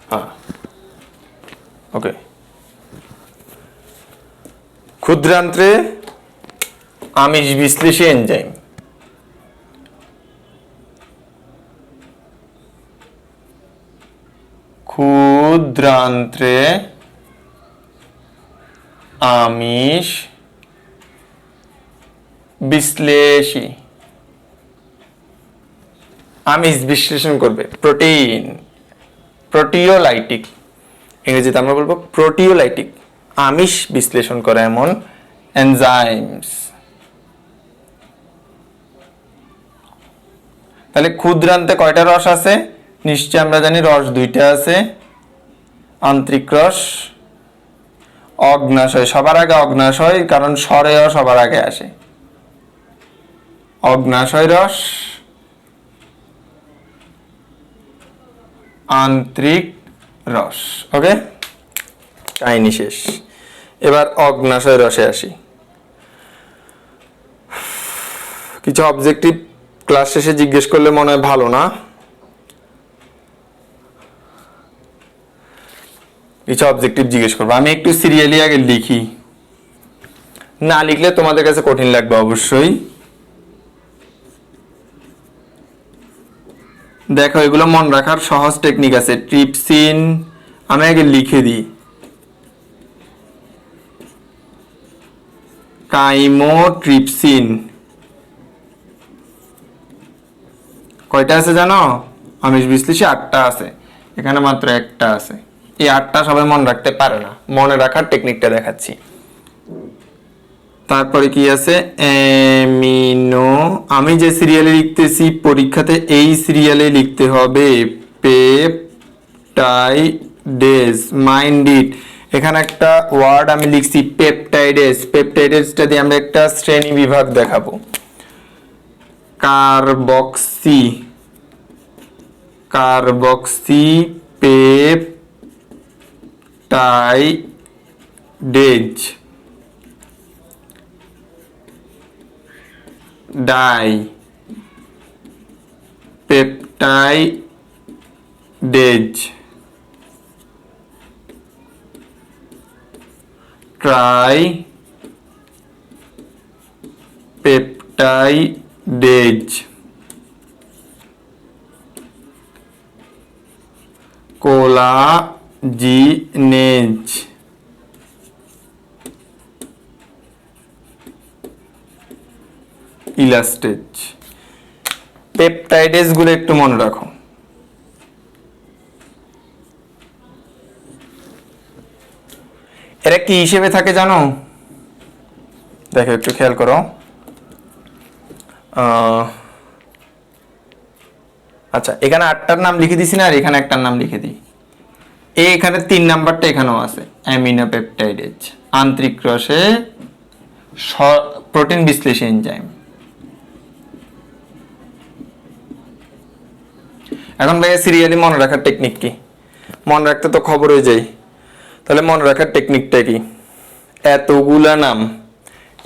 হ্যাঁ, ওকে। ক্ষুদ্রান্ত্রে আমিষ বিশ্লেষী এনজাইম। ক্ষুদ্রান্ত্রে আমিষ বিশ্লেষী, আমিষ বিশ্লেষণ করবে, প্রোটিন, প্রোটিওলাইটিক, ইংরেজিতে আমরা বলবো প্রোটিওলাইটিক, আমিষ বিশ্লেষণ করে এমন এনজাইমস। তাহলে ক্ষুদ্রান্তে কয়টা রস আছে? নিশ্চয় আমরা জানি রস দুইটা আছে, আন্তরিক রস, অগ্নাশয়। সবার আগে অগ্নাশয়, কারণ স্বরেয় সবার আগে আসে। অগ্নাশয় রস, আন্তরিক রস। ওকে, কাহিনী শেষ। এবার অগ্নাশয় রসে আসি। কিছু অবজেক্টিভ ক্লাস শেষে জিজ্ঞেস করলে মনে হয় ভালো না? কিছু অবজেক্টিভ জিজ্ঞেস করবো, আমি একটু সিরিয়ালি আগে লিখি, না লিখলে তোমাদের কাছে কঠিন লাগবে অবশ্যই। দেখো, এগুলো মনে রাখার সহজ টেকনিক আছে। ট্রিপসিন, আমি আগে লিখে দিই। কাইমোট্রিপসিন কয়টা আছে জানো? আমিষ বিশ্লেষী 8টা আছে, এখানে মাত্র একটা আছে। এই 8টা সবাই মনে রাখতে পারে না, মনে রাখার টেকনিকটা দেখাচ্ছি। তারপরে কি আছে? অ্যামিনো, আমি যে সিরিয়ালে লিখতেছি পরীক্ষাতে এই সিরিয়ালে লিখতে হবে। Peptidase, mind it. এখানে একটা ওয়ার্ড আমি লিখছি পেপটাইডেজ। পেপটাইডেজটা দিয়ে আমরা একটা শ্রেণী বিভাগ দেখাবো। Carboxy, carboxypeptidase, dipeptidase, tripeptidase, collagenase, elastase. Peptidase গুলো একটু মনে রাখো। এরা কি হিসেবে থাকে জানো? দেখো একটু খেয়াল করো। আচ্ছা, এখানে 8টার নাম লিখে দিছি না, আর এখানে একটার নাম লিখে দিই। এখানে 3 নাম্বারটা এখানেও আছে, অ্যামিনোপেপটাইডেজ, আন্তরিক রসে প্রোটিন বিশ্লেষী এনজাইম। এখন ভাই সিরিয়ালি মনে রাখার টেকনিক কি? মনে রাখতে তো খবর হয়ে যায়, তাহলে মনে রাখার টেকনিকটা কি? এতগুলা নাম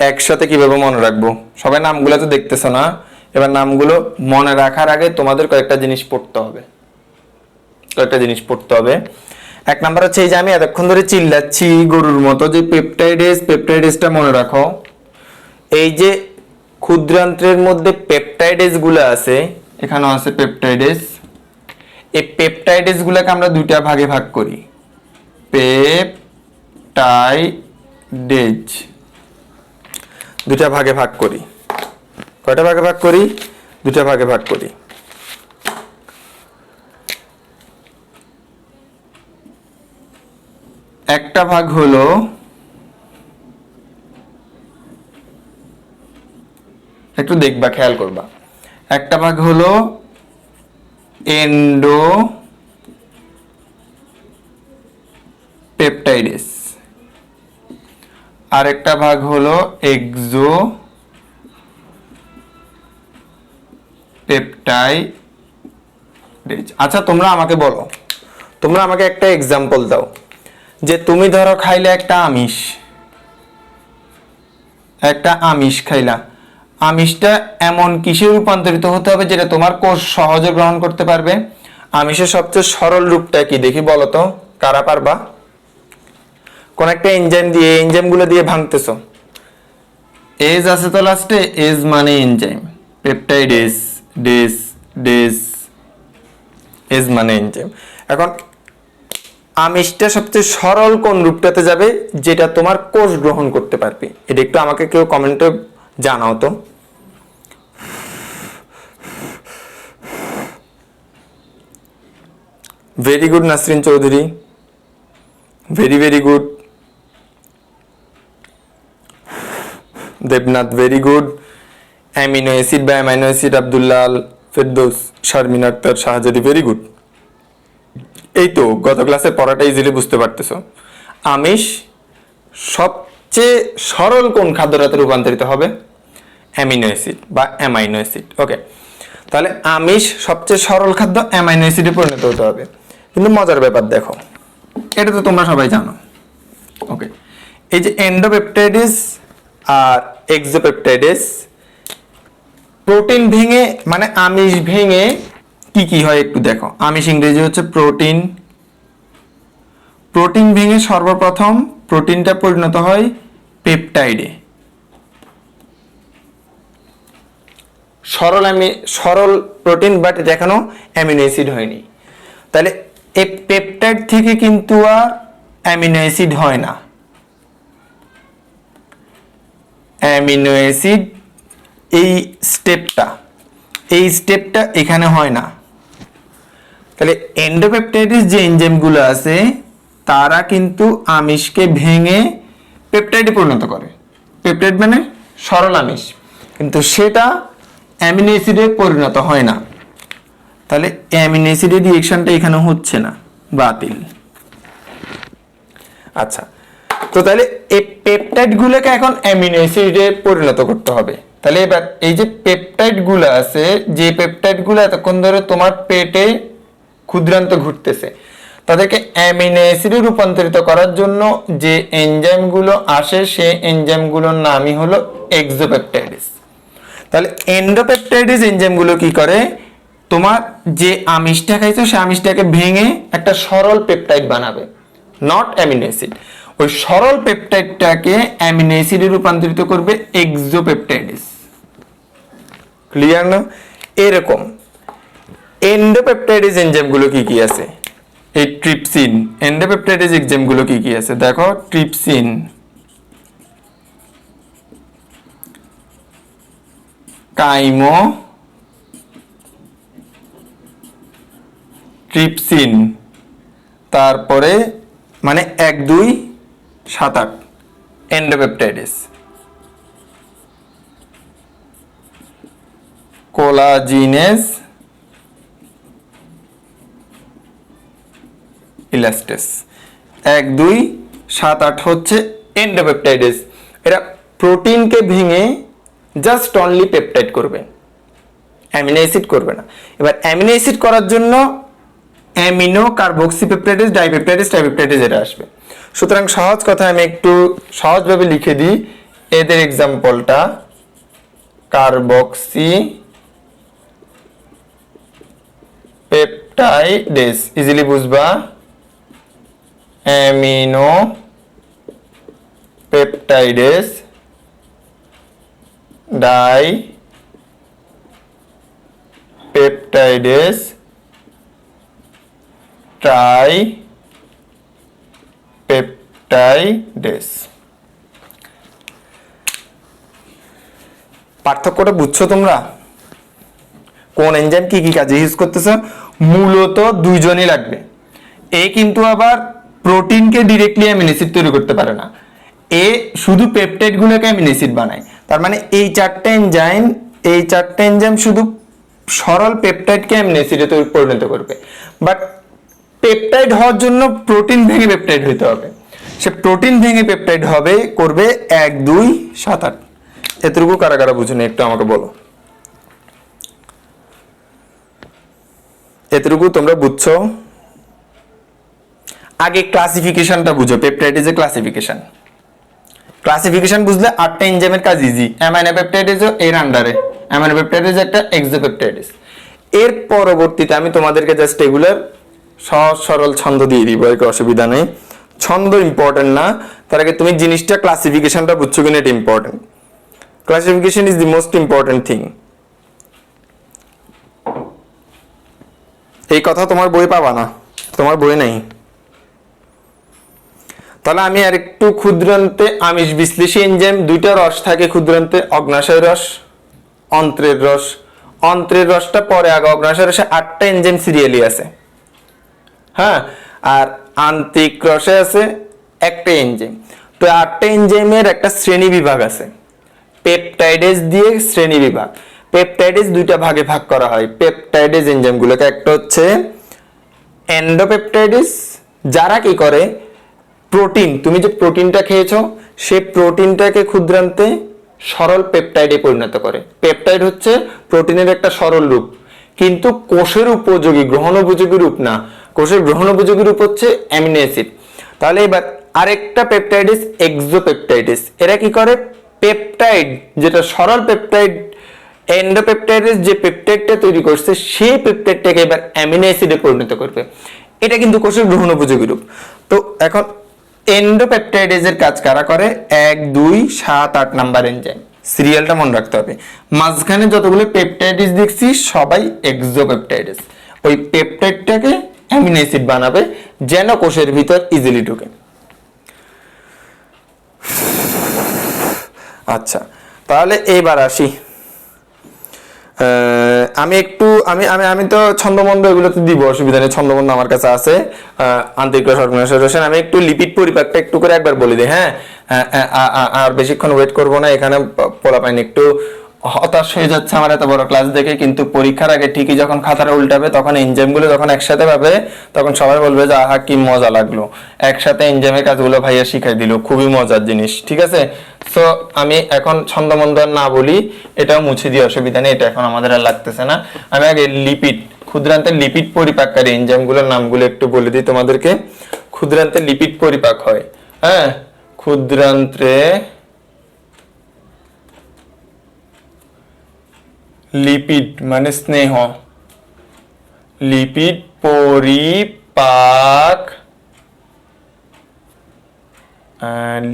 একসাথে কিভাবে মনে রাখবো? সবাই নামগুলো তো দেখতেছো না, এবার নামগুলো মনে রাখার আগে তোমাদের কয়েকটা জিনিস পড়তে হবে। এক নাম্বার হচ্ছে, এই যে আমি এতক্ষণ ধরে চিল্লাচ্ছি গরুর মতো যে পেপটাইডেজ, পেপটাইডেজটা মনে রাখো। এই যে ক্ষুদ্রান্ত্রের মধ্যে পেপটাইডেজ গুলো আছে, এখানেও আছে পেপটাইডেজ। এই পেপটাইডেজ গুলোকে আমরা দুইটা ভাগে ভাগ করি। পেপটাইডেজ দুইটা ভাগে ভাগ করি। কয়টা ভাগে ভাগ করি? দুইটা ভাগে ভাগ করি। একটা ভাগ হলো একটু দেখবা, খেয়াল করবা। একটা ভাগ হলো এন্ডো পেপটাইডেস, আর একটা ভাগ হলো এক্সো পেপটাইডেজ। আচ্ছা, তোমরা আমাকে বলো, তোমরা আমাকে একটা এক্সাম্পল দাও যে তুমি ধরো খাইলে একটা আমিষ খাইলা। আমিষটা এমন কিসে রূপান্তরিত হতে হবে যেটা তোমার কোষ সহজে গ্রহণ করতে পারবে? আমিষের সবচেয়ে সরল রূপটা কি দেখি বলো তো, কারা পারবা? কোন একটা এনজাইম দিয়ে, এনজাইমগুলো দিয়ে ভাঙতেছো, এজ আছে তো লাস্টে, এজ মানে এনজাইম, পেপটাইডেস, ডেস, ডেস, এজ মানে এনজাইম। এখন আমিষটা সবচেয়ে সরল কোন রূপটাতে যাবে যেটা তোমার কোষ গ্রহণ করতে পারবে? এটা একটু আমাকে কেউ কমেন্টে জানাও তো। Very good Nasrin Chowdhury, very very good. Debnath very good. Amino acid বা amino acid Abdullal, Ferdous, Sharmin Akter, Shahzadi very good. এই তো গত ক্লাসে পড়াটা ইজিলি বুঝতে পারতেছো। আমিষ সবচেয়ে সরল কোন খাদ্যটাতে রূপান্তরিত হবে? অ্যামিনো অ্যাসিড বা অ্যামাইনো অ্যাসিড। ওকে, তাহলে আমিষ সবচেয়ে সরল খাদ্য অ্যামাইনো অ্যাসিডে পরিণত হতে হবে। কিন্তু মজার ব্যাপার দেখো, এটা তো তোমরা সবাই জানো। ওকে, এই যে এন্ডোপেপটাইডিস আর এক্সোপেপটাইডিস, প্রোটিন ভেঙে মানে আমিষ ভেঙে কি কি হয় একটু দেখো। আমিষ ইংরেজি হচ্ছে প্রোটিন। প্রোটিন ভেঙে সর্বপ্রথম প্রোটিনটা পরিণত হয় পেপটাইডে। সরল প্রোটিন, বাট এটা এখনো অ্যামিনো অ্যাসিড হয়নি। তাহলে এই পেপটাইড থেকে কিন্তু আর অ্যামিনো অ্যাসিড হয় না। অ্যামিনো অ্যাসিড এই স্টেপটা এখানে হয় না। তাহলে এন্ডোপেপটাইডিস যে এনজাইমগুলো আছে তারা কিন্তু আমিষকে ভেঙে পেপটাইডে পরিণত করে। পেপটাইড মানে সরল আমিষ, কিন্তু সেটা অ্যামিনো অ্যাসিডে পরিণত হয় না। তাহলে অ্যামিনো অ্যাসিডের রিঅ্যাকশনটা এখানে হচ্ছে না, বাতিল। আচ্ছা, তো তাহলে এই পেপটাইডগুলোকে এখন অ্যামিনো অ্যাসিডে পরিণত করতে হবে। তাহলে এবার এই যে পেপটাইডগুলো আছে, যে পেপটাইডগুলো এতক্ষণ ধরে তোমার পেটে ক্ষুদ্রান্ত ঘুরতেছে, তাদেরকে অ্যামিনো অ্যাসিডে রূপান্তরিত করার জন্য যে এনজাইমগুলো আসে সেই এনজাইমগুলোর নামই হলো এক্সোপেপটাইডিস। তাহলে এন্ডোপেপটাইডিস এনজাইমগুলো কি করে? তোমার যে আমিষটা খাইছো সেই আমিষটাকে ভেঙে একটা সরল পেপটাইড বানাবে, নট অ্যামিনো অ্যাসিড। ওই সরল পেপটাইডটাকে অ্যামিনো অ্যাসিডে রূপান্তরিত করবে এক্সোপেপটাইডিস। ক্লিয়ার না? এরকম এন্ডোপেপটাইডিস এনজাইমগুলো কি কি আছে? এই ট্রিপসিন। এন্ডোপেপটাইডিস এনজাইমগুলো কি কি আছে দেখো, ট্রিপসিন, কাইমো, ট্রিপসিন, তারপরে মানে 1, 2, 7, 8 এন্ডোপেপটাইডিস। কোলাজিনেস, ইলাস্টেস, 1, 2, 7, 8 হচ্ছে এন্ডোপেপটাইডিস। এরা প্রোটিনকে ভেঙে জাস্ট অনলি পেপটাইড করবে, অ্যামিনো অ্যাসিড করবে না। এবার অ্যামিনো অ্যাসিড করার জন্য অ্যামিনো কার্বক্সিপেপটাইডিস, ডাইপেপটাইডিস, ট্রাইপেপটাইডিস এটা আসবে। সুতরাং সহজ কথা আমি একটু সহজভাবে লিখে দিই এদের এক্সাম্পলটা। কার্বক্সি পেপটাইডেস ইজিলি বুঝবা, amino peptidase, die peptidase, try peptidase. পার্থক্যটা বুঝছো তোমরা? কোন এনজাইম কি কি কাজে ইউজ করতেছে? মূলত দুইজনই লাগবে। এ কিন্তু আবার প্রোটিনকে ডিরেক্টলি অ্যামিনো অ্যাসিড তৈরি করতে পারে না, এ শুধু পেপটাইড গুলোকে অ্যামিনো অ্যাসিড বানায়। তার মানে এই চারটে এনজাইম শুধু সরল পেপটাইডকে অ্যামিনো অ্যাসিডে পরিণত করবে। বাট পেপটাইড হওয়ার জন্য প্রোটিন ভেঙে পেপটাইড হতে হবে। সে প্রোটিন ভেঙে পেপটাইড করবে 1, 2, 7, 8। এতটুকু কারা কারা বুঝুনি একটু আমাকে বলো। এতটুকু তোমরা বুঝছো? আগে ক্লাসিফিকেশনটা বুঝো, পেপটাইডের ক্লাসিফিকেশন বুঝলে 8টা এনজাইমের কাজ ইজি। অ্যামাইনো পেপটাইডেস এর আন্ডারে, অ্যামাইনো পেপটাইডেস একটা, এক্সোপেপটাইডেস। এর পরবর্তীতে আমি তোমাদেরকে জাস্ট এগুলোর সহজ সরল ছন্দ দিয়ে দিব, এর অসুবিধা নেই। ছন্দ ইম্পর্টেন্ট না, তার আগে তুমি জিনিসটা ক্লাসিফিকেশনটা বুঝছো কিনা এটা important. Classification is the most important thing. এই কথা তোমার বই পাবা না, তোমার বই নাই। তাহলে আমি আর একটু ক্ষুদ্রান্তে আমিষ বিশ্লেষী এনজাইম, দুইটা রস থাকে ক্ষুদ্রান্তে, অগ্নাশয় রস, অন্ত্রের রস। অন্ত্রের রসটা পরে আগে, অগ্নাশয় রসে 8টা এনজাইম সিরিয়ালি আছে, হ্যাঁ, আর আন্ত্রিক রসে আছে একটা এনজাইম। তো 8টা এনজাইমের একটা শ্রেণী বিভাগ আছে, পেপটাইডেজ দিয়ে শ্রেণী বিভাগ। পেপটাইডেজ দুইটা ভাগে ভাগ করা হয় পেপটাইডেজ এনজাইমগুলোকে, একটা হচ্ছে এন্ডোপেপটাইডেজ, যারা কি করে প্রোটিন, তুমি যে প্রোটিনটা খেয়েছো সেই প্রোটিনটাকে ক্ষুদ্রান্তে সরল পেপটাইডে পরিণত করে। পেপটাইড হচ্ছে প্রোটিনের একটা সরল রূপ, কিন্তু কোষের উপযোগী গ্রহণ উপযোগী রূপ না, কোষের গ্রহণ উপযোগী রূপ হচ্ছে অ্যামিনো অ্যাসিড। তাহলে এবার আরেকটা পেপটাইডেজ এক্সোপেপটাইডেজ, এরা কি করে পেপটাইড যেটা সরল পেপটাইড, এন্ডোপেপটাইডেজ যে পেপটাইডটা তৈরি করছে সেই পেপটাইডটাকে এবার অ্যামিনো অ্যাসিডে পরিণত করবে। এটা কিন্তু কোষের গ্রহণ উপযোগী রূপ। তো এখন এন্ডোপেপটাইডেজের কাজ কারা করে? 1, 2, 7, 8 নাম্বার এনজাইম, সিরিয়ালটা মনে রাখতে হবে। মাঝখানে যতগুলো পেপটাইডেজ দেখছি সবাই এক্সোপেপটাইডেজ, ওই পেপটাইডটাকে অ্যামিনো অ্যাসিড বানাবে যেন কোষের ভিতর ইজিলি ঢুকে। আচ্ছা, তাহলে এইবার আসি, আমি একটু আমি আমি আমি তো ছন্দমন্দ এগুলোতে দিব, অসুবিধা নেই, ছন্দমন্দ আমার কাছে আছে। আন্তরিক রস, অগ্নাশয় রস, আমি একটু লিপিড পরিপাকটা একটু করে একবার বলে দিই, হ্যাঁ। আর বেশিক্ষণ ওয়েট করবো না, এখানে পোলাপাইন একটু হতাশ হয়ে যাচ্ছে আমার এত বড় ক্লাস দেখে, কিন্তু পরীক্ষার আগে ঠিকই যখন খাতাটা উল্টাবে তখন এনজাইমগুলো যখন একসাথে পাবে তখন সবাই বলবে যে আহা কি মজা লাগলো, একসাথে এনজাইমের কাজগুলো ভাইয়া শিখাই দিল, খুবই মজার জিনিস, ঠিক আছে। সো আমি এখন ছন্দমন্দ না বলি, এটাও মুছে দিয়ে অসুবিধা নেই, এটা এখন আমাদের আর লাগতেছে না। আমি আগে লিপিড, ক্ষুদ্রান্তের লিপিড পরিপাককারী এনজাইমগুলোর নামগুলো একটু বলে দিই তোমাদেরকে। ক্ষুদ্রান্তে লিপিড পরিপাক হয়, হ্যাঁ, ক্ষুদ্রান্তে লিপিড মানে স্নেহ, লিপিড পরিপাক,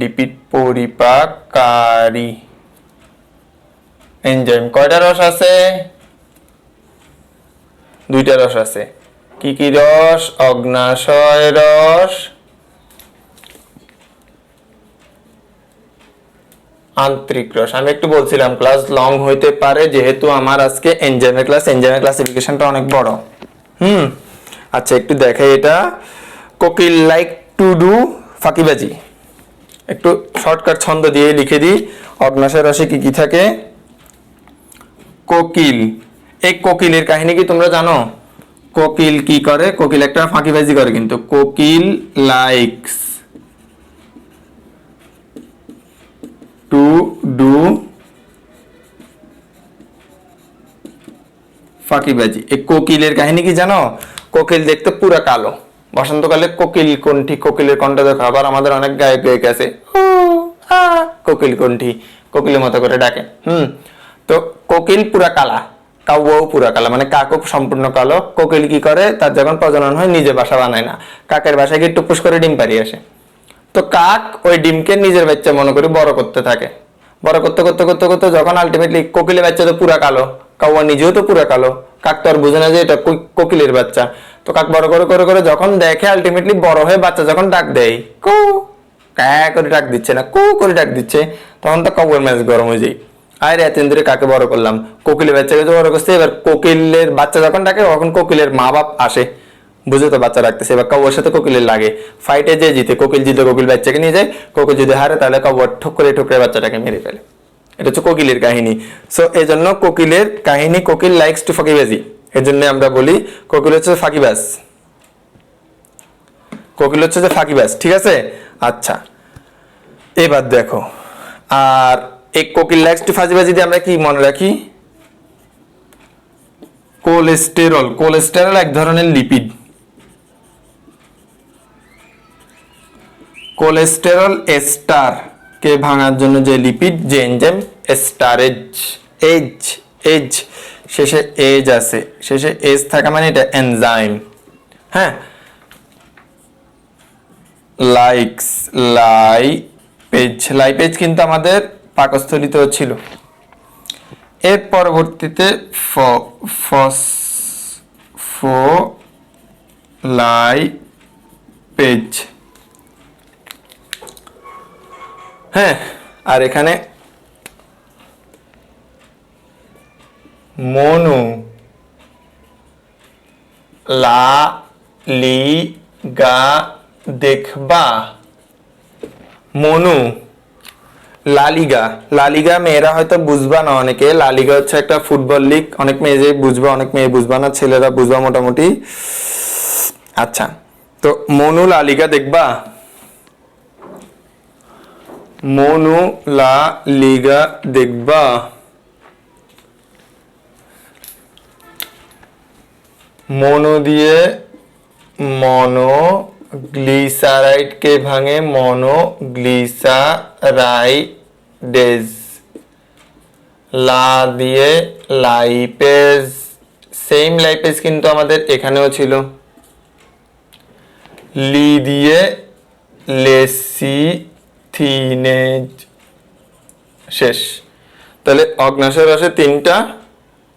লিপিড পরিপাককারী এনজাইম। কয়টা রস আছে? 2টা রস আছে। কি কি রস? অগ্নাশয় রস, আন্তরিক রস। আমি একটু বলছিলাম ক্লাস লং হইতে পারে, যেহেতু আমার আজকে এনজাইমের ক্লাস, এনজাইমের ক্লাসিফিকেশনটা অনেক বড়। আচ্ছা, একটু দেখাই এটা। কোকিল লাইক টু ডু ফাঁকিবাজি, একটু শর্টকাট ছন্দ দিয়ে লিখে দিই। অগ্নাশয় রসে কি কি থাকে? কোকিল, এই কোকিলের কাহিনী কি তোমরা জানো? কোকিল কি করে? কোকিল একটা ফাঁকিবাজি করে, কিন্তু কোকিল লাইকস টু ডু ফাঁকিবাজি। এই কোকিলের কাহিনী কি জানো? কোকিল দেখতে পুরো কালো, বসন্তকালে কোকিল কণ্ঠী, কোকিলের কণ্ঠ দেখো। আবার আমাদের অনেক গায়ক গায়িক আছে কোকিল কণ্ঠী, কোকিলের মতো করে ডাকে। তো কোকিল পুরা কালা, কাউও পুরা কালা, মানে কাকও সম্পূর্ণ কালো। কোকিল কি করে? তার যখন প্রজনন হয় নিজে বাসা বানায় না, কাকের বাসায় গিয়ে টুপুস করে ডিম পাড়িয়ে আসে। তো কাক ওই ডিমকে নিজের বাচ্চা মনে করে বড় করতে থাকে, বড় করতে করতে করতে করতে যখন আলটিমেটলি কোকিলের বাচ্চা তো পুরা কালো, কাউয়া নিজেও তো পুরা কালো, কাক তো আর বুঝে না যে এটা কোকিলের বাচ্চা। তো কাক বড় করে করে করে যখন দেখে আলটিমেটলি বড় হয়ে বাচ্চা যখন ডাক দেয়, কু ক্যা করে ডাক দিচ্ছে না, কু করে ডাক দিচ্ছে, তখন তো কাউয়ের মেজাজ গরম হয়ে যায়। আর এতদিন ধরে কাকে বড় করলাম, কোকিলের বাচ্চাকে তো বড় করছে, এবার কোকিলের বাচ্চা যখন ডাকে তখন কোকিলের মা বাপ আসে, বুঝে তো বাচ্চা রাখতেছে, এবার কাউয়ার সাথে কোকিলের লাগে, ফাইটে যে জিতে, কোকিল জিতে কোকিল বাচ্চাকে নিয়ে যায়, কোকিল যদি হারে তাহলে কাউয়ার ঠোকরে ঠোকরে বাচ্চাটাকে মেরে ফেলে। এটা হচ্ছে কোকিলের কাহিনী। সো এই জন্য কোকিলের কাহিনী, কোকিল লাইকস টু ফাঁকিবাজি, এর জন্য আমরা বলি কোকিল হচ্ছে ফাঁকিবাজ, কোকিল হচ্ছে যে ফাঁকিবাজ, ঠিক আছে। আচ্ছা, এবার দেখো, আর এই কোকিল লাইকস টু ফাঁকিবাজি দিয়ে আমরা কি মনে রাখি? কোলেস্টেরল, কোলেস্টেরল এক ধরনের লিপিড। কোলেস্টেরল এস্টার কে ভাঙার জন্য যে লিপিড, যে এনজাইম স্টারেজ, এজ শেষে এজ আছে, শেষে এজ থাকা মানে এটা এনজাইম। হ্যাঁ, লাইকস, লাইপেজ কিন্তু আমাদের পাকস্থলিতেও ছিল। এর পরবর্তীতে ফসফোলাইপেজ। হ্যাঁ, আর এখানে মনো লালিগা দেখবা। মনু লালিগা, লালিগা মেয়েরা হয়তো বুঝবা না অনেকে। লালিগা হচ্ছে একটা ফুটবল লিগ, অনেক মেয়ে যে বুঝবা, অনেক মেয়ে বুঝবা না, ছেলেরা বুঝবা মোটামুটি। আচ্ছা, তো মনু লালিগা দেখবা, মনু লালিগা দেখবা। মনো দিয়ে মনোগ্লিসারাইডকে ভাঙে মনোগ্লিসারাইডেজ। লা দিয়ে লাইপেজ, সেম লাইপেজ কিন্তু আমাদের এখানেও ছিল। লি দিয়ে লেসিথিনেজ। শেষ। তাহলে অগ্ন্যাশয় রসে 3টা,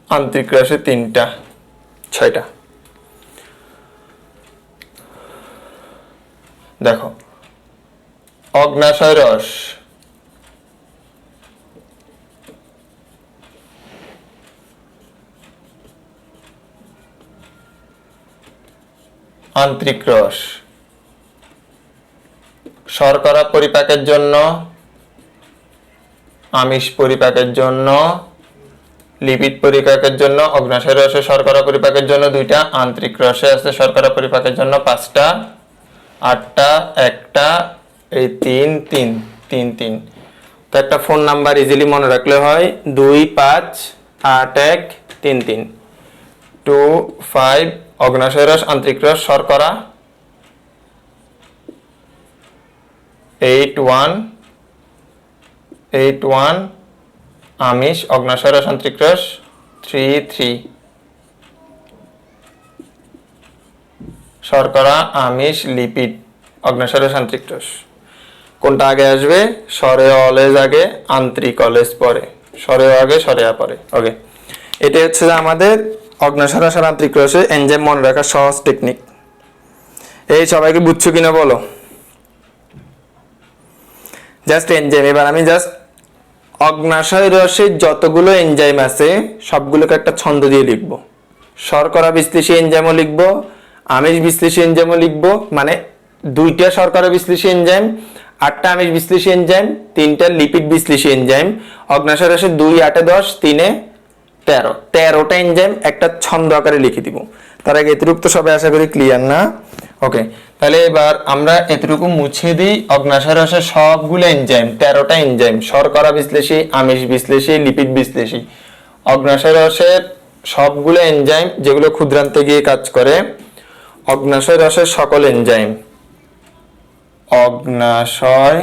আন্তরিক রসে 3টা, 6টা। দেখো, অগ্ন্যাশয় রস আন্তরিক রস শর্করা পরিপাকের জন্য, আমিষ পরিপাকের জন্য, লিপিড পরিপাকের জন্য। অগ্ন্যাশয় রসে শর্করা পরিপাকের জন্য 2টা, আন্তরিক রসে আছে শর্করা পরিপাকের জন্য 5টা, 8টা, 1টা, এই 3। তো একটা ফোন নাম্বার ইজিলি মনে রাখলে হয় 258133 25। অগ্ন্যাশয় রস, আন্তরিক রস, শর্করা 81, আমিষ, অগ্ন্যাশয় রস, আন্তরিক রস 33। শর্করা, আমিষ, লিপিড, অগ্ন্যাশয় রস, আন্তরিক রস। কোনটা আগে আসবে? সরেয় অলেজ আগে, আন্তরিক অলেজ পরে। সরেয় আগে, সরেয়া পরে। ওকে, এটা হচ্ছে যে আমাদের অগ্ন্যাশয় রস আর আন্তরিক রসে এনজাইম মনে রাখার সহজ টেকনিক। এই সবাইকে বুঝছো কিনা বলো? Just enzyme. এবার আমি জাস্ট অগ্ন্যাশয় রসে যতগুলো এনজাইম আছে সবগুলোকে একটা ছন্দ দিয়ে লিখবো। শর্করা বিশ্লেষী এনজাইমও লিখবো, আমিষ বিশ্লেষী এনজাইমও লিখবো, মানে 2টা শর্করা বিশ্লেষী এনজাইম, 8টা আমিষ বিশ্লেষী এনজাইম, 3টা লিপিড বিশ্লেষী এনজাইম। অগ্ন্যাশয় রসে 2 8 10 3 13, 13টা এনজাইম একটা ছন্দ আকারে লিখে দিব। তার আগে এতটুকু তো সবাই আশা করি ক্লিয়ার না? ওকে, তাহলে এবার আমরা এতটুকু মুছে দিই। অগ্ন্যাশয় রসের সবগুলো এনজাইম, 13টা এনজাইম, শর্করা বিশ্লেষী, আমিষ বিশ্লেষী, লিপিড বিশ্লেষী। অগ্ন্যাশয় রসের সবগুলো এনজাইম যেগুলো ক্ষুদ্রান্তে গিয়ে কাজ করে। অগ্ন্যাশয় রসের সকল এনজাইম, অগ্ন্যাশয়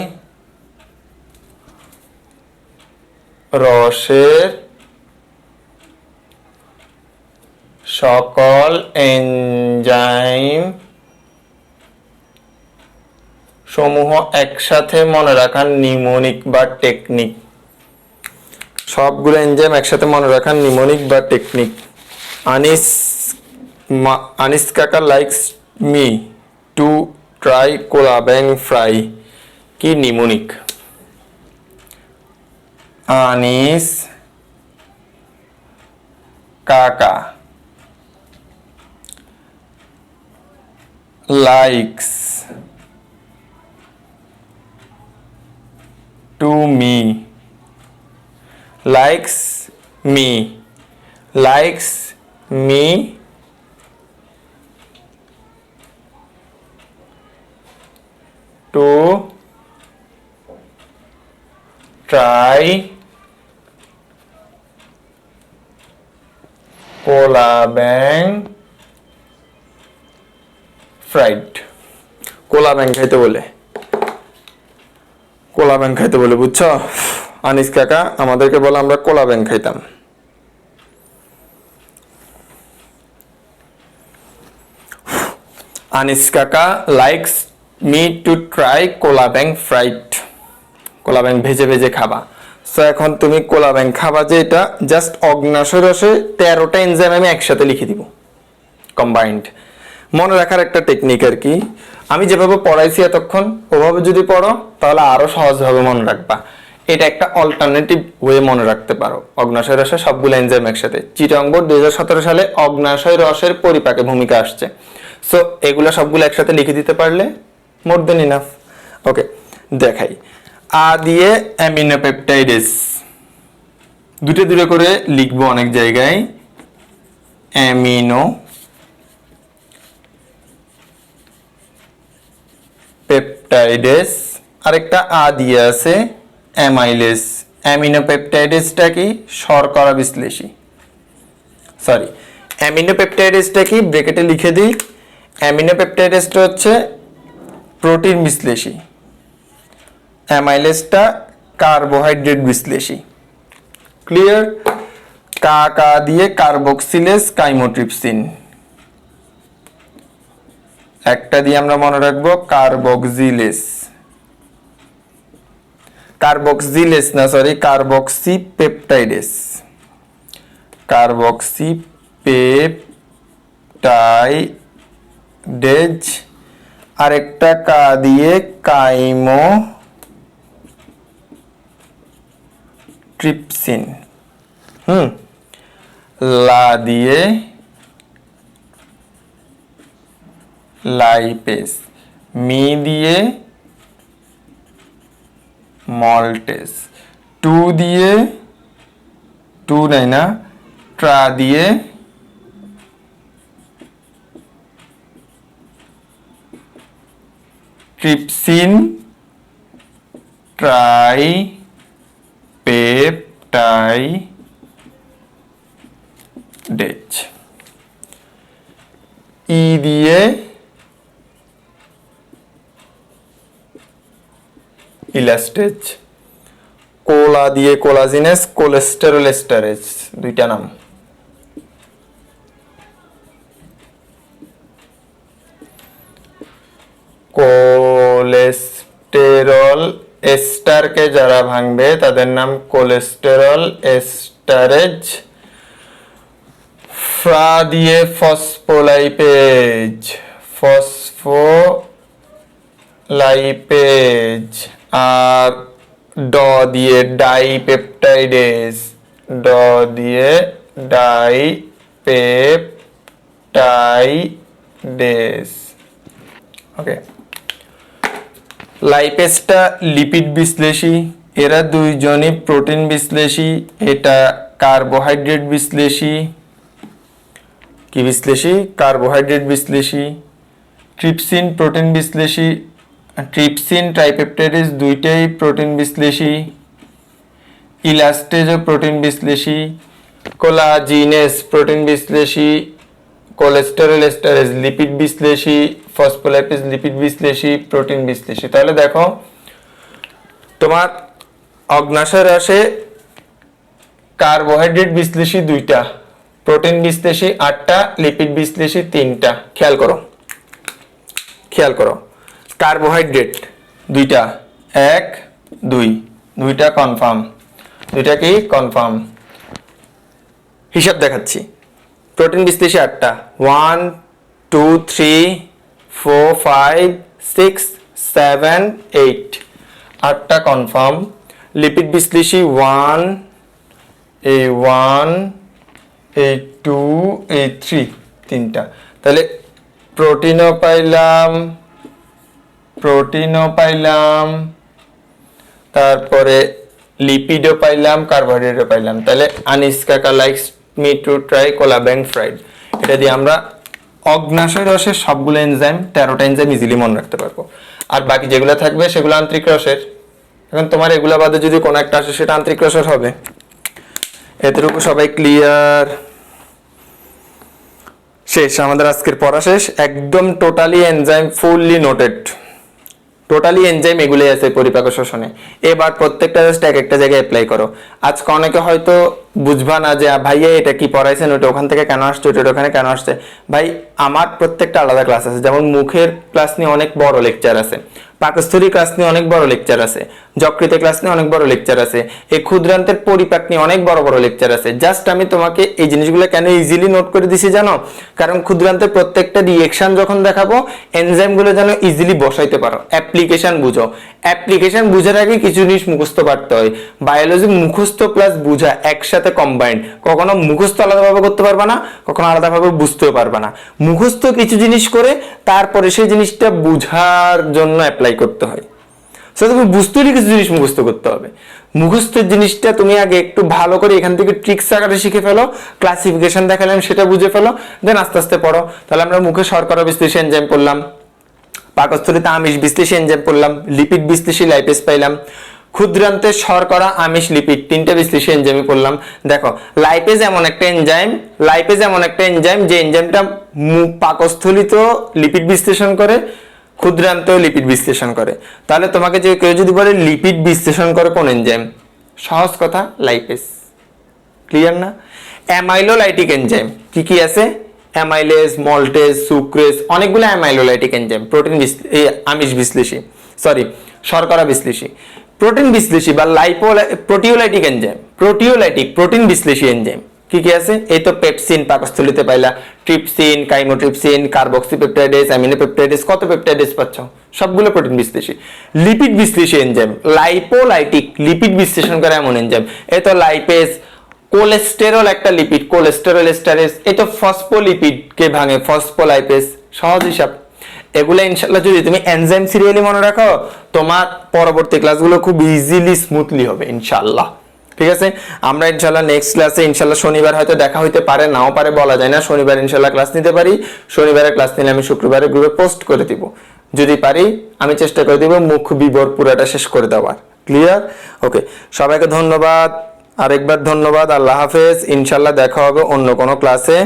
রসের সকল এনজাইম সমূহ একসাথে মনে রাখার নিমোনিক বা টেকনিক। সবগুলো এনজাইম একসাথে মনে রাখার নিমোনিক বা টেকনিক। আনিস কাকা লাইকস মি টু ট্রাই কোলাবেং ফ্রাই। কি নিমোনিক? আনিস কাকা likes to me, likes me to try কোলাবেং ফ্রাইড। কোলাবেং খাইতে বলে, কোলাবেং খাইতে বলে, বুঝছো? আনিস কাকা আমাদেরকে বলে আমরা কোলাবেং খাইতাম। আনিস কাকা লাইকস মি টু ট্রাই কোলা ব্যাং ফ্রাইড, কোলা ব্যাং ভেজে ভেজে খাবা। সো এখন তুমি কোলা ব্যাং খাবা, যে এটা জাস্ট অগ্ন্যাশয় রসে 13টা এনজাইম আমি একসাথে লিখে দিব কম্বাইন্ড। মনে রাখার একটা টেকনিক আর কি, আমি যেভাবে পড়াইছি এতক্ষণ ওভাবে যদি পড়ো তাহলে আরো সহজভাবে মনে রাখবা। এটা একটা অল্টারনেটিভ ওয়ে মনে রাখতে পারো, অগ্ন্যাশয় রসে সবগুলো এনজাইম একসাথে। চিটাগং বোর্ড 2017 সালে অগ্ন্যাশয় রসের পরিপাকে ভূমিকা আসছে। সো এগুলা সবগুলো একসাথে লিখে দিতে পারলে মোর দেন ইনাফ। ওকে, দেখাই। আ দিয়ে অ্যামিনোপেপটাইডেস, দুটো দূরে করে লিখবো অনেক জায়গায়। অ্যামিনো পেপটাইডেস, আরেকটা আ দিয়ে আছে অ্যামাইলেস। অ্যামিনোপেপটাইডেসটা কি? শর্করা বিশ্লেষী। সরি, অ্যামিনোপেপটাইডেসটা কি? ব্র্যাকেটে লিখে দিই। অ্যামিনোপেপটাইডেসটা হচ্ছে প্রোটিন বিশ্লেষী, অ্যামাইলেসটা কার্বোহাইড্রেট বিশ্লেষী। ক্লিয়ার? কা কা দিয়ে কার্বক্সিলেস কাইমোট্রিপসিন, একটা দিয়ে আমরা মনে রাখবো কার্বক্সিলেস, কার্বক্সিলেস না sorry carboxy peptidase, carboxy peptidase. আরেকটা কা দিয়ে কাইমো ট্রিপসিন, লা দিয়ে লাইপেস, মি দিয়ে মল্টেস, টু দিয়ে টু নাই না, ট্রা দিয়ে ট্রিপসিন ট্রাই পেপটাইডেজ, ই দিয়ে ইলাস্টেজ, কোলা দিয়ে কোলাজিনেস, কোলেস্টেরল এস্টারেজ, দুইটা নাম। কোলেস্টেরল এস্টারকে যারা ভাঙবে তাদের নাম কোলেস্টেরল এস্টারেজ। ফ্রা দিয়ে ফসফোলাইপেজ, ফসফোলাইপেজ। আর ড দিয়ে ডাইপেপটাইডেজ, ড দিয়ে ডাইপেপটাইডেজ। ওকে, লাইপেজটা লিপিড বিশ্লেষী, এরা দুইজনই প্রোটিন বিশ্লেষী, এটা কার্বোহাইড্রেট বিশ্লেষী। কি বিশ্লেষী? কার্বোহাইড্রেট বিশ্লেষী। ট্রিপসিন প্রোটিন বিশ্লেষী, ট্রিপসিন ট্রাইপেপটাইডেজ দুইটাই প্রোটিন বিশ্লেষী। ইলাস্টেজও প্রোটিন বিশ্লেষী। কোলাজিনেস প্রোটিন বিশ্লেষী। কোলেস্টেরল এস্টারেজ লিপিড বিশ্লেষী। ফসফোলাইপেজ লিপিড বিশ্লেষী, প্রোটিন বিশ্লেষী। তাহলে দেখো তোমার অগ্ন্যাশয় রসে কার্বোহাইড্রেট বিশ্লেষী দুইটা, প্রোটিন বিশ্লেষী 8টা, লিপিড বিশ্লেষী 3টা। খেয়াল করো খেয়াল করো, কার্বোহাইড্রেট দুইটা, 1 2, দুইটা কনফার্ম, দুইটা কি কনফার্ম। হিসাব দেখাচ্ছি। প্রোটিন বিশ্লেষী 8টা, 1 2 3 4 5 6 7 8, 8টা কনফার্ম। লিপিড বিশ্লেষী 1 এই 1 এই 2 এই 3, 3টা। তাহলে প্রোটিনও পাইলাম, তারপরে লিপিডও পাইলাম, কার্বোহাইড্রেটও পাইলাম। তাহলে আনিস কাকা লাইকস মি টু ট্রাই কোলা ব্যাং ফ্রাইড, এটা দিয়ে আমরা অগ্ন্যাশয় রসের সবগুলো এনজাইম 13টা এনজাইম ইজিলি মনে রাখতে পারবো। আর বাকি যেগুলো থাকবে সেগুলো আন্তরিক রসের। এখন তোমার এগুলা বাদে যদি কোনো একটা আসে সেটা আন্তরিক রসের হবে। এতটুকু সবাই ক্লিয়ার? শেষ, আমাদের আজকের পড়া শেষ, একদম totally enzyme fully noted, totally enzyme এগুলোই আছে পরিপাক ও শোষণে। এবার প্রত্যেকটা জাস্ট এক একটা জায়গায় অ্যাপ্লাই করো। আজকে অনেকে হয়তো বুঝবা না যে ভাইয়া এটা কি পড়াইছেন, ওটা ওখান থেকে কেন আসছে, ওটা ওখানে কেন আসছে। ভাই আমার প্রত্যেকটা আলাদা ক্লাস আছে, যেমন মুখের ক্লাস নিয়ে অনেক বড় লেকচার আছে, পাকস্থলী ক্লাস নিয়ে অনেক বড় লেকচার আছে, যকৃত ক্লাস নিয়ে অনেক বড় লেকচার আছে, এই ক্ষুদ্রান্তের পরিপাক নিয়ে অনেক বড় বড় লেকচার আছে। জাস্ট আমি তোমাকে এই জিনিসগুলো কেন ইজিলি নোট করে দিছি জানো, কারণ ক্ষুদ্রান্তের প্রত্যেকটা রিয়েকশন যখন দেখাবো এনজাইমগুলো যেন ইজিলি বসাইতে পারো, অ্যাপ্লিকেশন বুঝো। অ্যাপ্লিকেশন বুঝার আগে কিছু জিনিস মুখস্থ পারতে হয়। বায়োলজি মুখস্থ প্লাস বুঝা একসাথে কম্বাইন্ড, কখনো মুখস্থ আলাদাভাবে করতে পারবে না, কখনো আলাদাভাবে বুঝতেও পারবে না। মুখস্থ কিছু জিনিস করে তারপরে সেই জিনিসটা বুঝার জন্য অ্যাপ্লাই করতে হয়। সো তুমি বুঝতে হলে কিছু জিনিস মুখস্থ করতে হবে। মুখস্থের জিনিসটা তুমি আগে একটু ভালো করে এখান থেকে ট্রিক্স আকারে শিখে ফেলো, ক্লাসিফিকেশন দেখালাম সেটা বুঝে ফেলো, দেন আস্তে আস্তে পড়ো। তাহলে আমরা মুখে শর্করা বিশ্লেষী এনজাইম পড়লাম, পাকস্থলীতে আমিষ বিশ্লেষী এনজাইম পড়লাম, লিপিড বিশ্লেষী লাইপেজ পাইলাম, ক্ষুদ্রান্তে শর্করা আমিষ লিপিড তিনটা বিশ্লেষী এনজাইমই পড়লাম। দেখো লাইপেজ এমন একটা এনজাইম, লাইপেজ এমন একটা এনজাইম যে এনজাইমটা পাকস্থলীতেও লিপিড বিশ্লেষণ করে, ক্ষুদ্রান্তেও লিপিড বিশ্লেষণ করে। তাহলে তোমাকে যে কেউ যদি বলে লিপিড বিশ্লেষণ করে কোন এনজাইম, সহজ কথা লাইপেজ। ক্লিয়ার না? অ্যামাইলোলাইটিক এনজাইম কি কি আছে? অ্যামাইলেজ, মল্টেজ, সুক্রেজ, অনেকগুলো অ্যামাইলোলাইটিক এনজাইম। আমিষ বিশ্লেষী, সরি শর্করা বিশ্লেষী, প্রোটিন বিশ্লেষী বা প্রোটিওলাইটিক এনজাইম, প্রোটিন বিশ্লেষী এনজাইম কি কি আছে? এই তো পেপসিন পাকস্থলীতে পাইলা, ট্রিপসিন, কাইমোট্রিপসিন, কার্বক্সিপেপটাইডেজ, অ্যামিনোপেপটাইডেজ, কত পেপটাইডেজ পাচ্ছ, সবগুলো প্রোটিন বিশ্লেষী। লিপিড বিশ্লেষী এনজাইম, লাইপোলাইটিক, লিপিড বিশ্লেষণ করে এমন এনজাইম। এই তো লাইপেজ, কোলেস্টেরল একটা লিপিড, কোলেস্টেরল এস্টারেজ, এই তো ফসফোলিপিড কে ভাঙে, ফসফোলাইপেজ। সহজ হিসাব। এগুলো ইনশাআল্লাহ যদি তুমি এনজাইম সিরিয়ালি মনে রাখো, তোমার পরবর্তী ক্লাসগুলো খুব ইজিলি স্মুথলি হবে ইনশাআল্লাহ। ঠিক আছে, আমরা ইনশাআল্লাহ নেক্সট ক্লাসে ইনশাআল্লাহ শনিবার হয়তো দেখা হইতে পারে, নাও পারে, বলা যায় না। শনিবার ইনশাআল্লাহ ক্লাস নিতে পারি, শনিবারে ক্লাস নিলে আমি শুক্রবারে গ্রুপে পোস্ট করে দিব। যদি পারি আমি চেষ্টা করে দিব মুখ বিবর পুরাটা শেষ করে দেওয়ার। ক্লিয়ার? ওকে, সবাইকে ধন্যবাদ, আরেকবার ধন্যবাদ। আল্লাহ হাফেজ। ইনশাআল্লাহ দেখা হবে অন্য কোনো ক্লাসে।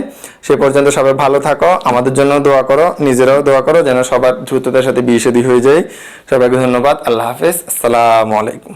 সে পর্যন্ত সবাই ভালো থাকো, আমাদের জন্য দোয়া করো, নিজেরাও দোয়া করো যেন সবার দ্রুততার সাথে বিয়ে শাদী হয়ে যায়। সবাইকে ধন্যবাদ, আল্লাহ হাফেজ, আসসালামু আলাইকুম।